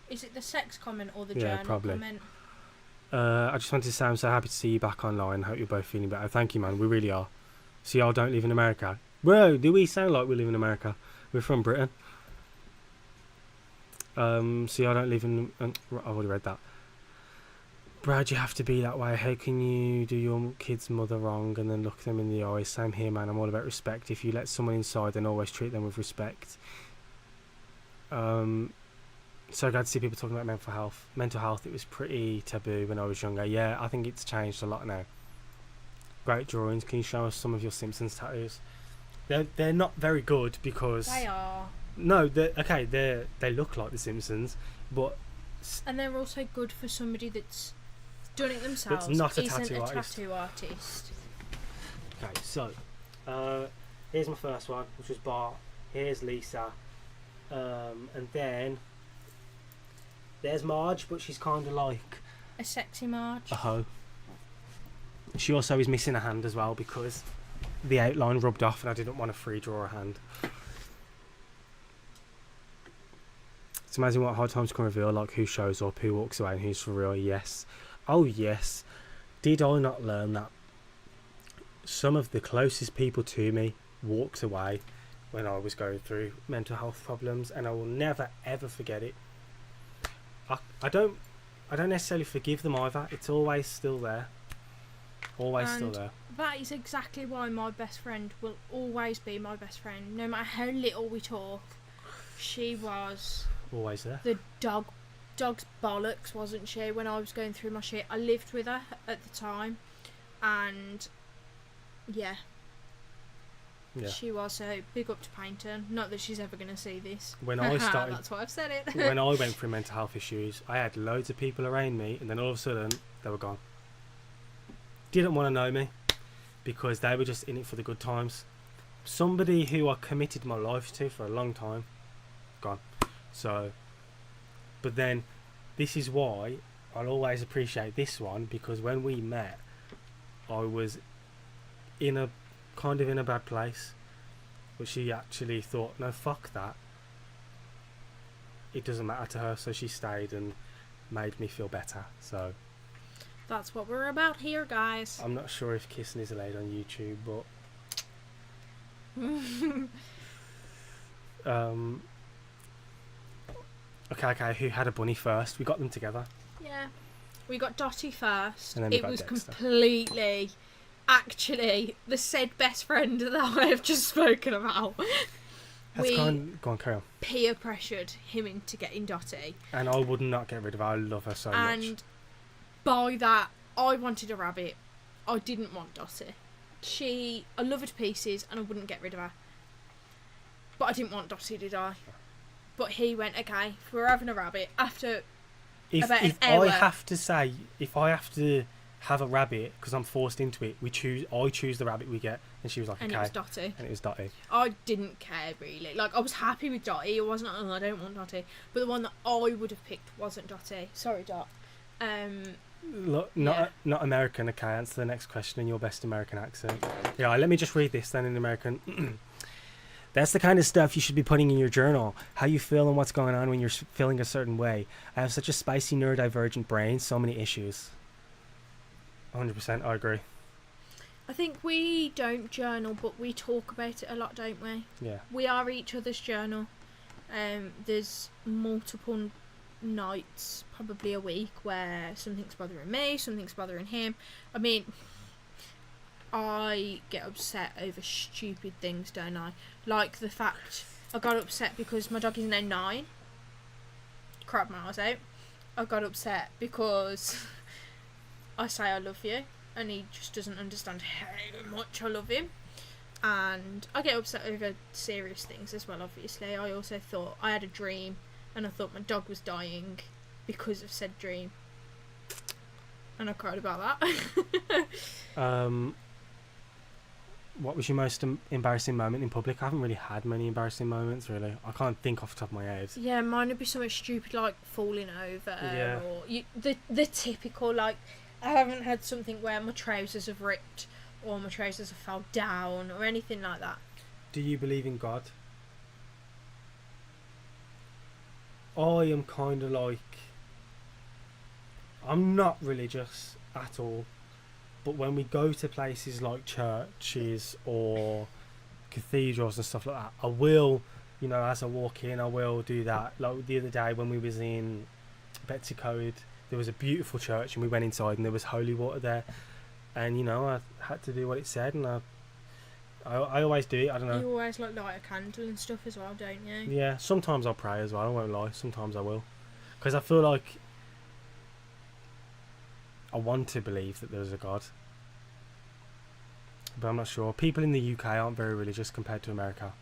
Is it the sex comment or the journal probably. comment? I just wanted to say I'm so happy to see you back online. Hope you're both feeling better. Thank you, man. We really are. So y'all don't live in America. Whoa, do we sound like we live in America? We're from Britain. So y'all don't live in... I've already read that. Brad, you have to be that way. How can you do your kid's mother wrong and then look them in the eyes? Same here, man. I'm all about respect. If you let someone inside, then always treat them with respect. So glad to see people talking about mental health. Mental health, it was pretty taboo when I was younger. Yeah, I think it's changed a lot now. Great drawings. Can you show us some of your Simpsons tattoos? They're not very good because... They are. No, they look like the Simpsons, but... And they're also good for somebody that's done it themselves. That's not a isn't tattoo a artist. tattoo artist. Okay, so here's my first one, which was Bart. Here's Lisa, and then there's Marge, but she's kind of like A sexy Marge. a hoe. She also is missing a hand as well because the outline rubbed off, and I didn't want to free draw a hand. It's amazing what hard times can reveal, like who shows up, who walks away, and who's for real. Yes. Oh, yes. Did I not learn that some of the closest people to me walked away when I was going through mental health problems, and I will never, ever forget it. I don't necessarily forgive them either. It's always still there. Always still And there. that is exactly why my best friend will always be my best friend. No matter how little we talk, she was... Always there. the dog's bollocks, wasn't she, when I was going through my shit. I lived with her at the time, and yeah. She was. So big up to Paynton. Not that she's ever going to see this. When I started, that's why I've said it. when I went through mental health issues, I had loads of people around me, and then all of a sudden they were gone. Didn't want to know me because they were just in it for the good times. Somebody who I committed my life to for a long time, gone. So, but then this is why I'll always appreciate this one, because when we met I was in a kind of in a bad place, but she actually thought, no, fuck that, it doesn't matter to her, so she stayed and made me feel better. So That's what we're about here, guys. I'm not sure if kissing is allowed on YouTube, but Okay, who had a bunny first? We got them together. Yeah. We got Dottie first. And then we It got was Dexter. completely, actually, the said best friend that I have just spoken about. Go We on, carry on. peer pressured him into getting Dottie. And I would not get rid of her. I love her so much. And by that, I wanted a rabbit. I didn't want Dottie. I love her to pieces and I wouldn't get rid of her. But I didn't want Dottie, did I? But he went, okay, if we're having a rabbit, after If about an I hour. have to say, if I have to have a rabbit because I'm forced into it, I choose the rabbit we get, and she was like, And okay, it was Dottie. and it was Dottie. I didn't care really. Like, I was happy with Dottie. It wasn't like, oh, I don't want Dottie. But the one that I would have picked wasn't Dottie. Sorry, Dot. Look, Yeah. not American. Okay, answer the next question in your best American accent. Yeah, let me just read this then in American. That's the kind of stuff you should be putting in your journal. How you feel and what's going on when you're feeling a certain way. I have such a spicy neurodivergent brain, so many issues. 100%, I agree. I think we don't journal, but we talk about it a lot, don't we? Yeah. We are each other's journal. There's multiple nights, probably a week, where something's bothering me, something's bothering him. I mean, I get upset over stupid things, don't I? Like the fact I got upset because my dog is now 9. Crap my eyes out. I got upset because I say I love you and he just doesn't understand how much I love him. And I get upset over serious things as well, obviously. I also thought I had a dream and I thought my dog was dying because of said dream. And I cried about that. What was your most embarrassing moment in public? I haven't really had many embarrassing moments, really. I can't think off the top of my head. Yeah, mine would be something stupid like falling over, Yeah. or the typical, like, I haven't had something where my trousers have ripped or my trousers have fell down or anything like that. Do you believe in God? I am kind of like... I'm not religious at all. But when we go to places like churches or cathedrals and stuff like that, I will, you know, as I walk in, I will do that. Like the other day when we was in Betsy Code, there was a beautiful church and we went inside and there was holy water there. And, you know, I had to do what it said, and I always do it, I don't know. You always like light a candle and stuff as well, don't you? Yeah, sometimes I'll pray as well, I won't lie, sometimes I will. Because I feel like I want to believe that there's a God. But I'm not sure. People in the UK aren't very religious compared to America.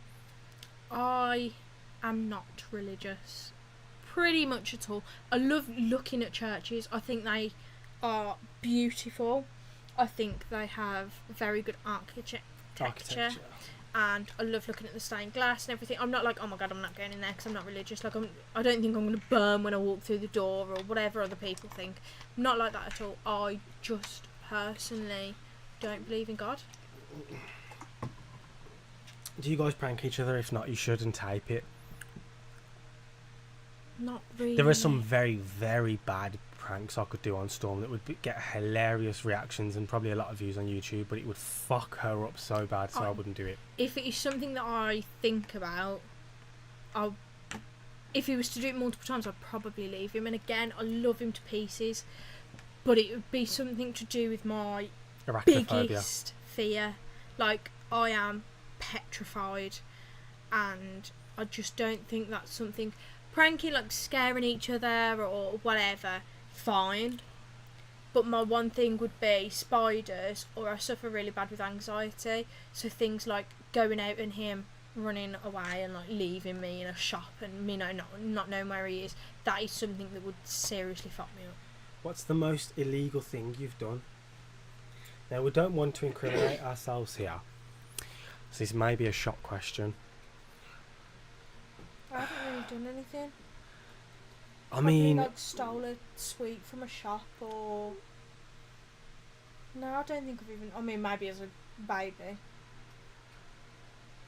I am not religious. Pretty much at all. I love looking at churches. I think they are beautiful. I think they have very good architecture. And I love looking at the stained glass and everything. I'm not like, oh my god, I'm not going in there because I'm not religious. Like, I don't think I'm going to burn when I walk through the door or whatever other people think. I'm not like that at all. I just personally don't believe in God. Do you guys prank each other? If not, you should, and tape it. Not really. There are some very, very bad pranks I could do on Storm that would get hilarious reactions and probably a lot of views on YouTube, but it would fuck her up so bad, so I wouldn't do it. If it is something that I think about, if he was to do it multiple times, I'd probably leave him. And again, I love him to pieces, but it would be something to do with my Arachnophobia. biggest fear. Like, I am petrified, and I just don't think that's something. Pranking, like scaring each other or whatever, fine. But my one thing would be spiders, or I suffer really bad with anxiety. So things like going out and him running away and like leaving me in a shop and me not knowing where he is, that is something that would seriously fuck me up. What's the most illegal thing you've done? Now, we don't want to incriminate ourselves here, so this may be a shock question. I haven't really done anything. I mean, like stole a sweet from a shop, or no, I don't think I've even. I mean, maybe as a baby.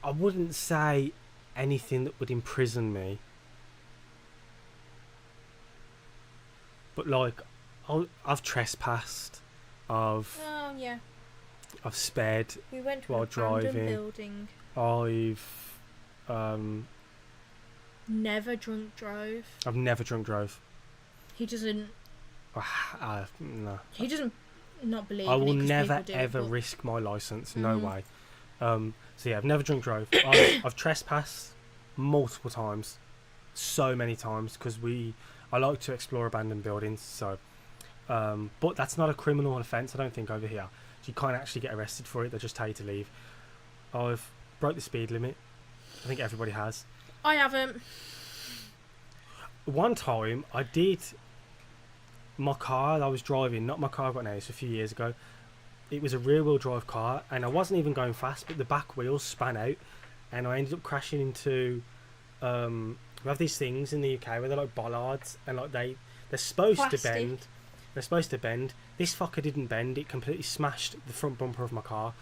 I wouldn't say anything that would imprison me, but like, I've trespassed, Oh yeah. I've sped, We went to while an abandoned driving. building. Never drunk drove. I've never drunk drove. He doesn't. No. He doesn't not believe. I in will it 'cause never people do, ever but risk my license. No Mhm. way. So yeah, I've never drunk drove. I've trespassed multiple times, so many times, because I like to explore abandoned buildings. So, but that's not a criminal offence, I don't think, over here. So you can't actually get arrested for it. They just tell you to leave. I've broke the speed limit. I think everybody has. I haven't. One time I did my car that I was driving, not my car I've got now, it's a few years ago. It was a rear-wheel drive car, and I wasn't even going fast, but the back wheels span out, and I ended up crashing into. We have these things in the UK where they're like bollards, and like they're supposed Plastic. to bend. They're supposed to bend. This fucker didn't bend. It completely smashed the front bumper of my car,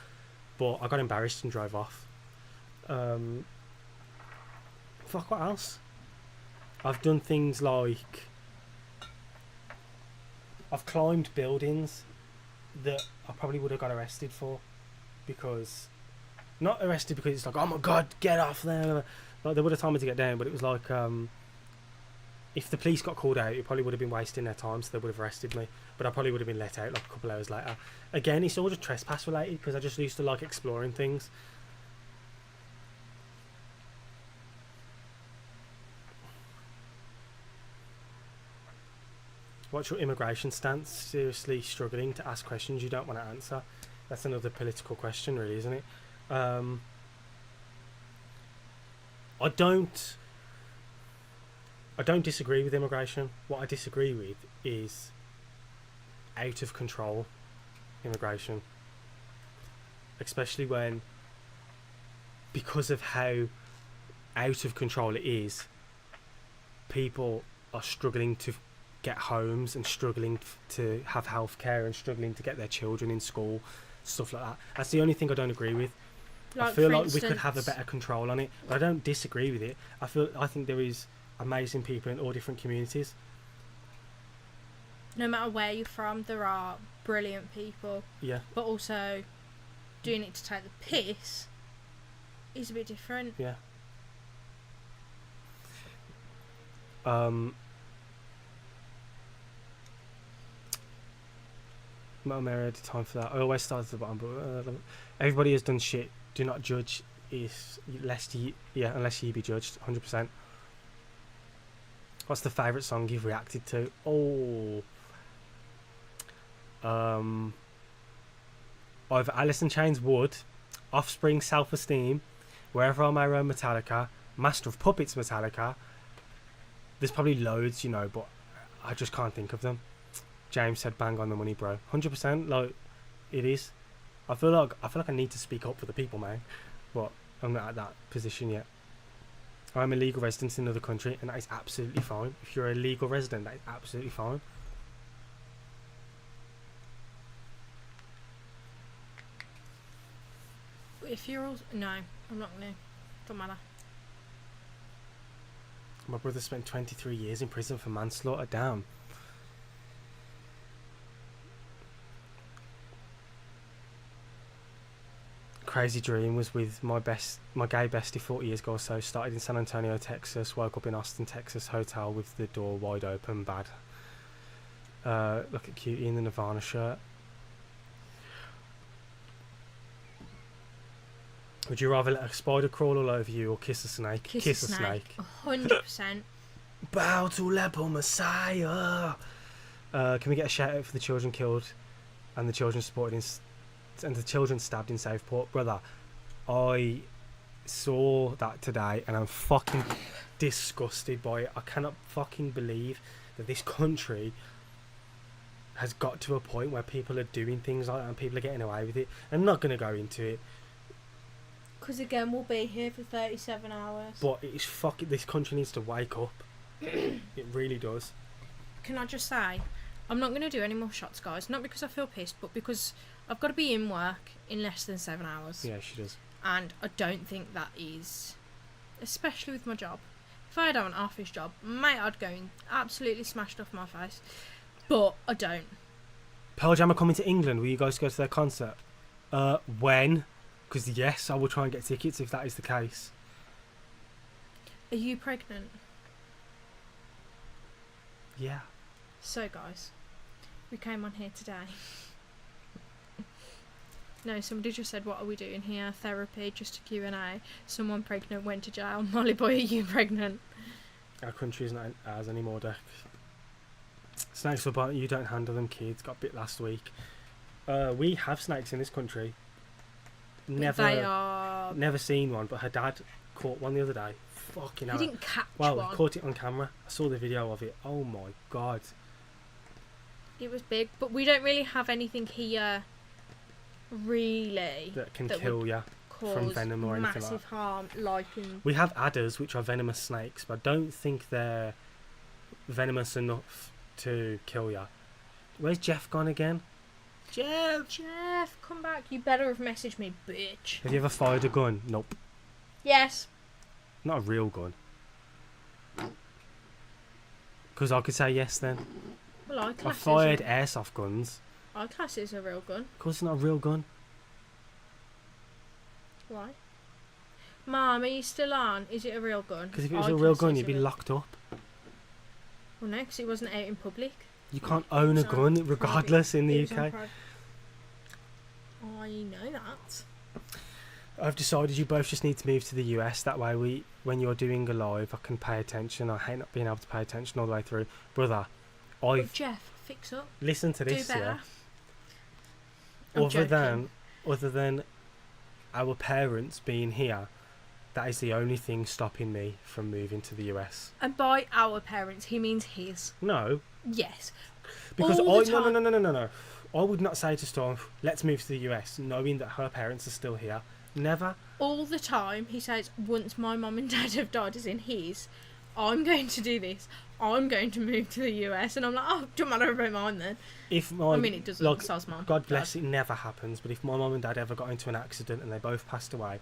but I got embarrassed and drove off. Fuck, what else? I've done things like I've climbed buildings that I probably would have got arrested for, because not arrested because it's like, oh my god, get off there. Like, they would have told me to get down, but it was like, if the police got called out, it probably would have been wasting their time, so they would have arrested me. But I probably would have been let out like a couple hours later. Again, it's all just trespass related, because I just used to like exploring things. What's your immigration stance? Seriously struggling to ask questions you don't want to answer? That's another political question, really, isn't it? I don't disagree with immigration. What I disagree with is out of control immigration, especially when, because of how out of control it is, people are struggling to get homes and struggling to have healthcare and struggling to get their children in school, stuff like that. That's the only thing I don't agree with. Like, I feel for like instance, we could have a better control on it, but I don't disagree with it. I think there is amazing people in all different communities. no matter where you're from, there are brilliant people. Yeah. But also, doing it to take the piss is a bit different. Yeah. Not married time for that. I always start at the bottom, but everybody has done shit. Do not judge, unless you be judged. 100%. What's the favourite song you've reacted to? Either Alice in Chains, Wood, Offspring, Self-Esteem, Wherever I May Roam, Metallica, Master of Puppets, Metallica. There's probably loads, but I just can't think of them. James said, "Bang on the money, bro." 100%. Like, it is. I feel like I need to speak up for the people, man. But I'm not at that position yet. I'm a legal resident in another country, and that is absolutely fine. If you're a legal resident, that is absolutely fine. If you're all... No, I'm not going to. Don't matter. My brother spent 23 years in prison for manslaughter. Damn. Crazy dream was with my gay bestie 40 years ago or so. Started in San Antonio, Texas. Woke up in Austin, Texas hotel with the door wide open. Bad. Look at Cutie in the Nirvana shirt. Would you rather let a spider crawl all over you or kiss a snake? Kiss a snake. 100%. Bow to Lepo Messiah. Can we get a shout out for the children killed and the children supported and the children stabbed in Southport? Brother, I saw that today and I'm fucking disgusted by it. I cannot fucking believe that this country has got to a point where people are doing things like that and people are getting away with it. I'm not going to go into it, Because again, we'll be here for 37 hours. but it's fucking... This country needs to wake up. It really does. Can I just say, I'm not going to do any more shots, guys. Not because I feel pissed, but because I've got to be in work in less than 7 hours. Yeah, she does. And I don't think that is... Especially with my job. If I had an office job, mate, I'd go in absolutely smashed off my face. But I don't. Pearl Jam are coming to England. Will you guys go to their concert? When? Because yes, I will try and get tickets if that is the case. Are you pregnant? Yeah. So, guys, we came on here today. No, somebody just said, what are we doing here? Therapy, just a Q&A. Someone pregnant went to jail. Molly boy, are you pregnant? Our country is not ours anymore, Deck. Snakes for bite, you don't handle them, kids. Got bit last week. We have snakes in this country. Never seen one, but her dad caught one the other day. Fucking hell. He didn't catch one. one. He caught it on camera. I saw the video of it. Oh my god. It was big, but we don't really have anything here, really, that can that kill you from cause venom or anything like massive that. harm, like in... We have adders, which are venomous snakes, but I don't think they're venomous enough to kill you. Where's Jeff gone again? Jeff, come back. You better have messaged me, bitch. Have you ever fired a gun? Nope. Yes. Not a real gun. Because I could say yes then. Well, I I class fired it airsoft guns. as a real gun. Of course it's not a real gun. Why? Mum, are you still on? Is it a real gun? Because if it was I a real class gun, as you'd be locked up. Well, no, because it wasn't out in public. You can't own a It was gun on regardless in the It was on UK. private. I know that. I've decided you both just need to move to the US. That way, when you're doing a live, I can pay attention. I hate not being able to pay attention all the way through. Brother, But Jeff, fix up. listen to Do this, better. yeah. I'm joking. Other than our parents being here, that is the only thing stopping me from moving to the US. And by our parents, he means his. No, Yes. because All the no, time. no. I would not say to Storm, let's move to the US, knowing that her parents are still here. Never. All the time, he says, once my mum and dad have died, as in his, I'm going to do this. I'm going to move to the US. And I'm like, oh, don't matter about mine then. If my, I mean, it doesn't. like, Soz mum. God bless, it never happens. But if my mum and dad ever got into an accident and they both passed away,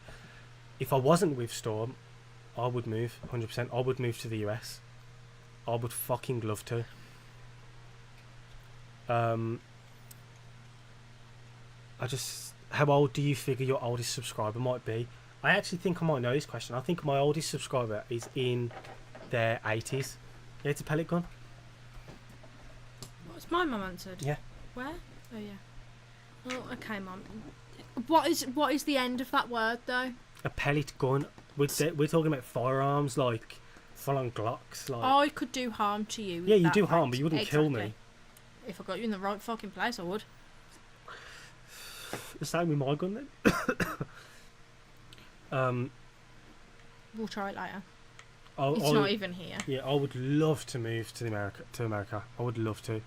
if I wasn't with Storm, I would move 100%. I would move to the US. I would fucking love to. How old do you figure your oldest subscriber might be? I actually think I might know this question. I think my oldest subscriber is in their 80s. Yeah, it's a pellet gun. What's my mum answered? Yeah. Where? Oh, yeah. Oh, okay, mum. What is the end of that word, though? A pellet gun. We're talking about firearms, like full-on Glocks. Like, I could do harm to you. with yeah, you that do harm, range. but you wouldn't kill me. If I got you in the right fucking place, I would. The same with my gun then. We'll try it later. I It's not even here. Yeah, I would love to move to America. I would love to.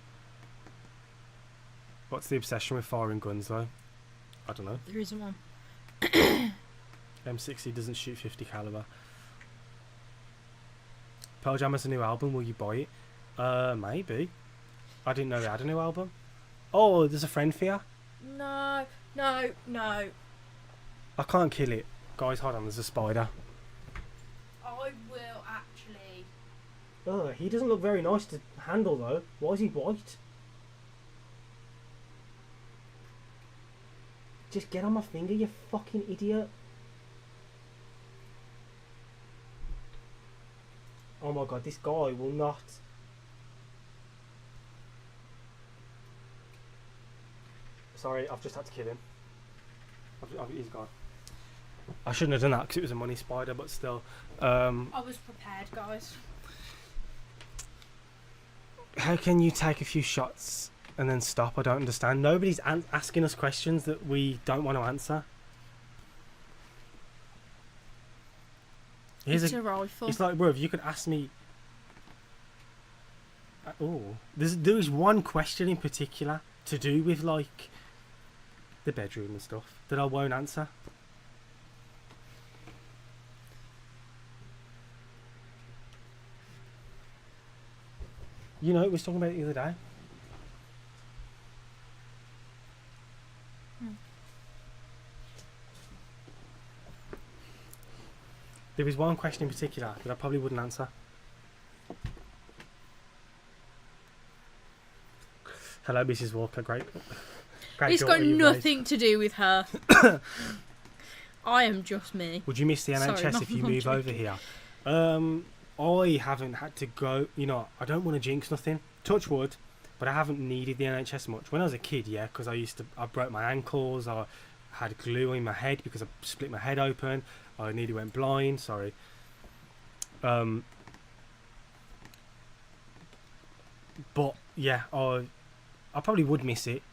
What's the obsession with firing guns though? I don't know. There isn't one. M60 doesn't shoot 50 caliber. Pearl Jam has a new album. Will you buy it? Maybe. I didn't know they had a new album. Oh, there's a friend for you. No. I can't kill it. Guys, hold on. There's a spider. I will actually. Oh, he doesn't look very nice to handle though. Why is he white? Just get on my finger, you fucking idiot. Oh my god, this guy will not. Sorry, I've just had to kill him. He's gone. I shouldn't have done that because it was a money spider, but still. I was prepared, guys. How can you take a few shots and then stop? I don't understand. Nobody's asking us questions that we don't want to answer. It's a rifle. It's like, bro, if you could ask me. There is one question in particular to do with like the bedroom and stuff that I won't answer. You know, we was talking about it the other day. There is one question in particular that I probably wouldn't answer. Hello, Mrs. Walker. Great. It's got nothing to do with her. I am just me. Would you miss the NHS Sorry, if you not move joking. over here? I haven't had to go. You know, I don't want to jinx nothing. Touch wood, but I haven't needed the NHS much. When I was a kid, yeah, because I broke my ankles. I had glue in my head because I split my head open. I nearly went blind. Sorry. But yeah, I probably would miss it,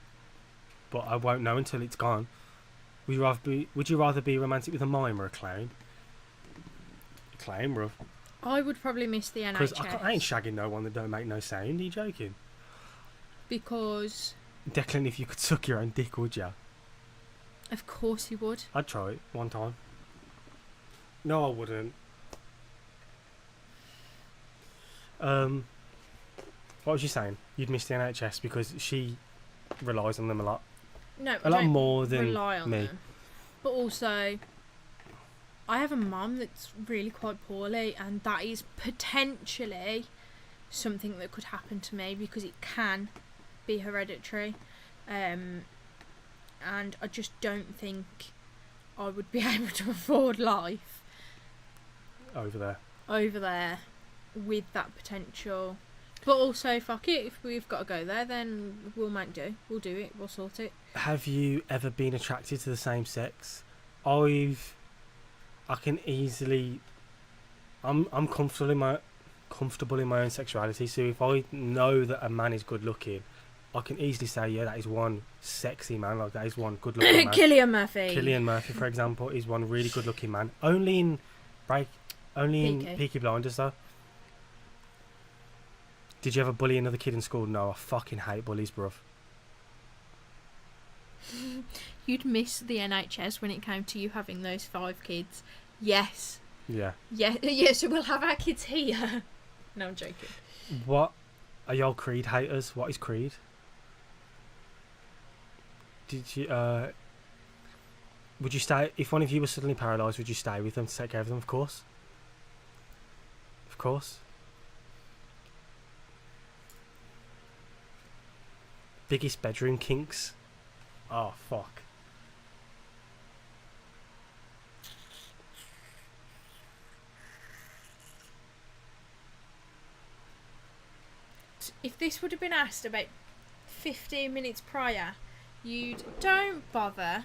but I won't know until it's gone. Would you rather be romantic with a mime or a clown? A clown, bruv. I would probably miss the Because NHS. I ain't shagging no one that don't make no sound. Are you joking? Because Declan, if you could suck your own dick, would you? of course he would. I'd try it one time. No, I wouldn't. What was you saying? You'd miss the NHS because she relies on them a lot. No, A lot more than rely on me. them. But also, I have a mum that's really quite poorly, and that is potentially something that could happen to me because it can be hereditary. And I just don't think I would be able to afford life Over there with that potential. But also, fuck it, if we've got to go there, then we'll make do. We'll do it. We'll sort it. Have you ever been attracted to the same sex? I can easily. I'm comfortable in my own sexuality. So if I know that a man is good looking, I can easily say, yeah, that is one sexy man. Like that is one good looking man. Cillian Murphy. Cillian Murphy, for example, is one really good looking man. Only in Peaky Blinders though. Did you ever bully another kid in school? No, I fucking hate bullies, bruv. You'd miss the NHS when it came to you having those 5 kids. Yes. Yeah. Yeah, so we'll have our kids here. No, I'm joking. What are y'all Creed haters? What is Creed? Did you would you stay if one of you was suddenly paralysed? Would you stay with them to take care of them? Of course. Of course. Biggest bedroom kinks. Oh fuck. If this would have been asked about 15 minutes prior, you'd don't bother.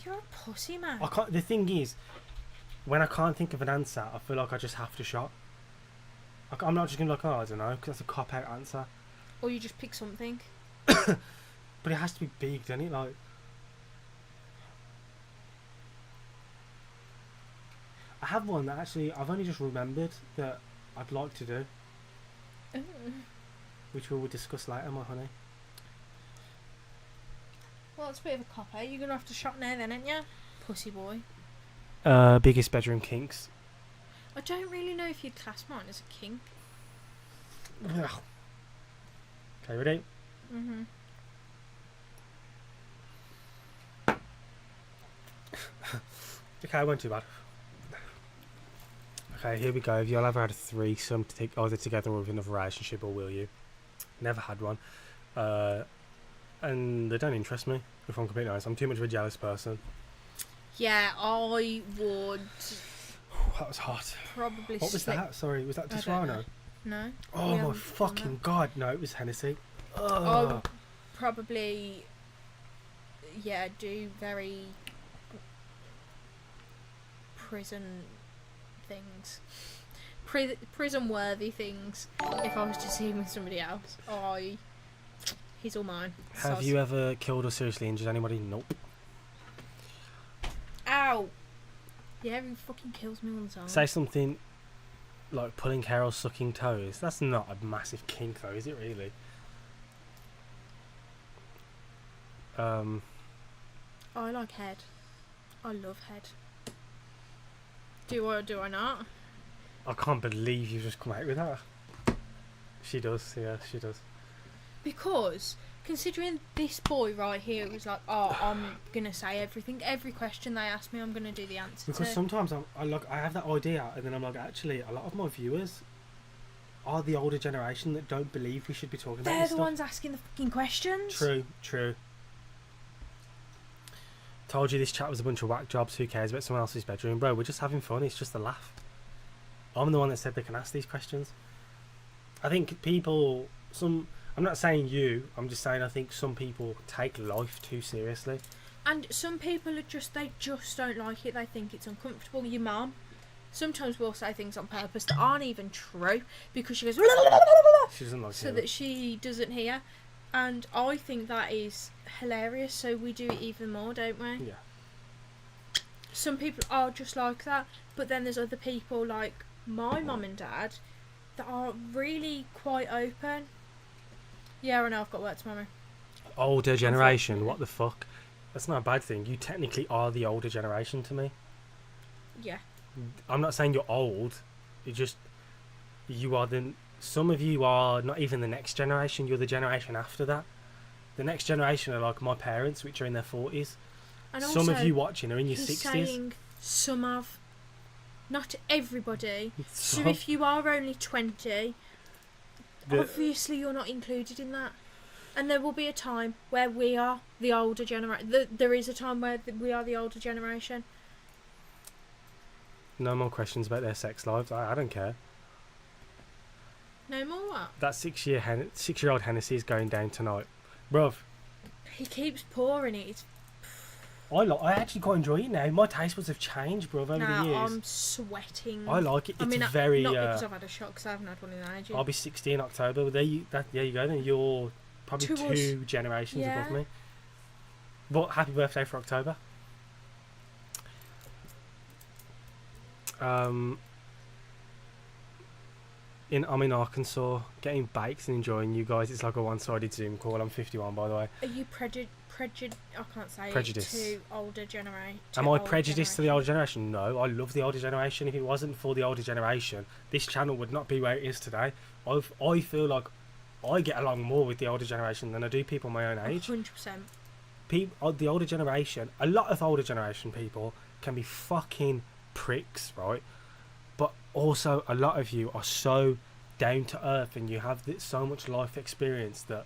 You're a pussy, man. I can't. The thing is, when I can't think of an answer, I feel like I just have to shot. I'm not just gonna be like, oh, I don't know, because that's a cop out answer. Or you just pick something. But it has to be big, doesn't it? Like, I have one that actually I've only just remembered that I'd like to do, which we will discuss later, my honey. Well, it's a bit of a cop out. You're gonna have to shot now, then, ain't you? Pussy boy. Biggest bedroom kinks. I don't really know if you'd class mine as a kink. Okay, ready? Mhm. Okay, I went too bad. Okay, here we go. Have you all ever had a threesome to take either together or with another relationship, or will you? Never had one. And they don't interest me, if I'm completely honest. I'm too much of a jealous person. Yeah, I would That was hot. probably. What was that? Sorry, was that I don't Toronto? No. Oh we my haven't done fucking god! No, it was Hennessy. I Oh. would probably, yeah, do very prison things, prison-worthy things. If I was to see him with somebody else, he's all mine. Have you ever killed or seriously injured anybody? Nope. Ow! Yeah, he fucking kills me all the time. Say something like pulling hair or sucking toes. That's not a massive kink, though, is it really? I like head. I love head. Do I not? I can't believe you just come out with that. She does, yeah, she does. Because considering this boy right here was like, oh, I'm gonna say everything, every question they ask me, I'm gonna do the answer Because to. sometimes I have that idea, and then I'm like, actually, a lot of my viewers are the older generation that don't believe we should be talking about They're this the stuff. ones asking the fucking questions. True. Told you this chat was a bunch of whack jobs. Who cares about someone else's bedroom, bro? We're just having fun. It's just a laugh. I'm the one that said they can ask these questions. I think people, I'm not saying you. I'm just saying I think some people take life too seriously. And some people they just don't like it. They think it's uncomfortable. Your mum sometimes will say things on purpose that aren't even true because she goes She doesn't like so that she doesn't hear. And I think that is hilarious, so we do it even more, don't we? Yeah. Some people are just like that, but then there's other people like my mum and dad that are really quite open Yeah, I know. I've got work tomorrow. Older generation, Unfortunately. what the fuck? That's not a bad thing. You technically are the older generation to me. Yeah. I'm not saying you're old. You are the. Some of you are not even the next generation. You're the generation after that. The next generation are like my parents, which are in their 40s. And Some of also, you watching are in your he's 60s. saying some of, not everybody. So Some. if you are only 20, The- obviously you're not included in that. And there will be a time where we are the older generation. There is a time where we are the older generation. No more questions about their sex lives. I don't care. No more what? That 6-year-old Hennessy is going down tonight, bruv. He keeps pouring it. It's, I actually quite enjoy it now. My taste buds have changed, bruv, over the years. I'm sweating. I like it. It's I mean, very. not because I've had a shock, because I haven't had one in ages. I'll be 60 in October. There you go. Then you're probably To us. 2 generations Yeah. above me. But happy birthday for October. I'm in Arkansas, getting baked and enjoying you guys. It's like a one-sided Zoom call. I'm 51, by the way. Are you I can't say Prejudice. to older generation. Am I prejudiced to the older generation? No, I love the older generation. If it wasn't for the older generation, this channel would not be where it is today. I feel like I get along more with the older generation than I do people my own age. 100%. The older generation, a lot of older generation people can be fucking pricks, right? But also a lot of you are so down to earth and you have so much life experience that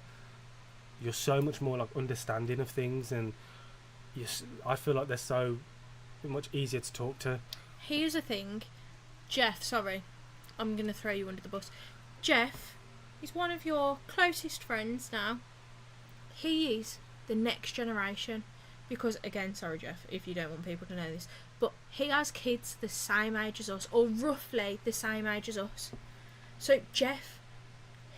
you're so much more like understanding of things, and I feel like they're so much easier to talk to. Here's the thing, Jeff, sorry, I'm going to throw you under the bus. Jeff is one of your closest friends now. He is the next generation. Because, again, sorry Jeff, if you don't want people to know this, but he has kids the same age as us, or roughly the same age as us. So Jeff,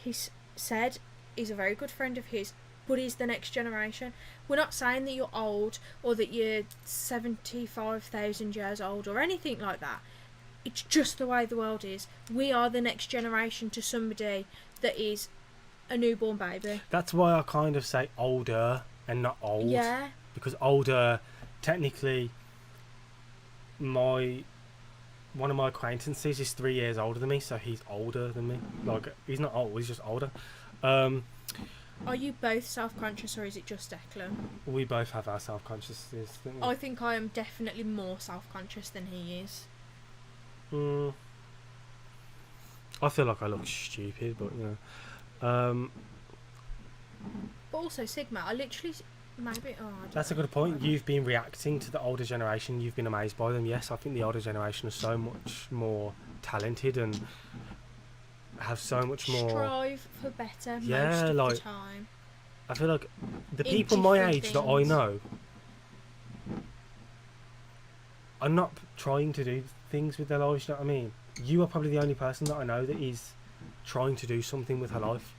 he's said, is a very good friend of his, but he's the next generation. We're not saying that you're old, or that you're 75,000 years old, or anything like that. It's just the way the world is. We are the next generation to somebody that is a newborn baby. That's why I kind of say older and not old. Yeah. Because older, technically, one of my acquaintances is 3 years older than me, so he's older than me. Like, he's not old, he's just older. Are you both self-conscious, or is it just Declan? We both have our self-consciousness, don't we? I think I am definitely more self-conscious than he is. I feel like I look stupid, but you know. But also Sigma, I literally maybe. Oh, I don't That's a know. good point. You've been reacting to the older generation. You've been amazed by them. Yes, I think the older generation is so much more talented and have so much more. Strive for better Yeah, most of like, the time. I feel like the In people my different age that I things. know are not trying to do things with their lives. You know what I mean? You are probably the only person that I know that is trying to do something with her life.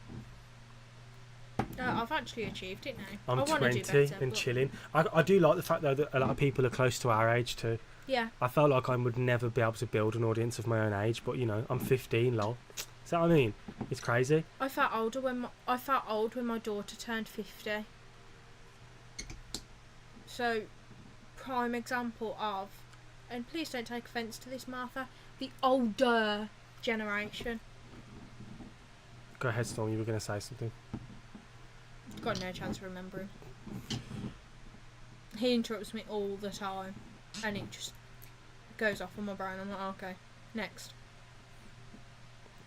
I've actually achieved it now. I'm I wanna 20 do better, and but chilling. I do like the fact though that a lot of people are close to our age too. yeah, I felt like I would never be able to build an audience of my own age, but you know, I'm 15, lol. Is that what I mean? It's crazy. I felt old when my daughter turned 50. So, prime example of, and please don't take offence to this, Martha, the older generation. Go ahead, Storm, you were going to say something. Got no chance of remembering. He interrupts me all the time, and it just goes off on my brain. I'm like, okay, next.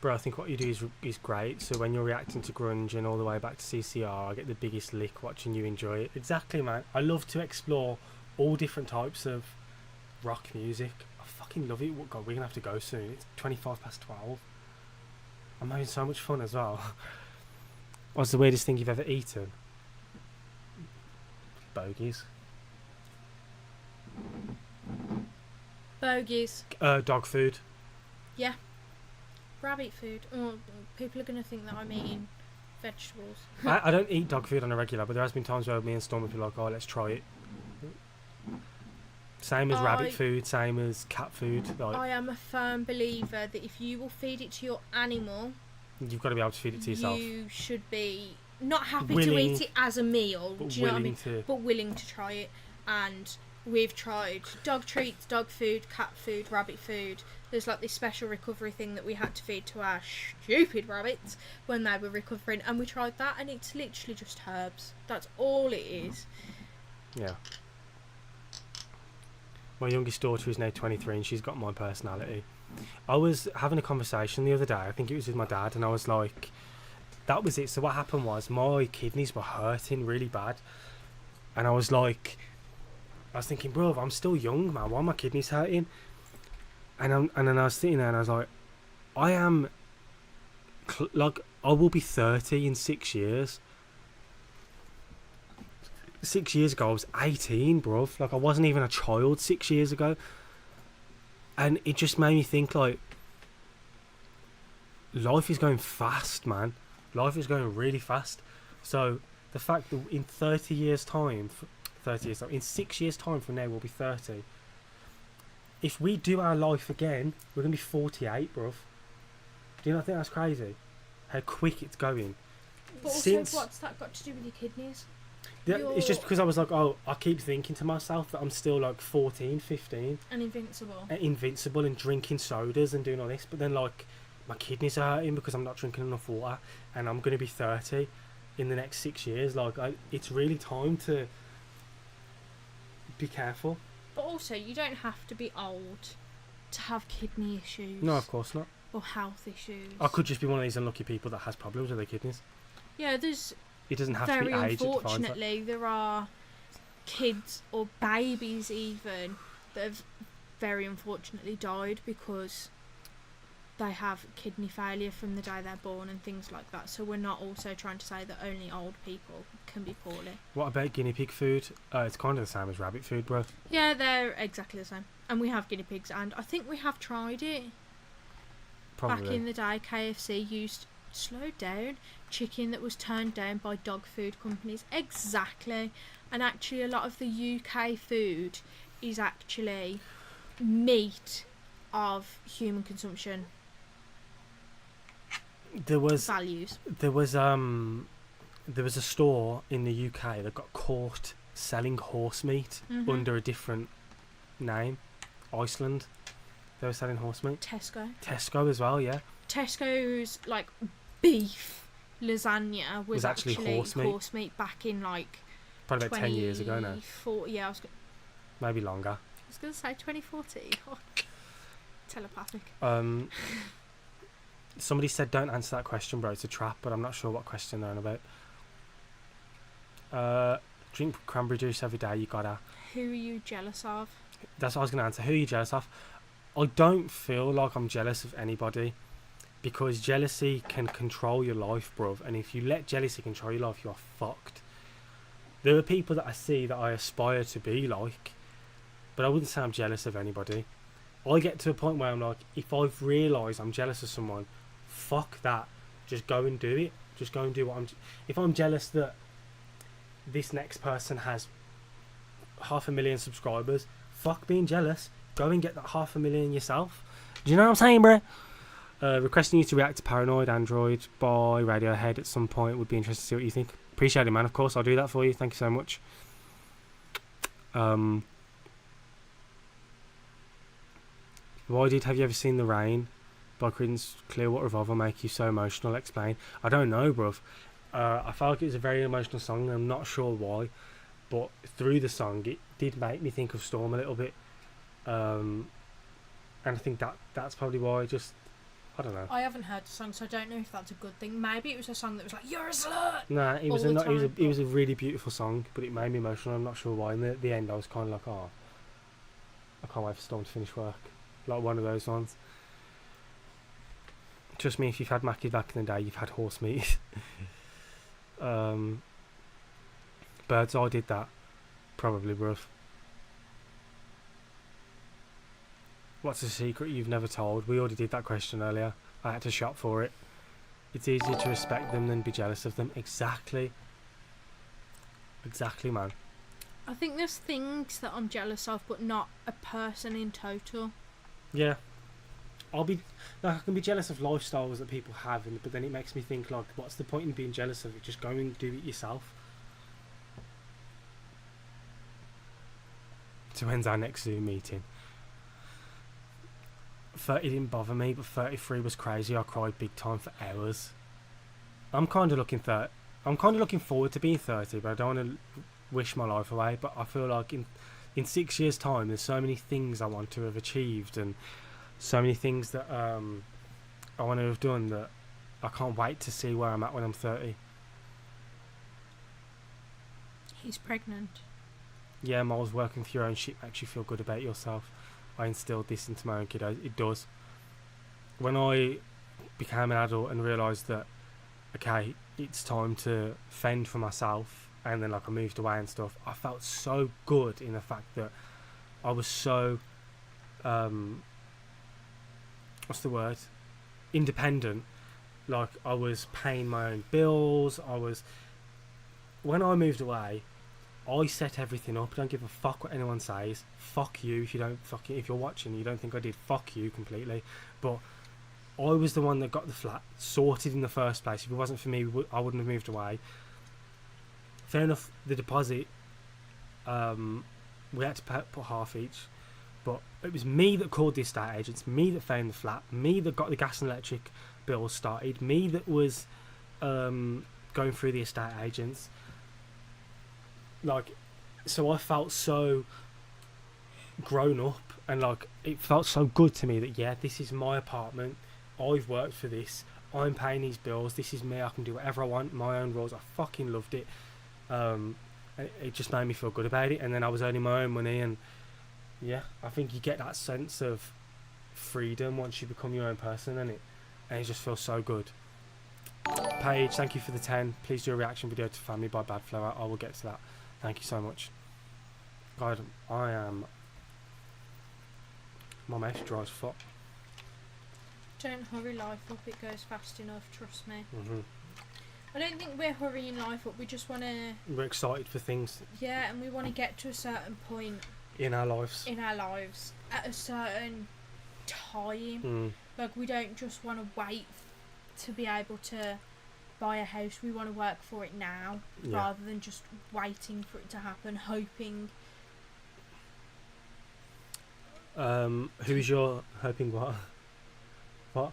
Bro, I think what you do is great. So when you're reacting to grunge and all the way back to CCR, I get the biggest lick watching you enjoy it. Exactly, man. I love to explore all different types of rock music. I fucking love it. Oh, God, we're going to have to go soon. It's 12:25. I'm having so much fun as well. What's the weirdest thing you've ever eaten? Bogies. Bogies. Dog food. Yeah. Rabbit food. Oh, people are going to think that I'm eating vegetables. I don't eat dog food on a regular, but there has been times where me and Storm have been like, oh, let's try it. Same as rabbit food, same as cat food. Like, I am a firm believer that if you will feed it to your animal, you've got to be able to feed it to yourself. you should be not happy to Willing- eat it as a meal, but do you know what I willing mean? to. But willing to try it. And we've tried dog treats, dog food, cat food, rabbit food. There's like this special recovery thing that we had to feed to our stupid rabbits when they were recovering, and we tried that, and it's literally just herbs. That's all it is. Yeah. My youngest daughter is now 23 and she's got my personality. I was having a conversation the other day, I think it was with my dad, and I was like, that was it. So what happened was my kidneys were hurting really bad. And I was like, I was thinking, bro, I'm still young, man. Why are my kidneys hurting? And then I was sitting there and I was like, I am, like, I will be 30 in 6 years. 6 years ago I was 18, bruv. Like, I wasn't even a child 6 years ago. And it just made me think, like, life is going fast, man. Life is going really fast. So the fact that in 30 years time, in 6 years time from now we'll be 30. If we do our life again, we're going to be 48, bruv. Do you not think that's crazy? How quick it's going. But also, what's that got to do with your kidneys? Yeah, it's just because I was like, oh, I keep thinking to myself that I'm still like 14, 15. And invincible. Invincible and drinking sodas and doing all this. But then, like, my kidneys are hurting because I'm not drinking enough water. And I'm going to be 30 in the next 6 years. Like, it's really time to be careful. But also, you don't have to be old to have kidney issues. No, of course not. Or health issues. I could just be one of these unlucky people that has problems with their kidneys. Yeah, there's... It doesn't have to Very be age. unfortunately, there are kids or babies even that have very unfortunately died because they have kidney failure from the day they're born and things like that. So we're not also trying to say that only old people can be poorly. What about guinea pig food? It's kind of the same as rabbit food, bro. Yeah, they're exactly the same. And we have guinea pigs, and I think we have tried it. Probably. Back in the day, KFC used slowed down chicken that was turned down by dog food companies. Exactly. And actually a lot of the UK food is actually meat of human consumption values. There was a store in the UK that got caught selling horse meat under a different name. Iceland. They were selling horse meat. Tesco as well, yeah. Tesco's like beef lasagna was actually horse meat back in like probably about 10 years ago now. Yeah, maybe longer. I was going to say 2014. Oh, telepathic. Somebody said don't answer that question, bro. It's a trap, but I'm not sure what question they're on about. Drink cranberry juice every day, you gotta. Who are you jealous of? That's what I was going to answer. Who are you jealous of? I don't feel like I'm jealous of anybody. Because jealousy can control your life, bruv. And if you let jealousy control your life, you are fucked. There are people that I see that I aspire to be like, but I wouldn't say I'm jealous of anybody. I get to a point where I'm like, if I've realised I'm jealous of someone, fuck that. Just go and do it. Just go and do what if I'm jealous that this next person has 500,000 subscribers, fuck being jealous. Go and get that 500,000 yourself. Do you know what I'm saying, bruh? Requesting you to react to Paranoid Android by Radiohead at some point. Would be interested to see what you think. Appreciate it, man. Of course, I'll do that for you. Thank you so much. Why did Have You Ever Seen the Rain by Creedence Clearwater Revolver make you so emotional? Explain. I don't know, bruv. I felt like it was a very emotional song, and I'm not sure why. But through the song, it did make me think of Storm a little bit. And I think that's probably why. I don't know. I haven't heard the song, so I don't know if that's a good thing. Maybe it was a song that was like, "You're a slut." Nah, it was a really beautiful song, but it made me emotional. I'm not sure why. In the end, I was kind of like, oh, I can't wait for Storm to finish work. Like one of those ones. Trust me, if you've had Mackie back in the day, you've had horse meat. Birds Eye did that, probably, bruv. What's a secret you've never told? We already did that question earlier. I had to shop for it. It's easier to respect them than be jealous of them. Exactly, man. I think there's things that I'm jealous of, but not a person in total. Yeah. I'll be like, I can be jealous of lifestyles that people have, but then it makes me think like, what's the point in being jealous of it? Just go and do it yourself. So when's our next Zoom meeting? 30 didn't bother me, but 33 was crazy. I cried big time for hours. I'm kind of looking forward to being 30, but I don't want to wish my life away. But I feel like in 6 years' time, there's so many things I want to have achieved, and so many things that I want to have done, that I can't wait to see where I'm at when I'm 30. He's pregnant. Yeah, Miles, working for your own shit makes you feel good about yourself. I instilled this into my own kid. It does. When I became an adult and realised that, okay, it's time to fend for myself, and then like I moved away and stuff, I felt so good in the fact that I was so what's the word? Independent. Like I was paying my own bills. When I moved away, I set everything up. Don't give a fuck what anyone says. Fuck you if you're watching. You don't think I did. Fuck you completely. But I was the one that got the flat sorted in the first place. If it wasn't for me, I wouldn't have moved away. Fair enough. The deposit, we had to put half each. But it was me that called the estate agents, me that found the flat, me that got the gas and electric bills started, me that was going through the estate agents. Like, so I felt so grown up, and like it felt so good to me that, yeah, this is my apartment, I've worked for this, I'm paying these bills, this is me, I can do whatever I want, my own rules. I fucking loved it. It just made me feel good about it, and then I was earning my own money, and yeah, I think you get that sense of freedom once you become your own person, and it just feels so good. Paige, thank you for the 10. Please do a reaction video to Family by Bad Flower. I will get to that. Thank you so much. God, my mouth dry as fuck. Don't hurry life up, it goes fast enough, trust me. Mm-hmm. I don't think we're hurrying life up, we just want to... We're excited for things. Yeah, and we want to get to a certain point... In our lives. At a certain time. Like, we don't just want to wait to be able to buy a house. We want to work for it now, rather than just waiting for it to happen, hoping. Who's your hoping what? What?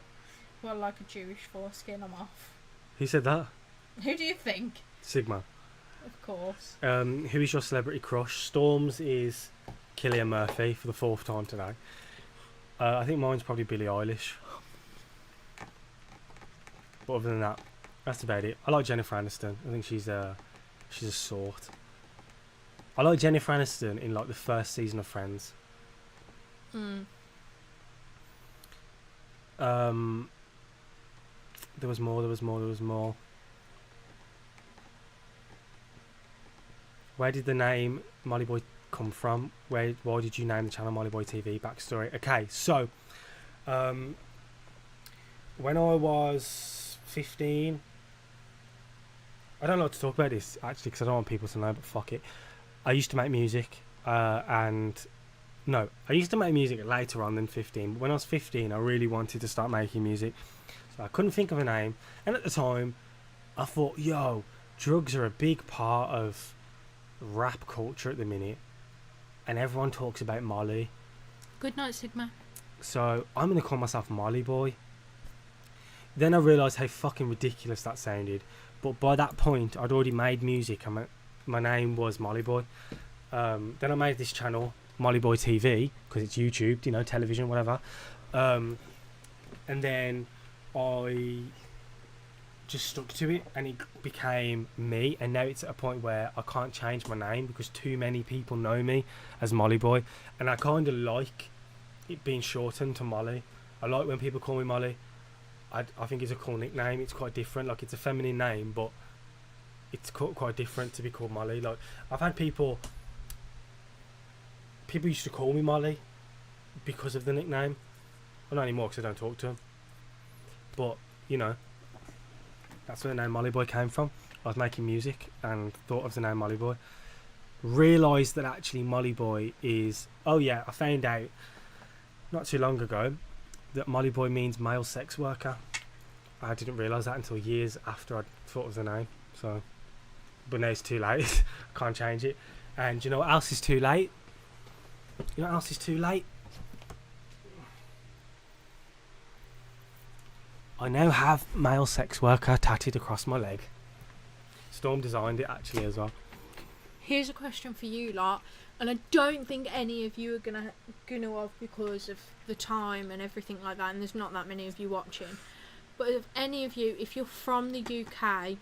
Well, like a Jewish foreskin, I'm off. Who said that? Who do you think? Sigma. Of course. Who is your celebrity crush? Storms is Cillian Murphy for the 4th time today. I think mine's probably Billie Eilish. But other than that, that's about it. I like Jennifer Aniston. I think she's a sort. I like Jennifer Aniston in like the first season of Friends. There was more. Where did the name Molly Boy come from? Why did you name the channel Molly Boy TV? Backstory. Okay, so when I was 15, I don't like to talk about this actually because I don't want people to know, but fuck it. I used to make music, I used to make music later on than 15. But when I was 15, I really wanted to start making music, so I couldn't think of a name. And at the time, I thought, yo, drugs are a big part of rap culture at the minute, and everyone talks about Molly. Good night, Sigma. So I'm gonna call myself Molly Boy. Then I realised how fucking ridiculous that sounded, but by that point I'd already made music and my name was Molly Boy. Then I made this channel Molly Boy TV because it's YouTube, you know, television, whatever. And then I just stuck to it, and it became me. And now it's at a point where I can't change my name because too many people know me as Molly Boy, and I kind of like it being shortened to Molly. I like when people call me Molly. I think it's a cool nickname. It's quite different. Like, it's a feminine name, but it's quite different to be called Molly. Like, I've had people used to call me Molly because of the nickname. Well, not anymore because I don't talk to them. But, you know, that's where the name Molly Boy came from. I was making music and thought of the name Molly Boy. Realised that actually Molly Boy is... Oh yeah, I found out not too long ago that Molly Boy means male sex worker. I didn't realise that until years after I thought of the name. So, but now it's too late. I can't change it. And you know what else is too late? You know what else is too late? I now have male sex worker tattooed across my leg. Storm designed it actually as well. Here's a question for you lot, and I don't think any of you are gonna have, because of the time and everything like that, and there's not that many of you watching. But if any of you, if you're from the UK,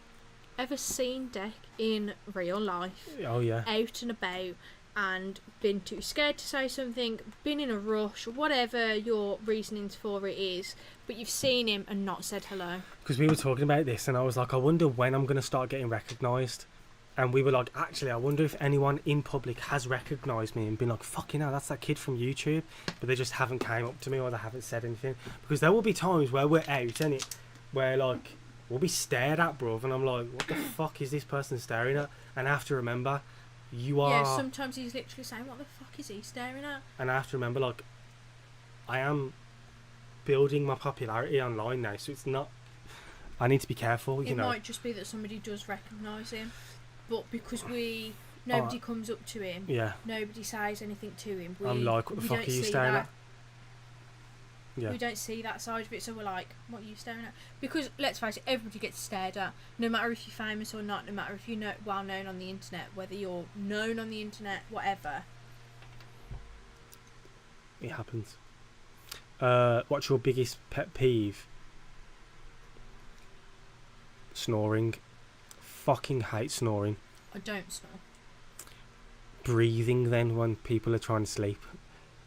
ever seen Deck in real life? Oh yeah. Out and about, and been too scared to say something, been in a rush, whatever your reasonings for it is, but you've seen him and not said hello. Because we were talking about this and I was like, I wonder when I'm going to start getting recognised. And we were like, actually, I wonder if anyone in public has recognised me and been like, fucking hell, that's that kid from YouTube. But they just haven't came up to me or they haven't said anything. Because there will be times where we're out, innit? Where like, we'll be stared at, bruv. And I'm like, what the fuck is this person staring at? And I have to remember, you are... Yeah, sometimes he's literally saying, what the fuck is he staring at? And I have to remember, like, I am building my popularity online now, so it's not... I need to be careful, you know. It might just be that somebody does recognise him, but because nobody comes up to him, yeah, nobody says anything to him. I'm like, what the fuck are you staring at? Yeah. We don't see that side of it, so we're like, what are you staring at? Because, let's face it, everybody gets stared at, no matter if you're famous or not, no matter if you're well known on the internet, whether you're known on the internet, whatever. It happens. What's your biggest pet peeve? Snoring. Fucking hate snoring. I don't snore. Breathing then when people are trying to sleep.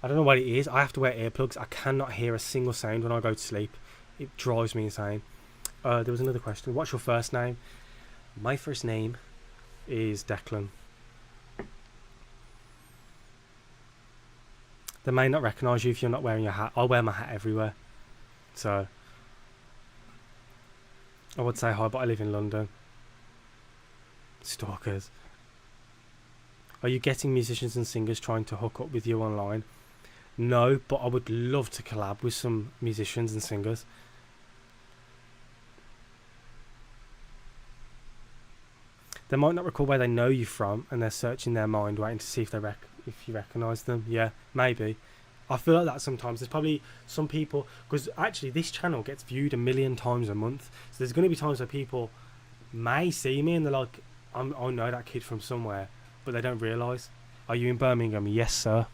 I don't know what it is. I have to wear earplugs. I cannot hear a single sound when I go to sleep. It drives me insane. There was another question. What's your first name? My first name is Declan. They may not recognise you if you're not wearing your hat. I wear my hat everywhere. So, I would say hi, but I live in London. Stalkers. Are you getting musicians and singers trying to hook up with you online? No, but I would love to collab with some musicians and singers. They might not recall where they know you from, and they're searching their mind, waiting to see if if you recognise them. Yeah, maybe. I feel like that sometimes. There's probably some people, because actually this channel gets viewed 1 million times a month. So there's going to be times where people may see me and they're like, I know that kid from somewhere, but they don't realise. Are you in Birmingham? Yes, sir.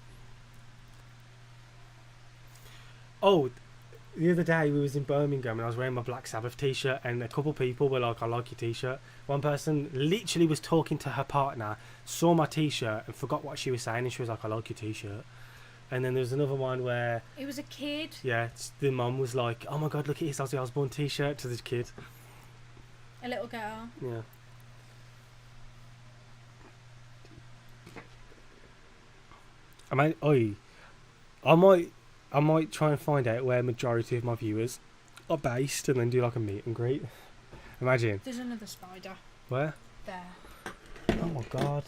Oh, the other day we was in Birmingham and I was wearing my Black Sabbath t-shirt and a couple people were like, I like your t-shirt. One person literally was talking to her partner, saw my t-shirt and forgot what she was saying, and she was like, I like your t-shirt. And then there was another one where... It was a kid. Yeah, the mum was like, oh my god, look at his Ozzy Osbourne t-shirt to this kid. A little girl. Yeah. I might try and find out where majority of my viewers are based and then do like a meet and greet. Imagine. There's another spider. Where? There. Oh my god.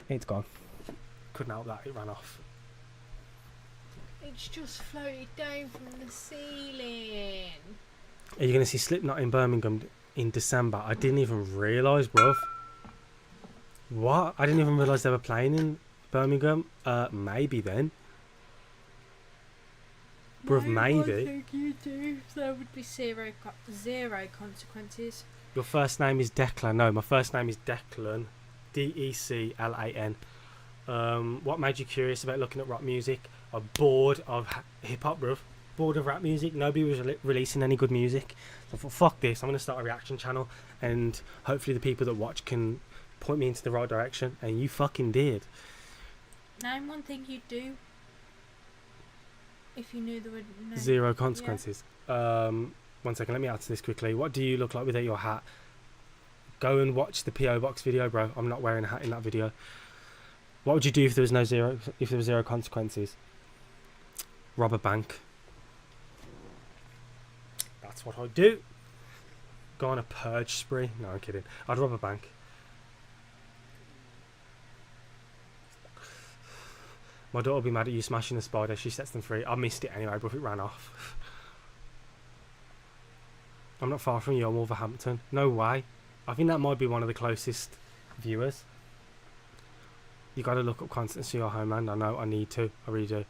It's gone. Couldn't help that, it ran off. It's just floated down from the ceiling. Are you going to see Slipknot in Birmingham in December? I didn't even realise, bruv. What? I didn't even realise they were playing in Birmingham. Maybe then. Bruv, maybe. I think you do. There would be zero consequences. Your first name is Declan. No, my first name is Declan. Declan. What made you curious about looking at rock music? I'm bored of hip-hop, bruv. Bored of rap music. Nobody was releasing any good music. So I thought, fuck this, I'm going to start a reaction channel and hopefully the people that watch can point me into the right direction. And you fucking did. Name one thing you'd do if you knew there were no... Zero consequences. Yeah. 1 second, let me answer this quickly. What do you look like without your hat? Go and watch the PO Box video, bro. I'm not wearing a hat in that video. What would you do if there was zero consequences? Rob a bank. That's what I'd do. Go on a purge spree. No, I'm kidding. I'd rob a bank. My daughter will be mad at you smashing the spider. She sets them free. I missed it anyway, but it ran off. I'm not far from you. I'm Wolverhampton. No way. I think that might be one of the closest viewers. You got to look up Constance to your homeland. I know. I need to. I really do.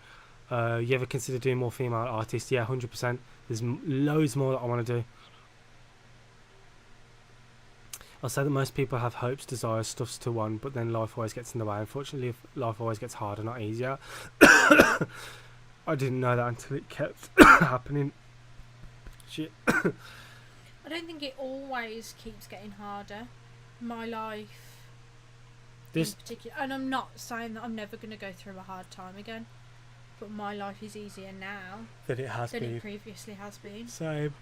You ever consider doing more female artists? Yeah, 100%. There's loads more that I want to do. I'll say that most people have hopes, desires, stuffs to want, but then life always gets in the way. Unfortunately, life always gets harder, not easier. I didn't know that until it kept happening. Shit. I don't think it always keeps getting harder. My life, in particular, and I'm not saying that I'm never going to go through a hard time again, but my life is easier now than it previously has been. Same.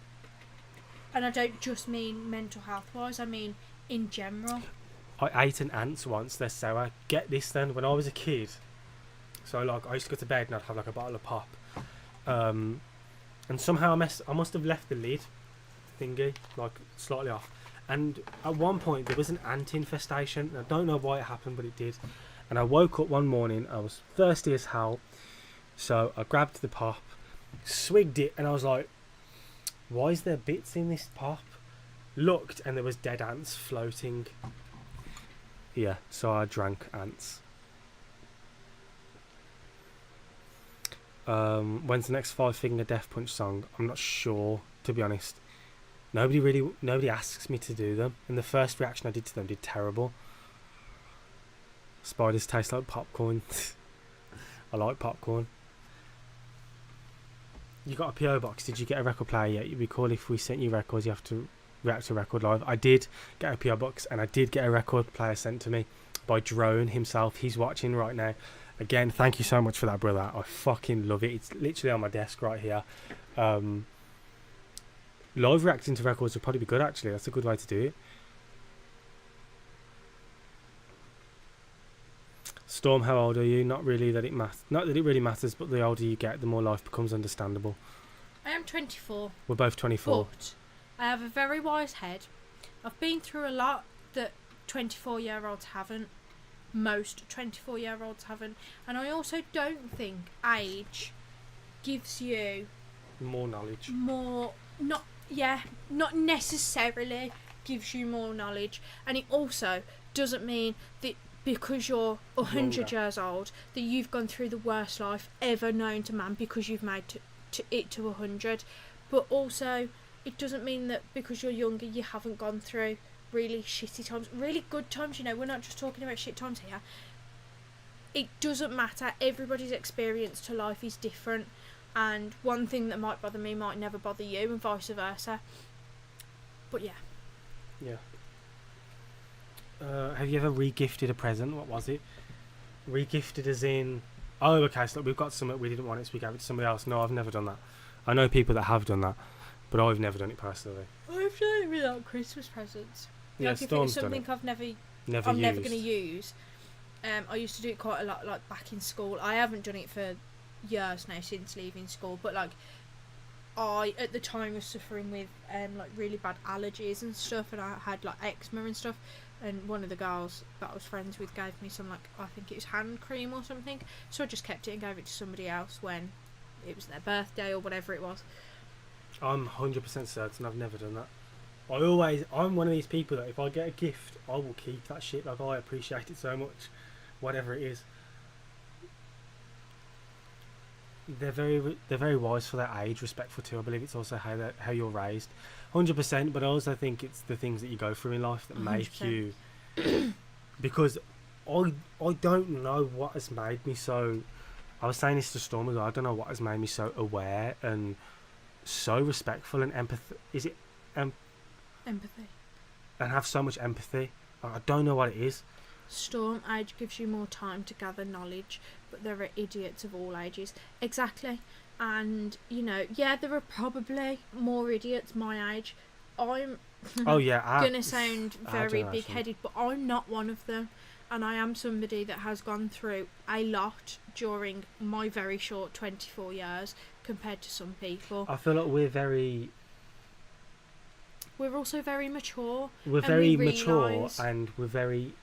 And I don't just mean mental health wise, I mean in general. I ate an ant once, they're sour. Get this then, when I was a kid, so like I used to go to bed and I'd have like a bottle of pop. And somehow I must have left the lid thingy, like slightly off. And at one point there was an ant infestation. I don't know why it happened, but it did. And I woke up one morning, I was thirsty as hell. So I grabbed the pop, swigged it, and I was like, why is there bits in this pop? Looked, and there was dead ants floating. Yeah, so I drank ants. When's the next Five Finger Death Punch song? I'm not sure, to be honest. Nobody asks me to do them, and the first reaction I did to them did terrible. Spiders taste like popcorn. I like popcorn. You got a PO box. Did you get a record player yet? It'd be cool if we sent you records. You have to react to a record live. I did get a PO box, and I did get a record player sent to me by Drone himself. He's watching right now. Again, thank you so much for that, brother. I fucking love it. It's literally on my desk right here. Live reacting to records would probably be good, actually. That's a good way to do it. Storm, how old are you? Not really that it matters. Not that it really matters, but the older you get, the more life becomes understandable. I am 24. We're both 24. But I have a very wise head. I've been through a lot that 24-year-olds haven't. Most 24-year-olds haven't. And I also don't think age gives you more knowledge. Not necessarily gives you more knowledge. And it also doesn't mean that because you're 100 years old that you've gone through the worst life ever known to man because you've made it to 100. But also it doesn't mean that because you're younger you haven't gone through really shitty times, really good times. You know, we're not just talking about shit times here. It doesn't matter. Everybody's experience to life is different, and one thing that might bother me might never bother you, and vice versa. But yeah. Have you ever re-gifted a present? What was it? Re-gifted as in, oh, okay, so we've got something we didn't want it, so we gave it to somebody else. No, I've never done that. I know people that have done that, but I've never done it personally. I've done it without Christmas presents. Yeah, like Storm's if it's something done it. I'm never going to use. I used to do it quite a lot, like back in school. I haven't done it for years now, since leaving school, but like I at the time was suffering with like really bad allergies and stuff, and I had like eczema and stuff. And one of the girls that I was friends with gave me some, like, I think it was hand cream or something. So I just kept it and gave it to somebody else when it was their birthday or whatever it was. I'm 100% certain I've never done that. I'm one of these people that if I get a gift, I will keep that shit. Like, I appreciate it so much, whatever it is. They're very wise for their age, respectful too. I believe it's also how you're raised, 100%. But I also think it's the things that you go through in life that 100%. Make you. Because I don't know what has made me so. I was saying this to Storm as well. I don't know what has made me so aware and so respectful and empathy. Is it empathy? And have so much empathy. I don't know what it is. Storm, age gives you more time to gather knowledge, but there are idiots of all ages. Exactly. And, you know, yeah, there are probably more idiots my age. I'm gonna sound very big-headed, but I'm not one of them. And I am somebody that has gone through a lot during my very short 24 years compared to some people. I feel like we're also very mature. We're very mature, and we're very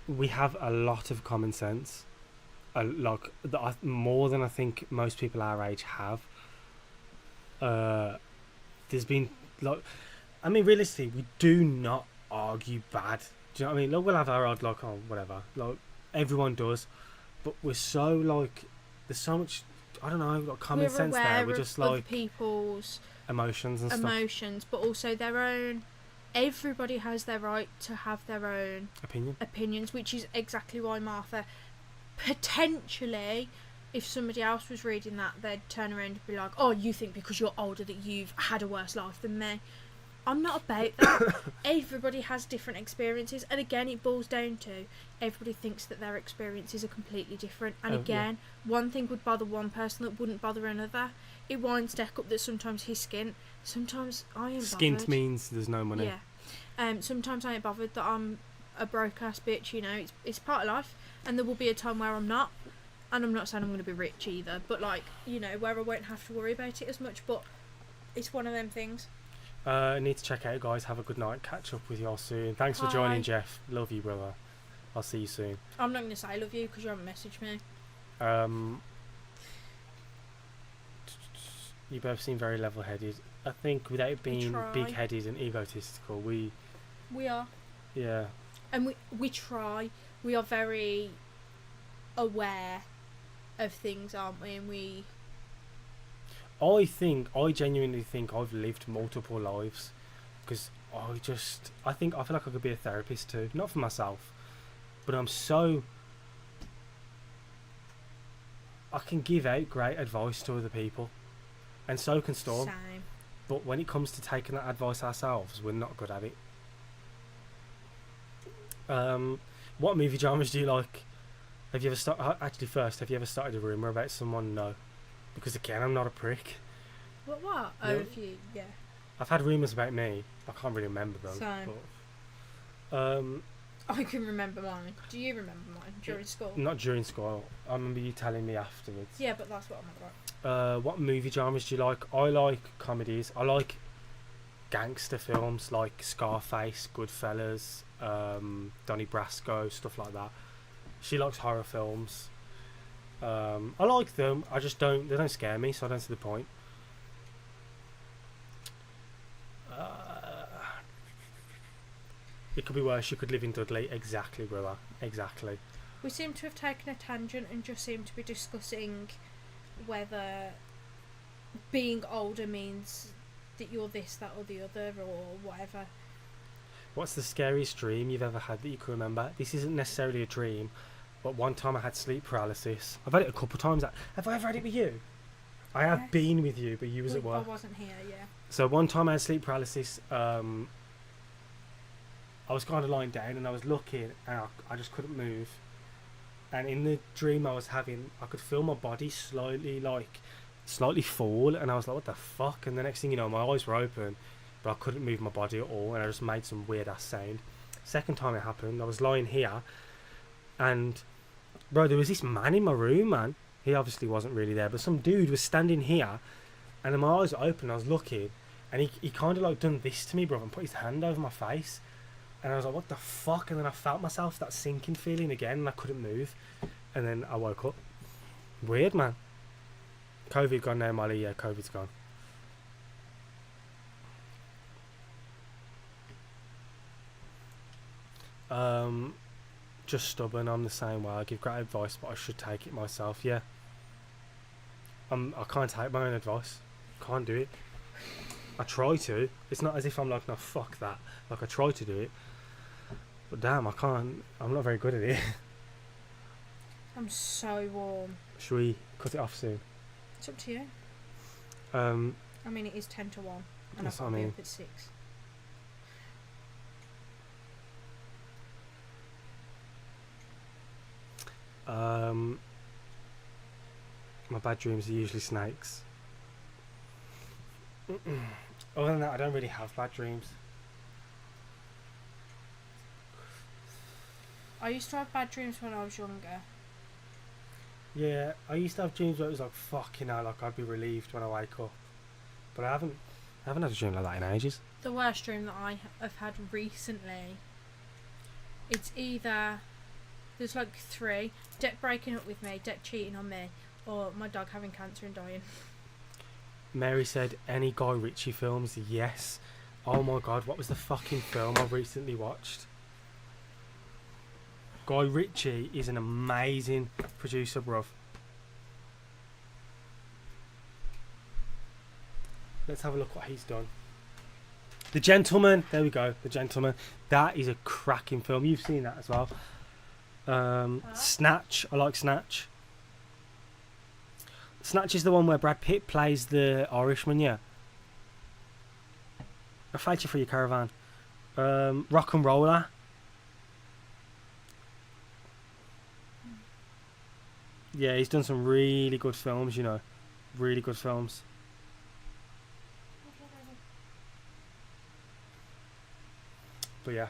we have a lot of common sense, more than I think most people our age have. There's been like, I mean, realistically, we do not argue bad. Do you know what I mean? Like, we'll have our odd like, oh, whatever. Like, everyone does, but we're so like, there's so much. I don't know, like common sense there. We're just of like people's emotions and emotions, but also their own. Everybody has their right to have their own stuff. opinions, which is exactly why Martha, potentially, if somebody else was reading that, they'd turn around and be like, oh, you think because you're older that you've had a worse life than me. I'm not about that. Everybody has different experiences, and again, it boils down to everybody thinks that their experiences are completely different, and again, one thing would bother one person that wouldn't bother another. It winds Deck up that sometimes he's skint, sometimes I ain't bothered. Skint means there's no money. Yeah. Sometimes I ain't bothered that I'm a broke ass bitch, you know, it's part of life, and there will be a time where I'm not, and I'm not saying I'm going to be rich either, but like, you know, where I won't have to worry about it as much, but it's one of them things. I need to check out, guys. Have a good night. Catch up with y'all soon. Thanks for joining, Jeff. Love you, brother. I'll see you soon. I'm not going to say I love you because you haven't messaged me. You both seem very level-headed. I think without being big-headed and egotistical, we are. Yeah. And we try. We are very aware of things, aren't we? And I genuinely think I've lived multiple lives, because I feel like I could be a therapist too, not for myself, but I can give out great advice to other people, and so can Storm. Same. But when it comes to taking that advice ourselves, we're not good at it. What movie genres do you like? Have you ever have you ever started a rumour about someone? No. Because again, I'm not a prick. What? No. Oh, if you, yeah. I've had rumours about me. I can't really remember them. Same. But, I can remember mine. Do you remember mine during school? Not during school. I remember you telling me afterwards. Yeah, but that's what I'm about. What movie genres do you like? I like comedies. I like gangster films like Scarface, Goodfellas, Donnie Brasco, stuff like that. She likes horror films. I like them. They don't scare me, so I don't see the point. It could be worse. You could live in Dudley. Exactly, brother. Exactly. We seem to have taken a tangent and just seem to be discussing whether being older means that you're this, that, or the other, or whatever. What's the scariest dream you've ever had that you can remember? This isn't necessarily a dream, but one time I had sleep paralysis. I've had it a couple of times. Have I ever had it with you? I have been with you, but you was at work. I wasn't here, yeah. So one time I had sleep paralysis. I was kind of lying down and I was looking and I just couldn't move. And in the dream I was having, I could feel my body slightly fall, and I was like, what the fuck? And the next thing you know, my eyes were open, but I couldn't move my body at all, and I just made some weird ass sound. Second time it happened, I was lying here, and bro, there was this man in my room, man. He obviously wasn't really there, but some dude was standing here, and then my eyes were open, I was looking, and he kind of like done this to me, bro, and put his hand over my face. And I was like, what the fuck? And then I felt myself, that sinking feeling again, and I couldn't move. And then I woke up. Weird, man. COVID gone now, Molly. Yeah, COVID's gone. Just stubborn. I'm the same way. I give great advice, but I should take it myself. Yeah. I can't take my own advice. Can't do it. I try to. It's not as if I'm like, no, fuck that. Like, I try to do it. But damn, I can't. I'm not very good at it. I'm so warm. Should we cut it off soon? It's up to you. I mean, it is 10 to 1. And that's I've got what to I be mean. up at 6. My bad dreams are usually snakes. Other than that, I don't really have bad dreams. I used to have bad dreams when I was younger. Yeah, I used to have dreams where it was like, fucking hell, like I'd be relieved when I wake up. But I haven't had a dream like that in ages. The worst dream that I have had recently, it's either There's like 3. Deck breaking up with me, Deck cheating on me, or my dog having cancer and dying. Mary said, any Guy Ritchie films? Yes. Oh my god, what was the fucking film I recently watched? Guy Ritchie is an amazing producer, bruv. Let's have a look what he's done. The Gentleman. There we go. The Gentleman. That is a cracking film. You've seen that as well. Snatch. I like Snatch. Snatch is the one where Brad Pitt plays the Irishman, yeah. I fight you for your caravan. Rock and Roller. Yeah, he's done some really good films, you know. Really good films. But yeah.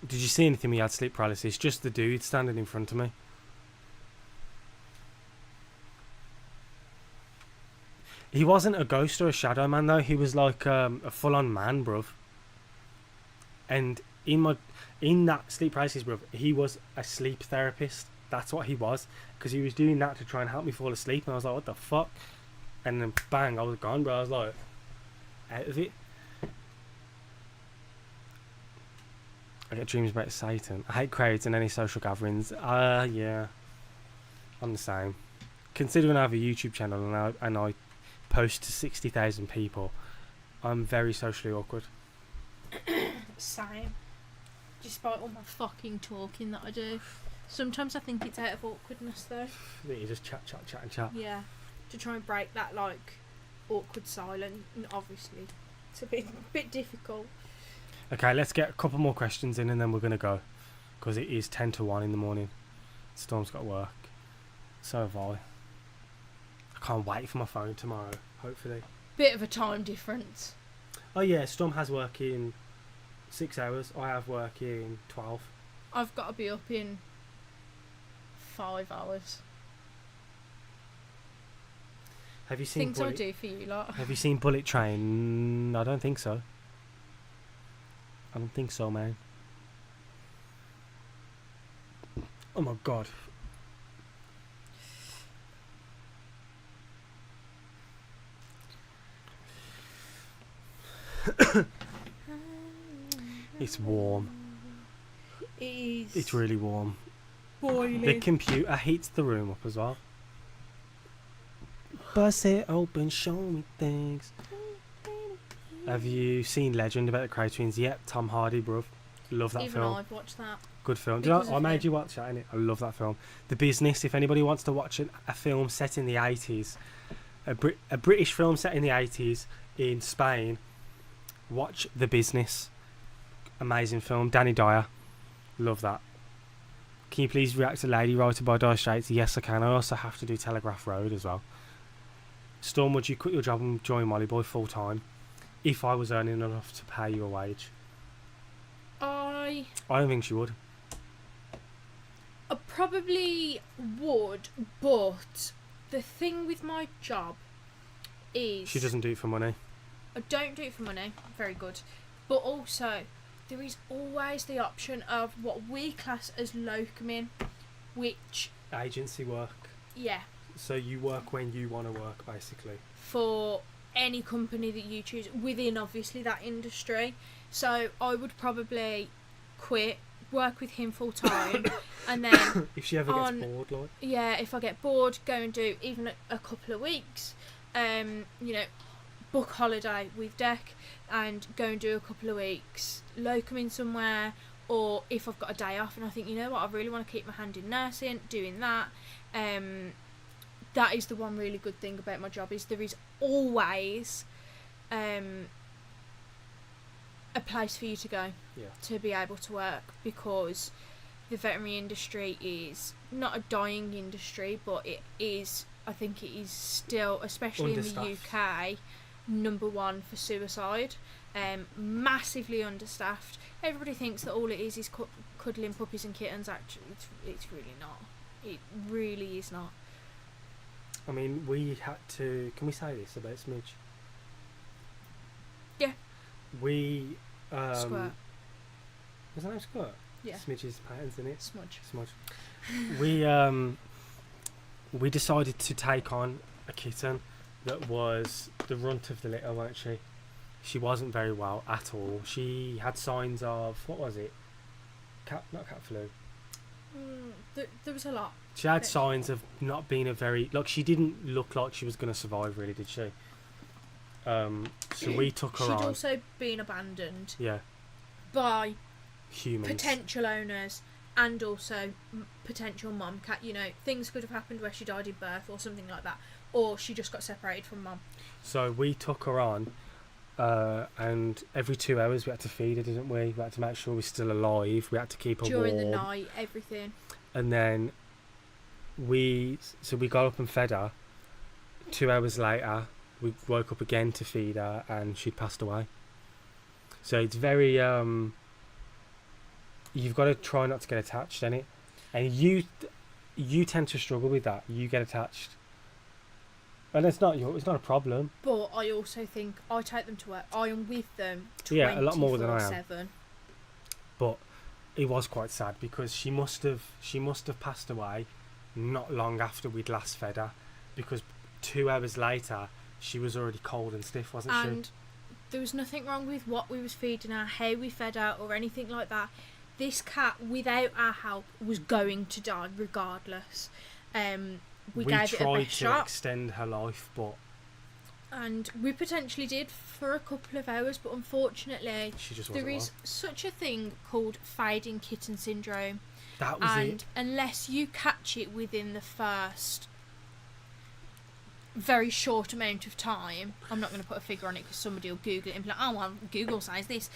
Did you see anything when you had sleep paralysis? Just the dude standing in front of me. He wasn't a ghost or a shadow man though. He was like a full-on man, bruv. And in that sleep paralysis, bruv, he was a sleep therapist. That's what he was, because he was doing that to try and help me fall asleep. And I was like, what the fuck? And then bang, I was gone, bro. I was like, out of it. I get dreams about Satan. I hate crowds and any social gatherings. Yeah. I'm the same. Considering I have a YouTube channel and I post to 60,000 people, I'm very socially awkward. Same. Despite all my fucking talking that I do. Sometimes I think it's out of awkwardness though. You just chat and chat. Yeah. To try and break that like awkward silence, and obviously it's a bit difficult. Okay, let's get a couple more questions in and then we're going to go. Because it is 10 to 1 in the morning. Storm's got work. So have I. I can't wait for my phone tomorrow, hopefully. Bit of a time difference. Oh yeah, Storm has work in 6 hours. I have work in 12. I've got to be up in 5 hours. Have you seen Things I do for you lot. Have you seen Bullet Train? I don't think so. I don't think so, man. Oh my god. It's warm. It is. It's really warm. Boiling. The computer heats the room up as well. Bust it open, show me things. Have you seen Legend about the Crow Twins? Yep, Tom Hardy, bruv. Love that Even film. I've watched that. Good film. Because I made you watch that, innit? I love that film. The Business, if anybody wants to watch a film set in the 80s, a British film set in the 80s in Spain, watch The Business. Amazing film. Danny Dyer. Love that. Can you please react to Lady Writer by Dire Straits? Yes, I can. I also have to do Telegraph Road as well. Storm, would you quit your job and join Molly Boy full time if I was earning enough to pay you a wage? I don't think she would. I probably would, but the thing with my job is... She doesn't do it for money. I don't do it for money. Very good. But also, there is always the option of what we class as locuming, which... Agency work. Yeah. So you work when you want to work, basically. For any company that you choose, within obviously that industry. So I would probably quit, work with him full time, and then... If she ever gets bored, like... Yeah, if I get bored, go and do even a couple of weeks. You know, book holiday with Deck and go and do a couple of weeks, locum in somewhere, or if I've got a day off and I think, you know what, I really want to keep my hand in nursing, doing that. That is the one really good thing about my job, is there is always a place for you to go, to be able to work, because the veterinary industry is not a dying industry, but it is, I think it is still, especially in the UK, number one for suicide. Massively understaffed. Everybody thinks that all it is cuddling puppies and kittens. Actually, it's really not. It really is not. I mean, we had to... Can we say this about Smidge? Yeah. we Squirt. was that name Squirt? Yeah. Smidge's patterns in it. Smudge. We decided to take on a kitten that was the runt of the litter, weren't she? She wasn't very well at all. She had signs of, what was it? Not cat flu. There was a lot. She had signs of not being a very, like, she didn't look like she was going to survive, really, did she? So we took her on. She'd also been abandoned. Yeah. By humans. Potential owners and also potential mum cat. You know, things could have happened where she died in birth or something like that, or she just got separated from mum. So we took her on, and every 2 hours we had to feed her, didn't we? We had to make sure we're still alive. We had to keep her during warm. the night, everything. And then we got up and fed her. 2 hours later, we woke up again to feed her, and she'd passed away. So it's very you've got to try not to get attached, innit? And you tend to struggle with that. You get attached, and it's not a problem. But I also think I take them to work. I am with them 24/7. Yeah, a lot more than I am. But it was quite sad because she must have passed away not long after we'd last fed her, because 2 hours later she was already cold and stiff, wasn't she? And there was nothing wrong with what we was feeding her, how we fed her, or anything like that. This cat, without our help, was going to die regardless. We gave it a best shot. To extend her life, but and we potentially did for a couple of hours, but unfortunately she just there is well. such a thing called fading kitten syndrome. That was and unless you catch it within the first very short amount of time, I'm not going to put a figure on it because somebody will Google it and be like, oh well, Google says this.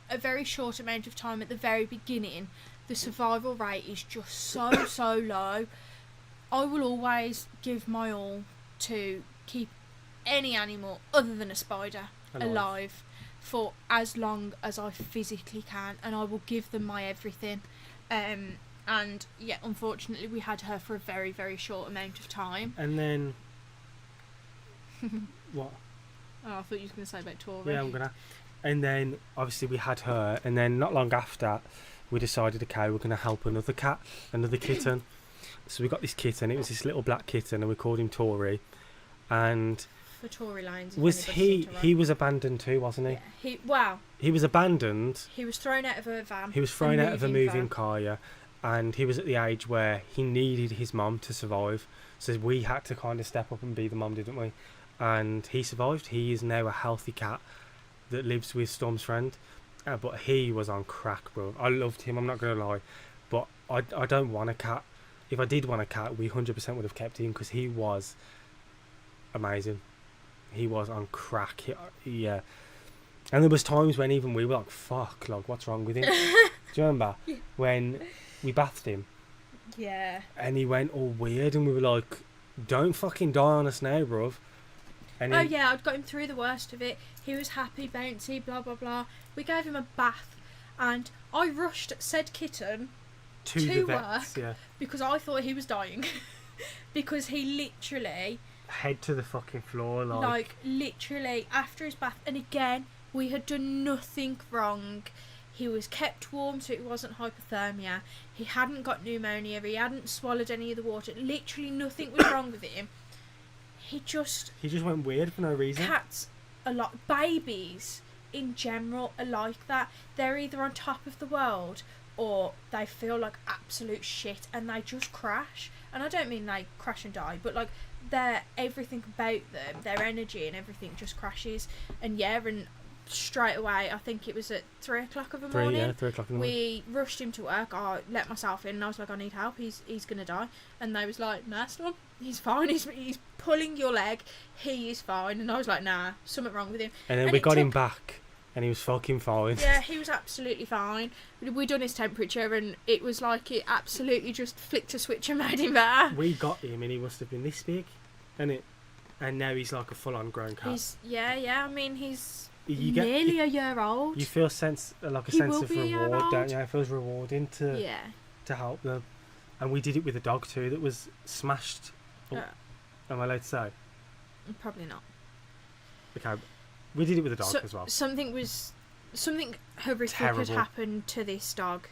A very short amount of time at the very beginning, the survival rate is just so low. I will always give my all to keep any animal other than a spider alive for as long as I physically can, and I will give them my everything. And yeah, unfortunately we had her for a very, very short amount of time. And then what? Oh, I thought you was going to say about Tori. Yeah, I'm gonna. And then obviously we had her, and then not long after we decided, okay, we're gonna help another kitten. So we got this kitten. It was this little black kitten, and we called him Tori. And for Tory lines, was he was abandoned too, wasn't he? Yeah, he was abandoned. He was thrown out of a van. He was thrown out of a moving car, yeah. And he was at the age where he needed his mum to survive. So we had to kind of step up and be the mum, didn't we? And he survived. He is now a healthy cat that lives with Storm's friend. But he was on crack, bro. I loved him, I'm not going to lie. But I don't want a cat. If I did want a cat, we 100% would have kept him because he was amazing. He was on crack. Yeah. And there was times when even we were like, fuck, like, what's wrong with him? Do you remember? Yeah. When we bathed him? Yeah. And he went all weird and we were like, don't fucking die on us now, bruv. And oh yeah, I'd got him through the worst of it. He was happy, bouncy, blah blah blah. We gave him a bath, and I rushed said kitten to work because I thought he was dying. Because he literally head to the fucking floor, like literally after his bath. And again, we had done nothing wrong. He was kept warm, so it wasn't hypothermia. He hadn't got pneumonia. He hadn't swallowed any of the water. Literally nothing was wrong with him. He just went weird for no reason. Cats, a lot, babies in general are like that. They're either on top of the world or they feel like absolute shit and they just crash. And I don't mean they crash and die, but like everything about them, their energy and everything just crashes. And yeah, and straight away, I think it was at 3 o'clock of the morning. 3 o'clock in the morning. We rushed him to work. I let myself in and I was like, I need help. He's gonna die. And they was like, nah, Storm, he's fine. He's pulling your leg. He is fine. And I was like, nah, something wrong with him. And then we got him back, and he was fucking fine. Yeah, he was absolutely fine. We done his temperature, and it was like it absolutely just flicked a switch and made him better. We got him, and he must have been this big, and now he's like a full-on grown cat. Yeah. I mean, he's nearly a year old. You feel a sense of reward, don't you? It feels rewarding to help them. And we did it with a dog too that was smashed. Am I allowed to say? Probably not. Okay. We did it with the dog as well. Something horrific had happened to this dog,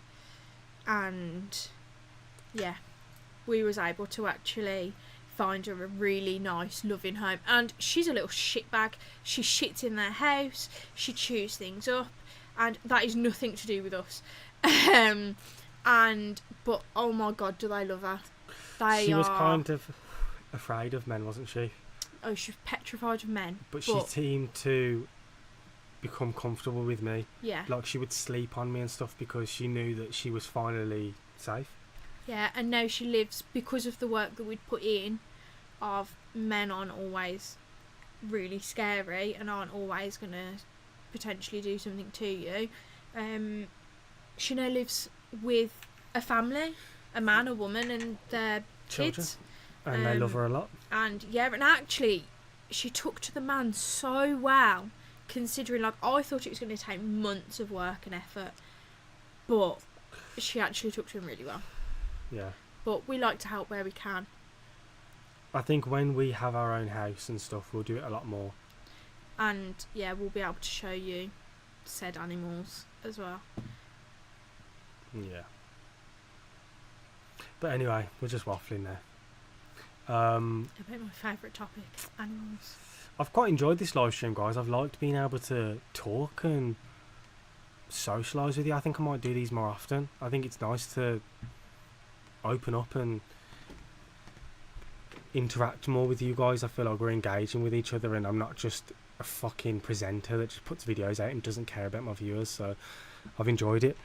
and yeah, we was able to actually find her a really nice, loving home. And she's a little shitbag. She shits in their house. She chews things up, and that is nothing to do with us. But oh my god, do they love her? She was kind of afraid of men, wasn't she? Oh, she was petrified of men. But she seemed to become comfortable with me. Yeah. Like, she would sleep on me and stuff because she knew that she was finally safe. Yeah, and now she lives, because of the work that we'd put in, of men aren't always really scary and aren't always going to potentially do something to you. She now lives with a family, a man, a woman, and their kids. And they love her a lot. And yeah, and actually, she took to the man so well, considering, like, I thought it was going to take months of work and effort, but she actually took to him really well. Yeah. But we like to help where we can. I think when we have our own house and stuff, we'll do it a lot more. And yeah, we'll be able to show you said animals as well. Yeah. But anyway, we're just waffling there. About my favourite topic, animals. I've quite enjoyed this live stream, guys. I've liked being able to talk and socialise with you. I think I might do these more often. I think it's nice to open up and interact more with you guys. I feel like we're engaging with each other, and I'm not just a fucking presenter that just puts videos out and doesn't care about my viewers. So I've enjoyed it.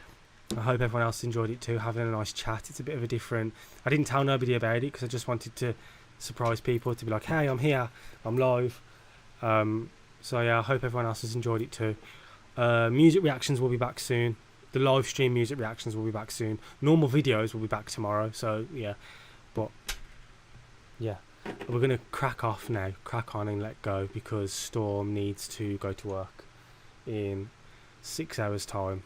I hope everyone else enjoyed it too, having a nice chat. It's a bit of a different... I didn't tell nobody about it because I just wanted to surprise people, to be like, hey, I'm here, I'm live. So yeah, I hope everyone else has enjoyed it too. Music reactions will be back soon. The live stream music reactions will be back soon. Normal videos will be back tomorrow, so yeah. But yeah, we're going to crack on and let go, because Storm needs to go to work in 6 hours time.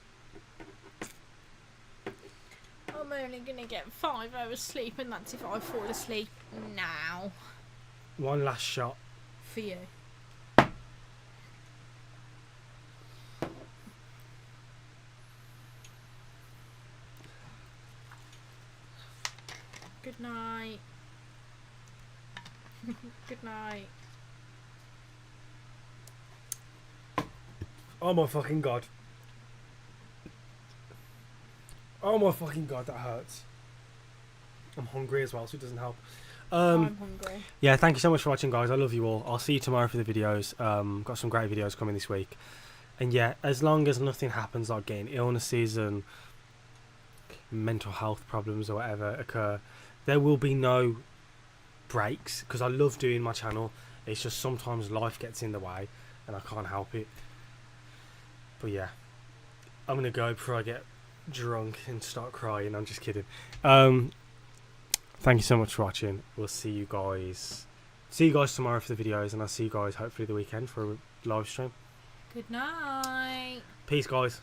I'm only going to get 5 hours sleep, and that's if I fall asleep now. One last shot. For you. Good night. Good night. Oh my fucking god. Oh my fucking god, that hurts. I'm hungry as well, so it doesn't help. I'm hungry. Yeah, thank you so much for watching, guys. I love you all. I'll see you tomorrow for the videos. Got some great videos coming this week. And yeah, as long as nothing happens like getting illnesses and mental health problems or whatever occur, there will be no breaks, because I love doing my channel. It's just sometimes life gets in the way and I can't help it. But yeah, I'm gonna go before I get drunk and start crying. I'm just kidding. Thank you so much for watching. We'll see you guys tomorrow for the videos, and I'll see you guys hopefully the weekend for a live stream. Good night. Peace, guys.